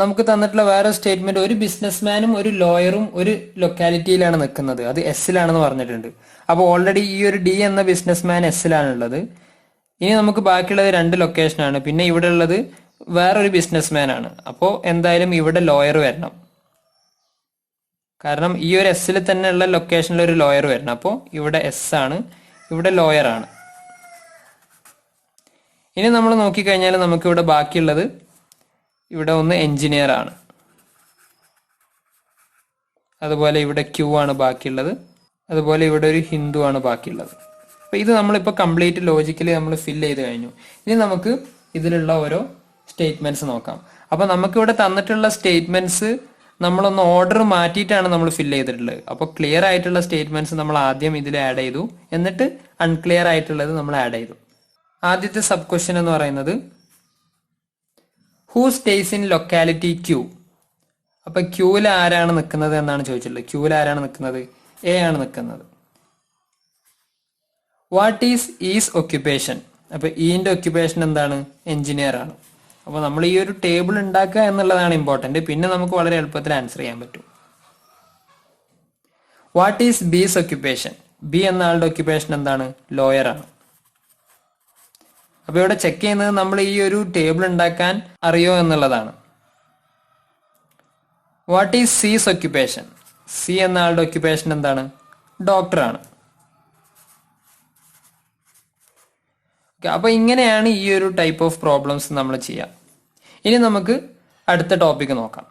നമുക്ക് തന്നിട്ടുള്ള വേറെ സ്റ്റേറ്റ്മെന്റ്, ഒരു ബിസിനസ്മാനും ഒരു ലോയറും ഒരു ലൊക്കാലിറ്റിയിലാണ് നിൽക്കുന്നത്. അത് എസ്സിലാണെന്ന് പറഞ്ഞിട്ടുണ്ട്. അപ്പോൾ ഓൾറെഡി ഈ ഒരു ഡി എന്ന ബിസിനസ്മാൻ എസ്സിലാണുള്ളത്. ഇനി നമുക്ക് ബാക്കിയുള്ളത് 2 ലൊക്കേഷനാണ്. പിന്നെ ഇവിടെ ഉള്ളത് വേറൊരു ബിസിനസ്മാൻ ആണ്. അപ്പോൾ എന്തായാലും ഇവിടെ ലോയർ വരണം. കാരണം ഈ ഒരു എസ്സിൽ തന്നെ ഉള്ള ലൊക്കേഷനിൽ ഒരു ലോയർ വരണം. അപ്പോൾ ഇവിടെ എസ് ആണ്, ഇവിടെ ലോയർ ആണ്. ഇനി നമ്മൾ നോക്കിക്കഴിഞ്ഞാൽ നമുക്ക് ഇവിടെ ബാക്കിയുള്ളത് ഇവിടെ ഒന്ന് എഞ്ചിനീയർ ആണ്. അതുപോലെ ഇവിടെ ക്യൂ ആണ് ബാക്കിയുള്ളത്. അതുപോലെ ഇവിടെ ഒരു ഹിന്ദു ആണ് ബാക്കിയുള്ളത്. അപ്പൊ ഇത് നമ്മളിപ്പോൾ കംപ്ലീറ്റ് ലോജിക്കലി നമ്മൾ ഫില്ല് ചെയ്ത് കഴിഞ്ഞു. ഇനി നമുക്ക് ഇതിലുള്ള ഓരോ സ്റ്റേറ്റ്മെന്റ്സ് നോക്കാം. അപ്പൊ നമുക്കിവിടെ തന്നിട്ടുള്ള സ്റ്റേറ്റ്മെന്റ്സ് നമ്മളൊന്ന് ഓർഡർ മാറ്റിയിട്ടാണ് നമ്മൾ ഫില്ല് ചെയ്തിട്ടുള്ളത്. അപ്പോൾ ക്ലിയർ ആയിട്ടുള്ള സ്റ്റേറ്റ്മെന്റ്സ് നമ്മൾ ആദ്യം ഇതിൽ ആഡ് ചെയ്തു, എന്നിട്ട് അൺക്ലിയർ ആയിട്ടുള്ളത് നമ്മൾ ആഡ് ചെയ്തു. ആദ്യത്തെ സബ് ക്വസ്റ്റ്യൻ എന്ന് പറയുന്നത് who stays in locality Q. അപ്പൊ ക്യൂവിൽ ആരാണ് നിൽക്കുന്നത് എന്നാണ് ചോദിച്ചിട്ടുള്ളത്. ക്യൂവിൽ ആരാണ് നിൽക്കുന്നത്? എ ആണ് നിൽക്കുന്നത്. What is occupation. അപ്പൊ ഈന്റെ ഒക്യുപ്പേഷൻ എന്താണ്? എഞ്ചിനീയർ ആണ്. അപ്പോൾ നമ്മൾ ഈ ഒരു ടേബിൾ ഉണ്ടാക്കുക എന്നുള്ളതാണ് ഇമ്പോർട്ടന്റ്. പിന്നെ നമുക്ക് വളരെ എളുപ്പത്തിൽ ആൻസർ ചെയ്യാൻ പറ്റും. What is B's occupation. B എന്ന ആളുടെ ഒക്യുപ്പേഷൻ എന്താണ്? ലോയർ ആണ്. അപ്പൊ ഇവിടെ ചെക്ക് ചെയ്യുന്നത് നമ്മൾ ഈ ഒരു ടേബിൾ ഉണ്ടാക്കാൻ അറിയോ എന്നുള്ളതാണ്. വാട്ട് ഈസ് സീസ് ഒക്യുപ്പേഷൻ? സി എന്ന ആളുടെ ഒക്യുപ്പേഷൻ എന്താണ്? ഡോക്ടറാണ്. അപ്പൊ ഇങ്ങനെയാണ് ഈ ഒരു ടൈപ്പ് ഓഫ് പ്രോബ്ലംസ് നമ്മൾ ചെയ്യുക. ഇനി നമുക്ക് അടുത്ത ടോപ്പിക് നോക്കാം.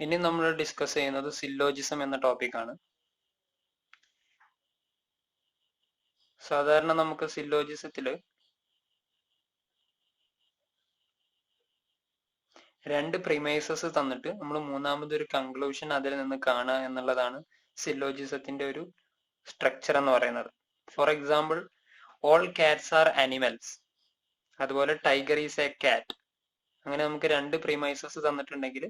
ഇനി നമ്മൾ ഡിസ്കസ് ചെയ്യുന്നത് സില്ലോജിസം എന്ന ടോപ്പിക്കാണ്. സാധാരണ നമുക്ക് സില്ലോജിസത്തില് രണ്ട് പ്രിമൈസസ് തന്നിട്ട് നമ്മൾ മൂന്നാമതൊരു കൺക്ലൂഷൻ അതിൽ നിന്ന് കാണുക എന്നുള്ളതാണ് സില്ലോജിസത്തിന്റെ ഒരു സ്ട്രക്ചർ എന്ന് പറയുന്നത്. For example, all cats are animals, അതുപോലെ ടൈഗർ ഈസ് എ കാറ്റ്. അങ്ങനെ നമുക്ക് രണ്ട് പ്രിമൈസസ് തന്നിട്ടുണ്ടെങ്കിൽ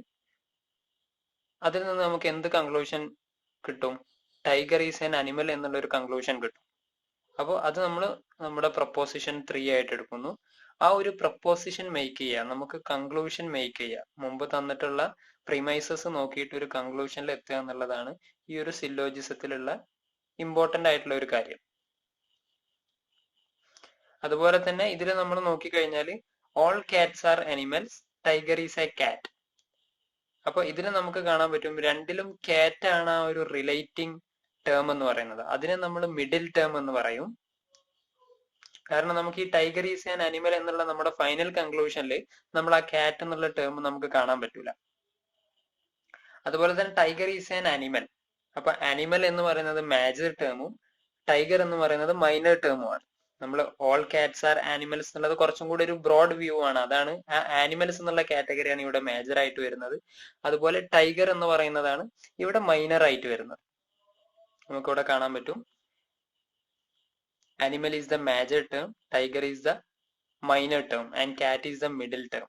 അതിൽ നിന്ന് നമുക്ക് എന്ത് കൺക്ലൂഷൻ കിട്ടും? ടൈഗർ ഈസ് എൻ അനിമൽ എന്നുള്ള ഒരു കൺക്ലൂഷൻ കിട്ടും. അപ്പോൾ അത് നമ്മൾ നമ്മുടെ പ്രപ്പോസിഷൻ 3 ആയിട്ട് എടുക്കുന്നു. ആ ഒരു പ്രപ്പോസിഷൻ മേക്ക് ചെയ്യുക, നമുക്ക് കൺക്ലൂഷൻ മേക്ക് ചെയ്യുക, മുമ്പ് തന്നിട്ടുള്ള പ്രിമൈസസ് നോക്കിയിട്ട് ഒരു കൺക്ലൂഷനിൽ എത്തുക എന്നുള്ളതാണ് ഈ ഒരു സില്ലോജിസത്തിലുള്ള ഇമ്പോർട്ടന്റ് ആയിട്ടുള്ള ഒരു കാര്യം. അതുപോലെ തന്നെ ഇതിൽ നമ്മൾ നോക്കിക്കഴിഞ്ഞാൽ all cats are animals, tiger is a cat. അപ്പൊ ഇതിൽ നമുക്ക് കാണാൻ പറ്റും രണ്ടിലും കാറ്റ് ആണ് ആ ഒരു റിലേറ്റിംഗ് ടേം എന്ന് പറയുന്നത്. അതിനെ നമ്മൾ മിഡിൽ ടേം എന്ന് പറയും. കാരണം നമുക്ക് ഈ ടൈഗർ ഈസ് ആൻ അനിമൽ എന്നുള്ള നമ്മുടെ ഫൈനൽ കൺക്ലൂഷനിൽ നമ്മൾ ആ കാറ്റ് എന്നുള്ള ടേം നമുക്ക് കാണാൻ പറ്റൂല. അതുപോലെ തന്നെ ടൈഗർ ഈസ് ആൻ അനിമൽ. അപ്പൊ അനിമൽ എന്ന് പറയുന്നത് മേജർ ടേമും ടൈഗർ എന്ന് പറയുന്നത് മൈനർ ടേമുമാണ്. നമ്മൾ ഓൾ കാറ്റ്സ് ആർ ആനിമൽസ് എന്നുള്ളത് കുറച്ചും കൂടി ഒരു ബ്രോഡ് വ്യൂ ആണ്. അതാണ് ആ ആനിമൽസ് എന്നുള്ള കാറ്റഗറിയാണ് ഇവിടെ മേജർ ആയിട്ട് വരുന്നത്. അതുപോലെ ടൈഗർ എന്ന് പറയുന്നതാണ് ഇവിടെ മൈനർ ആയിട്ട് വരുന്നത്. നമുക്കിവിടെ കാണാൻ പറ്റും animal is the major term, tiger is the minor term and cat is the middle term.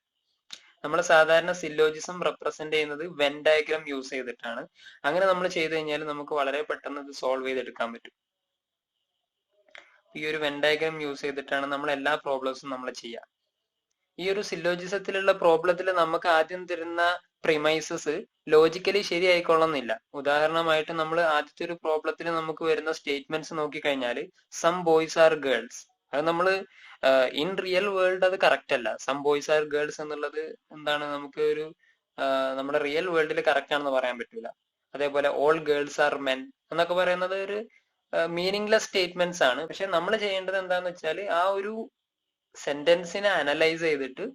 നമ്മൾ സാധാരണ സില്ലോജിസം റെപ്രസെന്റ് ചെയ്യുന്നത് വെൻ ഡയഗ്രാം യൂസ് ചെയ്തിട്ടാണ്. അങ്ങനെ നമ്മൾ ചെയ്തു കഴിഞ്ഞാൽ നമുക്ക് വളരെ പെട്ടെന്ന് ഇത് സോൾവ് ചെയ്തെടുക്കാൻ പറ്റും. ഈ ഒരു വെൻ ഡയഗ്രാം യൂസ് ചെയ്തിട്ടാണ് നമ്മൾ എല്ലാ പ്രോബ്ലംസും നമ്മൾ ചെയ്യുക. ഈ ഒരു സില്ലോജിസത്തിലുള്ള പ്രോബ്ലത്തിൽ നമുക്ക് ആദ്യം തരുന്ന പ്രിമൈസസ് ലോജിക്കലി ശരിയായിക്കൊള്ളുന്നില്ല. ഉദാഹരണമായിട്ട് നമ്മൾ ആദ്യത്തെ ഒരു പ്രോബ്ലത്തിൽ നമുക്ക് വരുന്ന സ്റ്റേറ്റ്മെന്റ്സ് നോക്കിക്കഴിഞ്ഞാൽ സം ബോയ്സ് ആർ ഗേൾസ്, അത് നമ്മൾ ഇൻ റിയൽ വേൾഡ് അത് കറക്റ്റ് അല്ല. സം ബോയ്സ് ആർ ഗേൾസ് എന്നുള്ളത് എന്താണ്, നമുക്ക് ഒരു നമ്മുടെ റിയൽ വേൾഡിൽ കറക്റ്റ് ആണെന്ന് പറയാൻ പറ്റൂല. അതേപോലെ ഓൾ ഗേൾസ് ആർ മെൻ എന്നൊക്കെ പറയുന്നത് ഒരു മീനിങ്ലെസ് സ്റ്റേറ്റ്മെന്റ്സ് ആണ്. പക്ഷെ നമ്മൾ ചെയ്യേണ്ടത് എന്താന്ന് വെച്ചാൽ ആ ഒരു സെന്റൻസിനെ അനലൈസ് ചെയ്തിട്ട്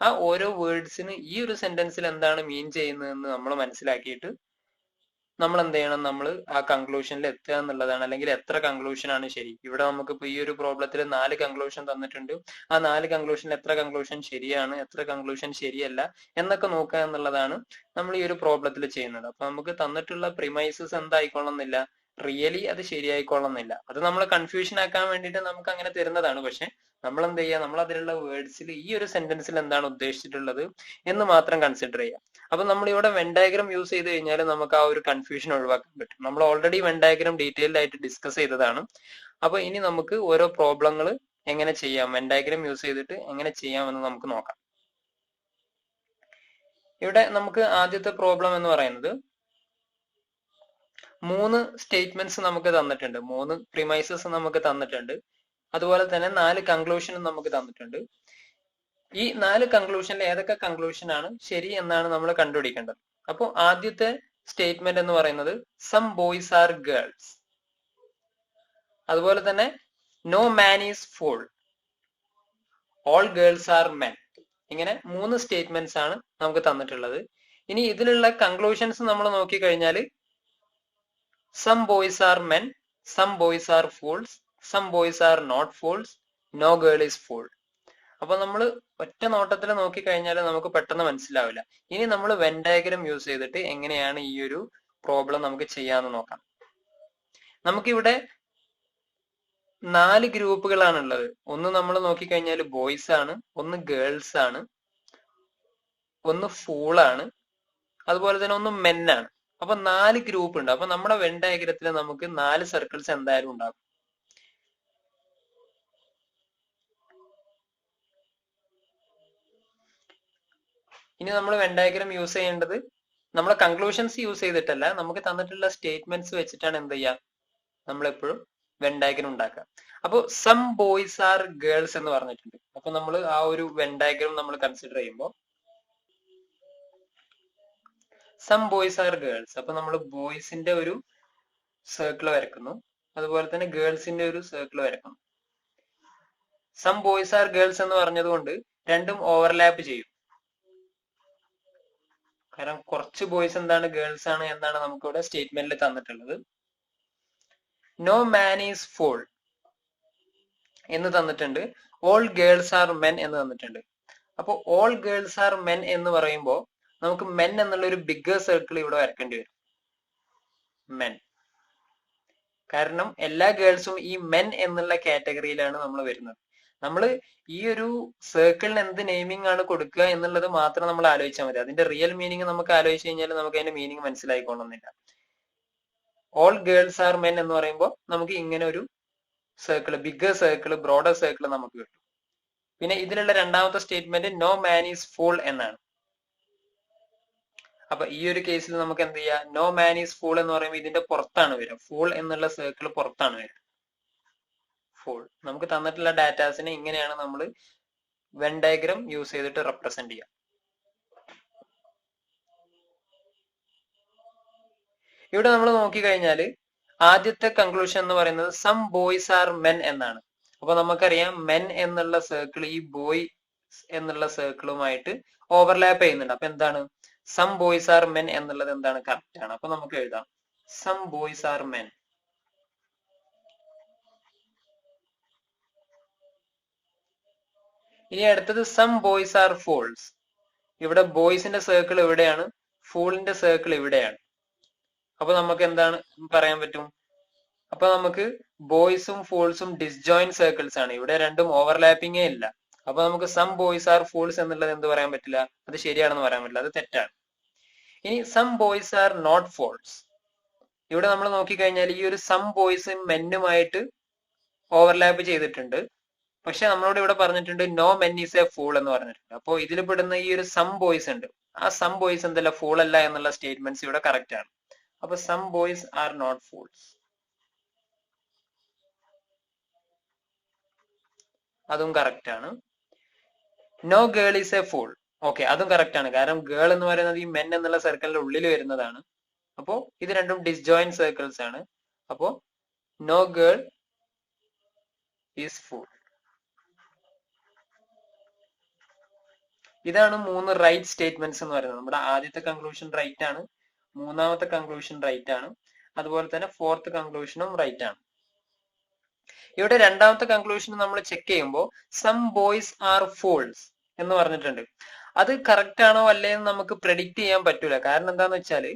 ആ ഓരോ വേർഡ്സിന് ഈ ഒരു സെന്റൻസിൽ എന്താണ് മീൻ ചെയ്യുന്നതെന്ന് നമ്മൾ മനസ്സിലാക്കിയിട്ട് നമ്മൾ എന്ത് ചെയ്യണം, നമ്മൾ ആ കൺക്ലൂഷനിൽ എത്തുക എന്നുള്ളതാണ്. അല്ലെങ്കിൽ എത്ര കൺക്ലൂഷൻ ആണ് ശരി. ഇവിടെ നമുക്ക് ഇപ്പൊ ഈ ഒരു പ്രോബ്ലത്തിൽ 4 കൺക്ലൂഷൻ തന്നിട്ടുണ്ട്. ആ 4 കൺക്ലൂഷനിൽ എത്ര കൺക്ലൂഷൻ ശരിയാണ്, എത്ര കൺക്ലൂഷൻ ശരിയല്ല എന്നൊക്കെ നോക്കുക എന്നുള്ളതാണ് നമ്മൾ ഈ ഒരു പ്രോബ്ലത്തിൽ ചെയ്യുന്നത്. അപ്പൊ നമുക്ക് തന്നിട്ടുള്ള പ്രിമൈസസ് എന്തായിക്കൊള്ളുന്നില്ല, റിയലി അത് ശരിയായിക്കൊള്ളുന്നില്ല. അത് നമ്മൾ കൺഫ്യൂഷൻ ആക്കാൻ വേണ്ടിയിട്ട് നമുക്ക് അങ്ങനെ തരുന്നതാണ്. പക്ഷെ നമ്മൾ എന്ത് ചെയ്യുക, നമ്മൾ അതിലുള്ള വേർഡ്സിൽ ഈ ഒരു സെന്റൻസിൽ എന്താണ് ഉദ്ദേശിച്ചിട്ടുള്ളത് എന്ന് മാത്രം കൺസിഡർ ചെയ്യുക. അപ്പൊ നമ്മൾ ഇവിടെ വെൻ ഡയഗ്രാം യൂസ് ചെയ്ത് കഴിഞ്ഞാൽ നമുക്ക് ആ ഒരു കൺഫ്യൂഷൻ ഒഴിവാക്കാൻ പറ്റും. നമ്മൾ ഓൾറെഡി വെൻ ഡയഗ്രാം ഡീറ്റെയിൽഡ് ആയിട്ട് ഡിസ്കസ് ചെയ്തതാണ്. അപ്പൊ ഇനി നമുക്ക് ഓരോ പ്രോബ്ലങ്ങൾ എങ്ങനെ ചെയ്യാം, വെൻ ഡയഗ്രാം യൂസ് ചെയ്തിട്ട് എങ്ങനെ ചെയ്യാമെന്ന് നമുക്ക് നോക്കാം. ഇവിടെ നമുക്ക് ആദ്യത്തെ പ്രോബ്ലം എന്ന് പറയുന്നത് 3 സ്റ്റേറ്റ്മെന്റ്സ് നമുക്ക് തന്നിട്ടുണ്ട്, 3 പ്രിമൈസസ് നമുക്ക് തന്നിട്ടുണ്ട്. അതുപോലെ തന്നെ 4 കൺക്ലൂഷനും നമുക്ക് തന്നിട്ടുണ്ട്. ഈ 4 കൺക്ലൂഷനിൽ ഏതൊക്കെ കൺക്ലൂഷൻ ആണ് ശരി എന്നാണ് നമ്മൾ കണ്ടുപിടിക്കേണ്ടത്. അപ്പോൾ ആദ്യത്തെ സ്റ്റേറ്റ്മെന്റ് എന്ന് പറയുന്നത് സം ബോയ്സ് ആർ ഗേൾസ്. അതുപോലെ തന്നെ no man is fool, all girls are men. ഇങ്ങനെ 3 സ്റ്റേറ്റ്മെന്റ്സ് ആണ് നമുക്ക് തന്നിട്ടുള്ളത്. ഇനി ഇതിലുള്ള കൺക്ലൂഷൻസ് നമ്മൾ നോക്കിക്കഴിഞ്ഞാൽ some boys are men, some boys are fools, some boys are not fools, no girl is fool. അപ്പൊ നമ്മൾ ഒറ്റ നോട്ടത്തിൽ നോക്കിക്കഴിഞ്ഞാൽ നമുക്ക് പെട്ടെന്ന് മനസ്സിലാവില്ല. ഇനി നമ്മൾ വെൻ ഡയഗ്രാം യൂസ് ചെയ്തിട്ട് എങ്ങനെയാണ് ഈ ഒരു പ്രോബ്ലം നമുക്ക് ചെയ്യാന്ന് നോക്കാം. നമുക്കിവിടെ 4 ഗ്രൂപ്പുകളാണ് ഉള്ളത്. ഒന്ന് നമ്മൾ നോക്കിക്കഴിഞ്ഞാൽ ബോയ്സ് ആണ്, ഒന്ന് ഗേൾസ് ആണ്, ഒന്ന് ഫൂളാണ്, അതുപോലെ തന്നെ ഒന്ന് മെൻ ആണ്. അപ്പൊ 4 ഗ്രൂപ്പ് ഉണ്ട്. അപ്പൊ നമ്മുടെ വെൻ ഡയഗ്രത്തിൽ നമുക്ക് 4 സർക്കിൾസ് എന്തായാലും ഉണ്ടാകും. ഇനി നമ്മൾ വെൻ ഡയഗ്രാം യൂസ് ചെയ്യേണ്ടത് നമ്മളെ കൺക്ലൂഷൻസ് യൂസ് ചെയ്തിട്ടല്ല, നമുക്ക് തന്നിട്ടുള്ള സ്റ്റേറ്റ്മെന്റ്സ് വെച്ചിട്ടാണ് എന്ത് ചെയ്യുക, നമ്മളെപ്പോഴും വെൻ ഡയഗ്രം ഉണ്ടാക്കുക. അപ്പോൾ സം ബോയ്സ് ആർ ഗേൾസ് എന്ന് പറഞ്ഞിട്ടുണ്ട്. അപ്പൊ നമ്മൾ ആ ഒരു വെൻ ഡയഗ്രം നമ്മൾ കൺസിഡർ ചെയ്യുമ്പോൾ സം ബോയ്സ് ആർ ഗേൾസ്, അപ്പൊ നമ്മൾ ബോയ്സിന്റെ ഒരു സർക്കിൾ വരക്കുന്നു, അതുപോലെ തന്നെ ഗേൾസിന്റെ ഒരു സർക്കിൾ വരക്കുന്നു. സം ബോയ്സ് ആർ ഗേൾസ് എന്ന് പറഞ്ഞതുകൊണ്ട് രണ്ടും ഓവർലാപ്പ് ചെയ്യും. കാരണം കുറച്ച് ബോയ്സ് എന്താണ് ഗേൾസ് ആണ് എന്നാണ് നമുക്കിവിടെ സ്റ്റേറ്റ്മെന്റിൽ തന്നിട്ടുള്ളത്. നോ മാൻ ഈസ് ഫോൾ എന്ന് തന്നിട്ടുണ്ട്, ഓൾ ഗേൾസ് ആർ മെൻ എന്ന് തന്നിട്ടുണ്ട്. അപ്പൊ ഓൾ ഗേൾസ് ആർ മെൻ എന്ന് പറയുമ്പോൾ നമുക്ക് മെൻ എന്നുള്ള ഒരു ബിഗ്ഗർ സർക്കിൾ ഇവിടെ വരക്കേണ്ടി വരും. മെൻ, കാരണം എല്ലാ ഗേൾസും ഈ മെൻ എന്നുള്ള കാറ്റഗറിയിലാണ് നമ്മൾ വരുന്നത്. നമ്മൾ ഈ ഒരു സർക്കിളിന് എന്ത് നെയിമിംഗ് ആണ് കൊടുക്കുക എന്നുള്ളത് മാത്രം നമ്മൾ ആലോചിച്ചാൽ മതി. അതിന്റെ റിയൽ മീനിങ് നമുക്ക് ആലോചിച്ച് കഴിഞ്ഞാൽ നമുക്ക് അതിന്റെ മീനിങ് മനസ്സിലായിക്കൊള്ളുന്നില്ല. ഓൾ ഗേൾസ് ആർ മെൻ എന്ന് പറയുമ്പോൾ നമുക്ക് ഇങ്ങനെ ഒരു circle, bigger circle, broader circle നമുക്ക് കിട്ടും. പിന്നെ ഇതിലുള്ള രണ്ടാമത്തെ statement no man is fool എന്നാണ്. അപ്പൊ ഈ ഒരു കേസിൽ നമുക്ക് എന്ത് ചെയ്യാം, നോ മാൻ ഈസ് ഫൂൾ എന്ന് പറയുമ്പോൾ ഇതിന്റെ പുറത്താണ് വരിക, ഫൂൾ എന്നുള്ള സർക്കിൾ പുറത്താണ് വരിക. ഫൂൾ നമുക്ക് തന്നിട്ടുള്ള ഡാറ്റാസിനെ ഇങ്ങനെയാണ് നമ്മൾ വെൻ ഡയഗ്രം യൂസ് ചെയ്തിട്ട് റെപ്രസെന്റ് ചെയ്യുക. ഇവിടെ നമ്മൾ നോക്കിക്കഴിഞ്ഞാൽ ആദ്യത്തെ കൺക്ലൂഷൻ എന്ന് പറയുന്നത് സം ബോയ്സ് ആർ മെൻ എന്നാണ്. അപ്പൊ നമുക്കറിയാം മെൻ എന്നുള്ള സർക്കിൾ ഈ ബോയ് എന്നുള്ള സർക്കിളുമായിട്ട് ഓവർലാപ്പ് ചെയ്യുന്നുണ്ട്. അപ്പൊ എന്താണ്, സം ബോയ്സ് ആർ മെൻ എന്നുള്ളത് എന്താണ്, കറക്റ്റ് ആണ്. അപ്പൊ നമുക്ക് എഴുതാം സം ബോയ്സ് ആർ മെൻ. ഇനി അടുത്തത് സം ബോയ്സ് ആർ ഫൂൾസ്. ഇവിടെ ബോയ്സിന്റെ സർക്കിൾ എവിടെയാണ്, ഫൂളിന്റെ സർക്കിൾ ഇവിടെയാണ്. അപ്പൊ നമുക്ക് എന്താണ് പറയാൻ പറ്റും, അപ്പൊ നമുക്ക് ബോയ്സും ഫൂൾസും ഡിസ്ജോയിന്റ് സർക്കിൾസ് ആണ്, ഇവിടെ രണ്ടും ഓവർലാപ്പിംഗേ ഇല്ല. അപ്പൊ നമുക്ക് സം ബോയ്സ് ആർ ഫൂൾസ് എന്നുള്ളത് എന്ത് പറയാൻ പറ്റില്ല, അത് ശരിയാണെന്ന് പറയാൻ പറ്റില്ല, അത് തെറ്റാണ്. ഇനി some boys are not fools. ഇവിടെ നമ്മൾ നോക്കിക്കഴിഞ്ഞാൽ ഈ ഒരു സം ബോയ്സ് മെന്നുമായിട്ട് ഓവർലാപ്പ് ചെയ്തിട്ടുണ്ട്. പക്ഷെ നമ്മളോട് ഇവിടെ പറഞ്ഞിട്ടുണ്ട് no men is a fool എന്ന് പറഞ്ഞിട്ടുണ്ട്. അപ്പോൾ ഇതിൽ പെടുന്ന ഈ ഒരു സം ബോയ്സ് ഉണ്ട്, ആ സം ബോയ്സ് എന്തല്ല ഫൂൾ അല്ല എന്നുള്ള സ്റ്റേറ്റ്മെന്റ്സ് ഇവിടെ കറക്റ്റ് ആണ്. അപ്പൊ some boys are not fools, അതും കറക്റ്റ് ആണ്. No girl is a fool, okay, അതും കറക്റ്റ് ആണ്. കാരണം ഗേൾ എന്ന് പറയുന്നത് ഈ മെൻ എന്നുള്ള സർക്കിളിന്റെ ഉള്ളിൽ വരുന്നതാണ്. അപ്പോ ഇത് രണ്ടും ഡിസ്ജോയിന്റ് സർക്കിൾസ് ആണ്. അപ്പോ നോ ഗേൾ ഈസ് ഫൂൾ. ഇതാണ് 3 റൈറ്റ് സ്റ്റേറ്റ്മെന്റ്സ് എന്ന് പറയുന്നത്. നമ്മുടെ ആദ്യത്തെ കൺക്ലൂഷൻ റൈറ്റ് ആണ്, മൂന്നാമത്തെ കൺക്ലൂഷൻ റൈറ്റ് ആണ്, അതുപോലെ തന്നെ ഫോർത്ത് കൺക്ലൂഷനും റൈറ്റ് ആണ്. ഇവിടെ രണ്ടാമത്തെ കൺക്ലൂഷൻ നമ്മൾ ചെക്ക് ചെയ്യുമ്പോൾ സം ബോയ്സ് ആർ ഫൂൾസ് എന്ന് പറഞ്ഞിട്ടുണ്ട്. അത് കറക്റ്റ് ആണോ അല്ലേ എന്ന് നമുക്ക് പ്രെഡിക്റ്റ് ചെയ്യാൻ പറ്റൂല. കാരണം എന്താന്ന് വെച്ചാൽ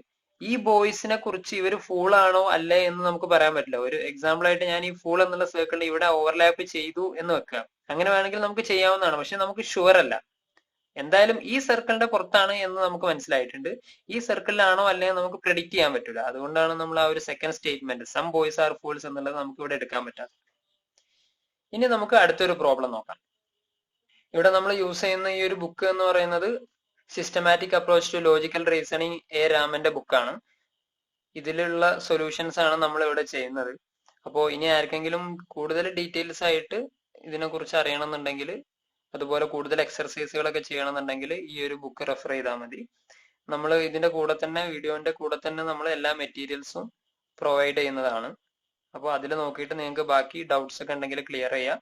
ഈ ബോയ്സിനെ കുറിച്ച് ഇവർ ഫൂൾ ആണോ അല്ലേ എന്ന് നമുക്ക് പറയാൻ പറ്റില്ല. ഒരു എക്സാമ്പിൾ ആയിട്ട് ഞാൻ ഈ ഫൂൾ എന്നുള്ള സർക്കിളിൽ ഇവിടെ ഓവർലാപ്പ് ചെയ്തു എന്ന് വെക്കുക, അങ്ങനെ വേണമെങ്കിൽ നമുക്ക് ചെയ്യാവുന്നതാണ്. പക്ഷെ നമുക്ക് ഷുവർ അല്ല. എന്തായാലും ഈ സർക്കിളിന്റെ പുറത്താണ് എന്ന് നമുക്ക് മനസ്സിലായിട്ടുണ്ട്. ഈ സർക്കിളിലാണോ അല്ലേ നമുക്ക് പ്രെഡിക്റ്റ് ചെയ്യാൻ പറ്റില്ല. അതുകൊണ്ടാണ് നമ്മൾ ആ ഒരു second statement some boys are fools എന്നുള്ളത് നമുക്ക് ഇവിടെ എടുക്കാൻ പറ്റാത്തത്. ഇനി നമുക്ക് അടുത്തൊരു പ്രോബ്ലം നോക്കാം. ഇവിടെ നമ്മൾ യൂസ് ചെയ്യുന്ന ഈ ഒരു ബുക്ക് എന്ന് പറയുന്നത് systematic approach to logical reasoning A രാമന്റെ ബുക്കാണ്. ഇതിലുള്ള സൊല്യൂഷൻസ് ആണ് നമ്മൾ ഇവിടെ ചെയ്യുന്നത്. അപ്പോൾ ഇനി ആർക്കെങ്കിലും കൂടുതൽ ഡീറ്റെയിൽസ് ആയിട്ട് ഇതിനെക്കുറിച്ച് അറിയണമെന്നുണ്ടെങ്കിൽ, അതുപോലെ കൂടുതൽ എക്സർസൈസുകളൊക്കെ ചെയ്യണമെന്നുണ്ടെങ്കിൽ ഈ ഒരു ബുക്ക് റെഫർ ചെയ്താൽ മതി. നമ്മൾ ഇതിന്റെ കൂടെ തന്നെ, വീഡിയോന്റെ കൂടെ തന്നെ നമ്മൾ എല്ലാ മെറ്റീരിയൽസും പ്രൊവൈഡ് ചെയ്യുന്നതാണ്. അപ്പോൾ അതിൽ നോക്കിയിട്ട് നിങ്ങൾക്ക് ബാക്കി ഡൗട്ട്സ് ഒക്കെ ഉണ്ടെങ്കിൽ ക്ലിയർ ചെയ്യാം.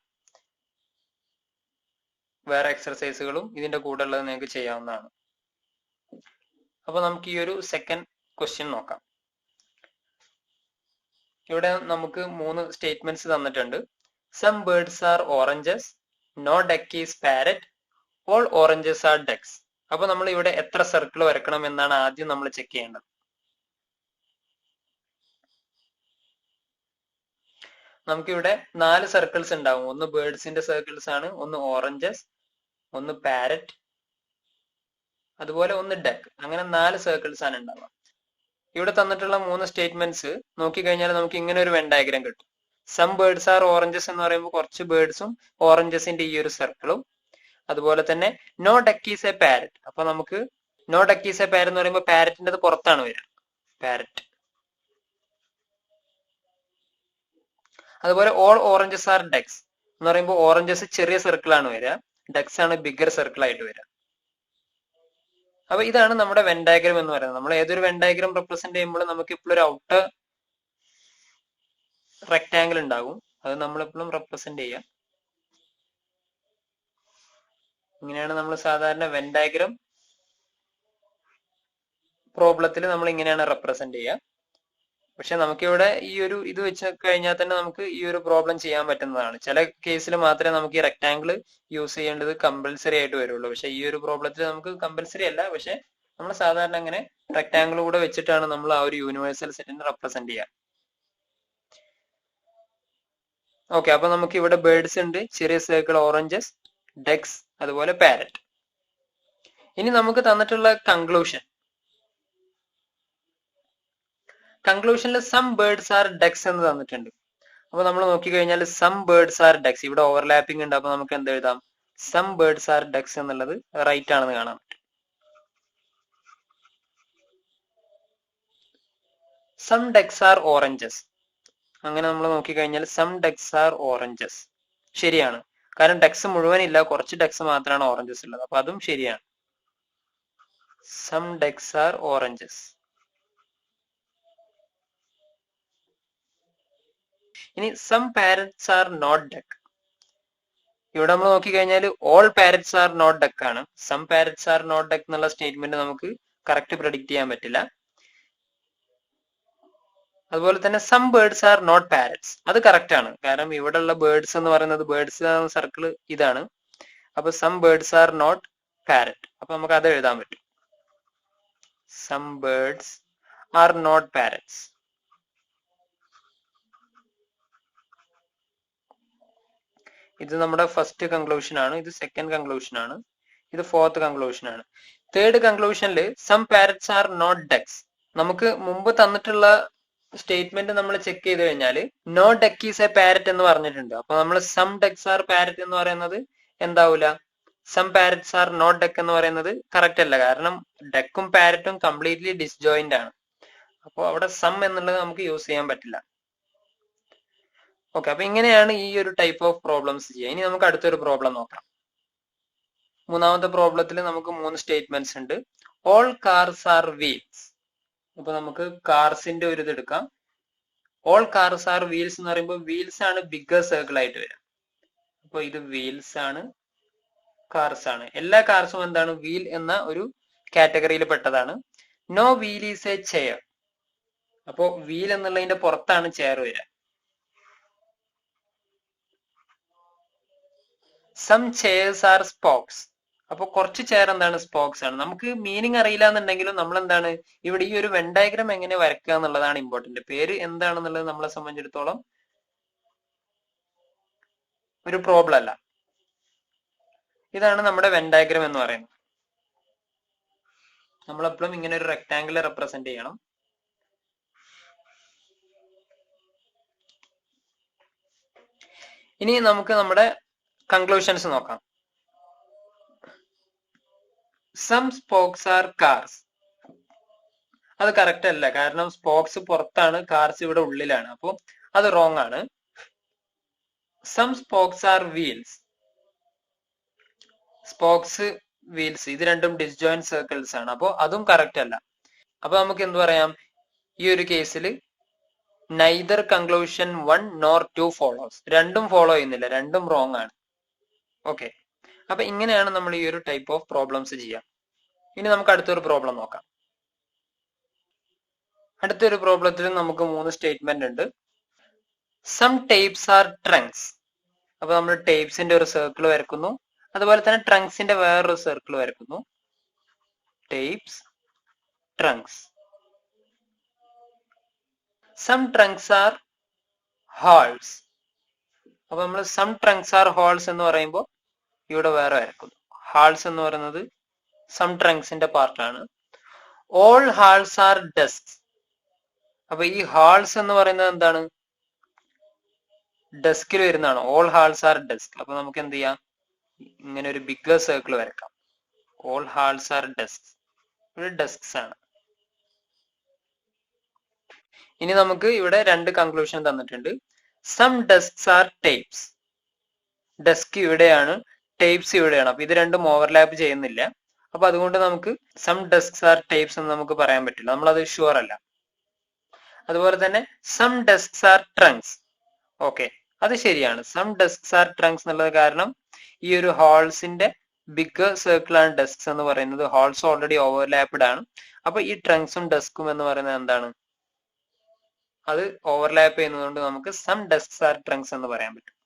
വേറെ എക്സർസൈസുകളും ഇതിന്റെ കൂടെ ഉള്ളത് നിങ്ങൾക്ക് ചെയ്യാവുന്നതാണ്. അപ്പൊ നമുക്ക് ഈ ഒരു സെക്കൻഡ് ക്വസ്റ്റ്യൻ നോക്കാം. ഇവിടെ നമുക്ക് 3 സ്റ്റേറ്റ്മെന്റ്സ് തന്നിട്ടുണ്ട്. Some birds are oranges, no duck is parrot, all oranges are ducks. അപ്പൊ നമ്മൾ ഇവിടെ എത്ര സർക്കിൾ വരക്കണം എന്നാണ് ആദ്യം നമ്മൾ ചെക്ക് ചെയ്യേണ്ടത്. നമുക്കിവിടെ 4 സർക്കിൾസ് ഉണ്ടാവും. ഒന്ന് ബേർഡ്സിന്റെ സർക്കിൾസ് ആണ്, ഒന്ന് ഓറഞ്ചസ്, ഒന്ന് പാരറ്റ്, അതുപോലെ ഒന്ന് ഡക്ക്. അങ്ങനെ 4 സർക്കിൾസ് ആണ് ഉണ്ടാവുക. ഇവിടെ തന്നിട്ടുള്ള 3 സ്റ്റേറ്റ്മെന്റ്സ് നോക്കിക്കഴിഞ്ഞാൽ നമുക്ക് ഇങ്ങനെ ഒരു വെൻ ഡയഗ്രം കിട്ടും. സം ബേർഡ്സ് ആർ ഓറഞ്ചസ് എന്ന് പറയുമ്പോൾ കുറച്ച് ബേർഡ്സും ഓറഞ്ചസിന്റെ ഈ ഒരു സർക്കിളും, അതുപോലെ തന്നെ no duck is a parrot. അപ്പൊ നമുക്ക് no duck is a parrot എന്ന് പറയുമ്പോൾ പാരറ്റിന്റെ പുറത്താണ് വരിക, പാരറ്റ്. അതുപോലെ ഓൾ ഓറഞ്ചസ് ആർ ഡക്സ് എന്ന് പറയുമ്പോൾ ഓറഞ്ചസ് ചെറിയ സർക്കിൾ ആണ് വരിക, ഡക്സ് ആണ് ബിഗർ സർക്കിൾ ആയിട്ട് വരിക. അപ്പൊ ഇതാണ് നമ്മുടെ വെൻ ഡയഗ്രം എന്ന് പറയുന്നത്. നമ്മൾ ഏതൊരു വെൻ ഡയഗ്രം റെപ്രസെന്റ് ചെയ്യുമ്പോൾ നമുക്ക് ഇപ്പോൾ ഒരു ഔട്ടർ റെക്ടാങ്കിൾ ഉണ്ടാകും, അത് നമ്മളെപ്പോഴും റെപ്രസെന്റ് ചെയ്യാം. ഇങ്ങനെയാണ് നമ്മൾ സാധാരണ വെൻ ഡയഗ്രം പ്രോബ്ലത്തിൽ നമ്മൾ ഇങ്ങനെയാണ് റെപ്രസെന്റ് ചെയ്യുക. പക്ഷെ നമുക്കിവിടെ ഈ ഒരു ഇത് വെച്ച് കഴിഞ്ഞാൽ തന്നെ നമുക്ക് ഈ ഒരു പ്രോബ്ലം ചെയ്യാൻ പറ്റുന്നതാണ്. ചില കേസിൽ മാത്രമേ നമുക്ക് ഈ റെക്ടാങ്കിൾ യൂസ് ചെയ്യേണ്ടത് കമ്പൽസറി ആയിട്ട് വരുള്ളൂ. പക്ഷെ ഈ ഒരു പ്രോബ്ലത്തിൽ നമുക്ക് കമ്പൽസറി അല്ല, പക്ഷെ നമ്മൾ സാധാരണ അങ്ങനെ റെക്ടാങ്കിൾ കൂടെ വെച്ചിട്ടാണ് നമ്മൾ ആ ഒരു യൂണിവേഴ്സൽ സെറ്റിനെ റെപ്രസെന്റ് ചെയ്യുക. ഓക്കെ, അപ്പൊ നമുക്ക് ഇവിടെ ബേർഡ്സ് ഉണ്ട്, ചെറിയ സർക്കിൾ ഓറഞ്ചസ്, ഡക്സ്, അതുപോലെ പാരറ്റ്. ഇനി നമുക്ക് തന്നിട്ടുള്ള കൺക്ലൂഷനിൽ സം ബേർഡ്സ് ആർ ഡക്സ് എന്ന് തന്നിട്ടുണ്ട്. അപ്പൊ നമ്മൾ നോക്കിക്കഴിഞ്ഞാൽ സം ബേർഡ്സ് ആർ ഡക്സ്, ഇവിടെ ഓവർലാപ്പിംഗ് ഉണ്ട്. അപ്പൊ നമുക്ക് എന്ത് എഴുതാം? സം ബേർഡ്സ് ആർ ഡക്സ് എന്നുള്ളത് റൈറ്റ് ആണെന്ന് കാണാൻ പറ്റും. സം ഡക്സ് ആർ ഓറഞ്ചസ്, അങ്ങനെ നമ്മൾ നോക്കിക്കഴിഞ്ഞാൽ സം ഡക്സ് ആർ ഓറഞ്ചസ് ശരിയാണ്. കാരണം ഡക്സ് മുഴുവൻ ഇല്ല, കുറച്ച് ഡക്സ് മാത്രമാണ് ഓറഞ്ചസ് ഉള്ളത്. അപ്പൊ അതും ശരിയാണ്. Some ducks are oranges. ഇനി some parrots are not duck, ഇവിടെ നമ്മൾ നോക്കിക്കഴിഞ്ഞാൽ all parrots are not duck ആണ്. Some parrots are not duck എന്നുള്ള സ്റ്റേറ്റ്മെന്റ് നമുക്ക് കറക്റ്റ് പ്രെഡിക്റ്റ് ചെയ്യാൻ പറ്റില്ല. അതുപോലെ തന്നെ some birds are not parrots, അത് കറക്റ്റ് ആണ്. കാരണം ഇവിടെ ഉള്ള ബേർഡ്സ് എന്ന് പറയുന്നത് ബേർഡ്സ് എന്ന സർക്കിൾ ഇതാണ്. അപ്പൊ some birds are not parrot, അപ്പൊ നമുക്ക് അത് എഴുതാൻ പറ്റും. Some birds are not parrots. ഇത് നമ്മുടെ ഫസ്റ്റ് കൺക്ലൂഷൻ ആണ്, ഇത് സെക്കൻഡ് കൺക്ലൂഷൻ ആണ്, ഇത് ഫോർത്ത് കൺക്ലൂഷൻ ആണ്. തേർഡ് കൺക്ലൂഷനിൽ some parrots are not ducks, നമുക്ക് മുമ്പ് തന്നിട്ടുള്ള സ്റ്റേറ്റ്മെന്റ് നമ്മൾ ചെക്ക് ചെയ്ത് കഴിഞ്ഞാൽ no duck is a parrot എന്ന് പറഞ്ഞിട്ടുണ്ട്. അപ്പൊ നമ്മൾ സം ഡക്സ് ആർ പാരറ്റ് എന്ന് പറയുന്നത് എന്താവൂല, some parrots are not duck എന്ന് പറയുന്നത് കറക്റ്റ് അല്ല. കാരണം ഡക്കും പാരറ്റും കംപ്ലീറ്റ്ലി ഡിസ്ജോയിന്റ് ആണ്. അപ്പോൾ അവിടെ സം എന്നുള്ളത് നമുക്ക് യൂസ് ചെയ്യാൻ പറ്റില്ല. ഓക്കെ, അപ്പൊ ഇങ്ങനെയാണ് ഈ ഒരു ടൈപ്പ് ഓഫ് പ്രോബ്ലംസ് ചെയ്യുക. ഇനി നമുക്ക് അടുത്തൊരു പ്രോബ്ലം നോക്കാം. മൂന്നാമത്തെ പ്രോബ്ലത്തിൽ നമുക്ക് 3 സ്റ്റേറ്റ്മെന്റ്സ് ഉണ്ട്. ഓൾ കാർസ് ആർ വീൽസ്, അപ്പൊ നമുക്ക് കാർസിന്റെ ഒരു ഇത് എടുക്കാം. ഓൾ കാർസ് ആർ വീൽസ് എന്ന് പറയുമ്പോൾ വീൽസ് ആണ് ബിഗ്ഗർ സർക്കിൾ ആയിട്ട് വരിക. അപ്പൊ ഇത് വീൽസ് ആണ്, കാർസ് ആണ്. എല്ലാ കാർസും എന്താണ്, വീൽ എന്ന ഒരു കാറ്റഗറിയിൽ പെട്ടതാണ്. No wheel is a chair, അപ്പോ വീൽ എന്നുള്ളതിന്റെ പുറത്താണ് ചെയർ വരിക. സം ചെയർസ് ആർ സ്പോക്സ്, അപ്പൊ കുറച്ച് ചെയർ എന്താണ്, സ്പോക്സ് ആണ്. നമുക്ക് മീനിങ് അറിയില്ല എന്നുണ്ടെങ്കിലും നമ്മൾ എന്താണ് ഇവിടെ ഈ ഒരു വെൻ ഡയഗ്രം എങ്ങനെ വരയ്ക്കുക എന്നുള്ളതാണ് ഇമ്പോർട്ടന്റ്. പേര് എന്താണെന്നുള്ളത് നമ്മളെ സംബന്ധിച്ചിടത്തോളം ഒരു പ്രോബ്ലം അല്ല. ഇതാണ് നമ്മുടെ വെൻ ഡയഗ്രം എന്ന് പറയുന്നത്. നമ്മളെപ്പോഴും ഇങ്ങനെ ഒരു റെക്ടാങ്കിൾ റെപ്രസെന്റ് ചെയ്യണം. ഇനി നമുക്ക് നമ്മുടെ കൺക്ലൂഷൻസ് നോക്കാം. സം സ്പോക്സ് ആർ കാർസ്, അത് കറക്റ്റ് അല്ല. കാരണം സ്പോക്സ് പുറത്താണ്, കാർസ് ഇവിടെ ഉള്ളിലാണ്. അപ്പൊ അത് റോങ് ആണ്. Some spokes are wheels, spokes wheels ഇത് രണ്ടും ഡിസ്ജോയിന്റ് സർക്കിൾസ് ആണ്. അപ്പൊ അതും കറക്റ്റ് അല്ല. അപ്പൊ നമുക്ക് എന്ത് പറയാം, ഈ ഒരു കേസിൽ നൈദർ കൺക്ലൂഷൻ 1 nor 2 ഫോളോസ്, രണ്ടും ഫോളോ ചെയ്യുന്നില്ല, രണ്ടും റോങ് ആണ്. ഓക്കെ, അപ്പൊ ഇങ്ങനെയാണ് നമ്മൾ ഈ ഒരു ടൈപ്പ് ഓഫ് പ്രോബ്ലംസ് ചെയ്യാം. ഇനി നമുക്ക് അടുത്തൊരു പ്രോബ്ലം നോക്കാം. അടുത്തൊരു പ്രോബ്ലത്തിൽ നമുക്ക് 3 സ്റ്റേറ്റ്മെന്റ് ഉണ്ട്. സം ടേപ്സ് ആർ ട്രങ്ക്സ്, അപ്പൊ നമ്മൾ ടേപ്സിന്റെ ഒരു സർക്കിൾ വരക്കുന്നു. അതുപോലെ തന്നെ ട്രങ്ക്സിന്റെ വേറൊരു സർക്കിൾ വരക്കുന്നു. Tapes, trunks. Some trunks are holes, അപ്പൊ നമ്മൾ സം ട്രങ്ക്സ് ആർ ഹോൾസ് എന്ന് പറയുമ്പോൾ ഇവിടെ വേറെ വരക്കുന്നു. ഹാൾസ് എന്ന് പറയുന്നത് സം ട്രങ്ക്സിന്റെ പാർട്ടാണ്. ഓൾ ഹാൾസ് ആർ ഡെസ്ക്, അപ്പൊ ഈ ഹാൾസ് എന്ന് പറയുന്നത് എന്താണ്, ഡെസ്കിൽ വരുന്നതാണ്. All halls are desk. അപ്പൊ നമുക്ക് എന്ത് ചെയ്യാം, ഇങ്ങനെ ഒരു ബിഗ്ഗർ സർക്കിൾ വരക്കാം. All halls are desk. ഒരു ഡെസ്ക്സ് ആണ്. ഇനി നമുക്ക് ഇവിടെ രണ്ട് കൺക്ലൂഷൻ തന്നിട്ടുണ്ട്. Some desks are tapes. Desk ഇവിടെയാണ്, ടേപ്സ് ഇവിടെയാണ്. അപ്പൊ ഇത് രണ്ടും ഓവർലാപ്പ് ചെയ്യുന്നില്ല. അപ്പൊ അതുകൊണ്ട് നമുക്ക് സം ഡെസ്ക്സ് ആർ ടേപ്സ് എന്ന് നമുക്ക് പറയാൻ പറ്റില്ല, നമ്മളത് ഷുവർ അല്ല. അതുപോലെ തന്നെ some desks are trunks. Okay, അത് ശരിയാണ്. സം ഡെസ്ക്സ് ആർ ട്രങ്ക്സ് എന്നുള്ളത് കാരണം ഈ ഒരു ഹോൾസിന്റെ ബിഗ് സർക്കിൾ ആണ് ഡെസ്ക്സ് എന്ന് പറയുന്നത്. ഹോൾസ് ഓൾറെഡി ഓവർലാപ്ഡ് ആണ്. അപ്പൊ ഈ ട്രങ്ക്സും ഡെസ്കും എന്ന് പറയുന്നത് എന്താണ്, അത് ഓവർലാപ്പ് ചെയ്യുന്നതുകൊണ്ട് നമുക്ക് സം ഡെസ്ക്സ് ആർ ട്രങ്ക്സ് എന്ന് പറയാൻ പറ്റും.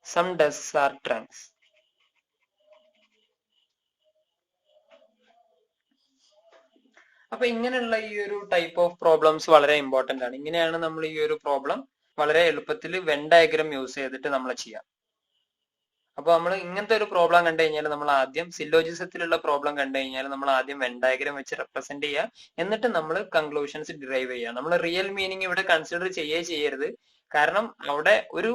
Some desks are trunks. അപ്പൊ ഇങ്ങനെയുള്ള ഈ ഒരു ടൈപ്പ് ഓഫ് പ്രോബ്ലംസ് വളരെ ഇമ്പോർട്ടന്റ് ആണ്. ഇങ്ങനെയാണ് നമ്മൾ ഈ ഒരു പ്രോബ്ലം വളരെ എളുപ്പത്തിൽ വെൻ ഡയഗ്രം യൂസ് ചെയ്തിട്ട് നമ്മൾ ചെയ്യാം. അപ്പൊ നമ്മൾ ഇങ്ങനത്തെ ഒരു പ്രോബ്ലം കണ്ടു കഴിഞ്ഞാൽ നമ്മൾ ആദ്യം സില്ലോജിസത്തിലുള്ള പ്രോബ്ലം കണ്ടു കഴിഞ്ഞാൽ നമ്മൾ ആദ്യം വെൻ ഡയഗ്രം വെച്ച് റെപ്രസെന്റ് ചെയ്യുക, എന്നിട്ട് നമ്മൾ കൺക്ലൂഷൻസ് ഡിറൈവ് ചെയ്യുക. നമ്മൾ റിയൽ മീനിങ് ഇവിടെ കൺസിഡർ ചെയ്യരുത്. കാരണം അവിടെ ഒരു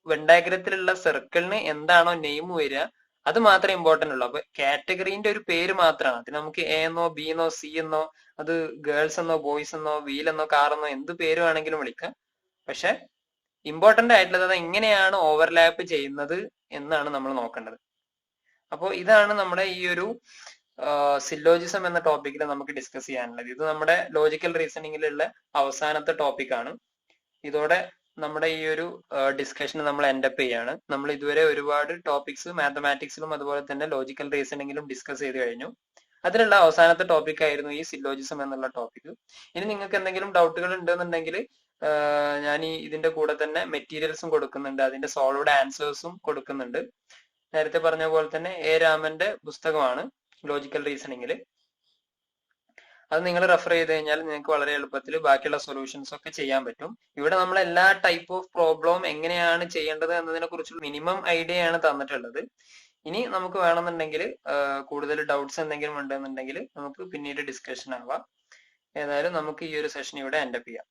വെൻ ഡയഗ്രത്തിലുള്ള സർക്കിളിന് എന്താണോ നെയിം വരിക അത് മാത്രമേ ഇമ്പോർട്ടന്റ് ഉള്ളൂ. അപ്പൊ കാറ്റഗറീന്റെ ഒരു പേര് മാത്രമാണ്. അതിന് നമുക്ക് എ എന്നോ ബി എന്നോ സി എന്നോ അത് ഗേൾസ് എന്നോ ബോയ്സ് എന്നോ വീൽ എന്നോ കാർ എന്നോ എന്ത് പേര് വേണമെങ്കിലും വിളിക്കാം. പക്ഷെ ഇമ്പോർട്ടന്റ് ആയിട്ടുള്ളത് അത് എങ്ങനെയാണ് ഓവർലാപ്പ് ചെയ്യുന്നത് എന്നാണ് നമ്മൾ നോക്കേണ്ടത്. അപ്പോൾ ഇതാണ് നമ്മുടെ ഈ ഒരു സില്ലോജിസം എന്ന ടോപ്പിക്കിൽ നമുക്ക് ഡിസ്കസ് ചെയ്യാനുള്ളത്. ഇത് നമ്മുടെ ലോജിക്കൽ റീസണിങ്ങിലുള്ള അവസാനത്തെ ടോപ്പിക്കാണ്. ഇതോടെ നമ്മുടെ ഈ ഒരു ഡിസ്കഷൻ നമ്മൾ എൻഡപ്പ് ചെയ്യാണ്. നമ്മൾ ഇതുവരെ ഒരുപാട് ടോപ്പിക്സ് മാത്തമാറ്റിക്സിലും അതുപോലെ തന്നെ ലോജിക്കൽ റീസണിങ്ങിലും ഡിസ്കസ് ചെയ്ത് കഴിഞ്ഞു. അതിലുള്ള അവസാനത്തെ ടോപ്പിക് ആയിരുന്നു ഈ സില്ലോജിസം എന്നുള്ള ടോപ്പിക്. ഇനി നിങ്ങൾക്ക് എന്തെങ്കിലും ഡൗട്ടുകൾ ഉണ്ടെന്നുണ്ടെങ്കിൽ ഞാൻ ഇതിന്റെ കൂടെ തന്നെ മെറ്റീരിയൽസും കൊടുക്കുന്നുണ്ട്, അതിന്റെ സോൾവ്ഡ് ആൻസേഴ്സും കൊടുക്കുന്നുണ്ട്. നേരത്തെ പറഞ്ഞ പോലെ തന്നെ എ രാമന്റെ പുസ്തകമാണ് ലോജിക്കൽ റീസണിങ്ങിൽ. അത് നിങ്ങൾ റെഫർ ചെയ്ത് കഴിഞ്ഞാൽ നിങ്ങൾക്ക് വളരെ എളുപ്പത്തിൽ ബാക്കിയുള്ള സൊല്യൂഷൻസ് ഒക്കെ ചെയ്യാൻ പറ്റും. ഇവിടെ നമ്മൾ എല്ലാ ടൈപ്പ് ഓഫ് പ്രോബ്ലവും എങ്ങനെയാണ് ചെയ്യേണ്ടത് എന്നതിനെ കുറിച്ചുള്ള മിനിമം ഐഡിയ ആണ് തന്നിട്ടുള്ളത്. ഇനി നമുക്ക് വേണമെന്നുണ്ടെങ്കിൽ കൂടുതൽ ഡൗട്ട്സ് എന്തെങ്കിലും ഉണ്ടെന്നുണ്ടെങ്കിൽ നമുക്ക് പിന്നീട് ഡിസ്കഷൻ ആവാം. ഏതായാലും നമുക്ക് ഈ ഒരു സെഷൻ ഇവിടെ എൻഡപ്പ് ചെയ്യാം.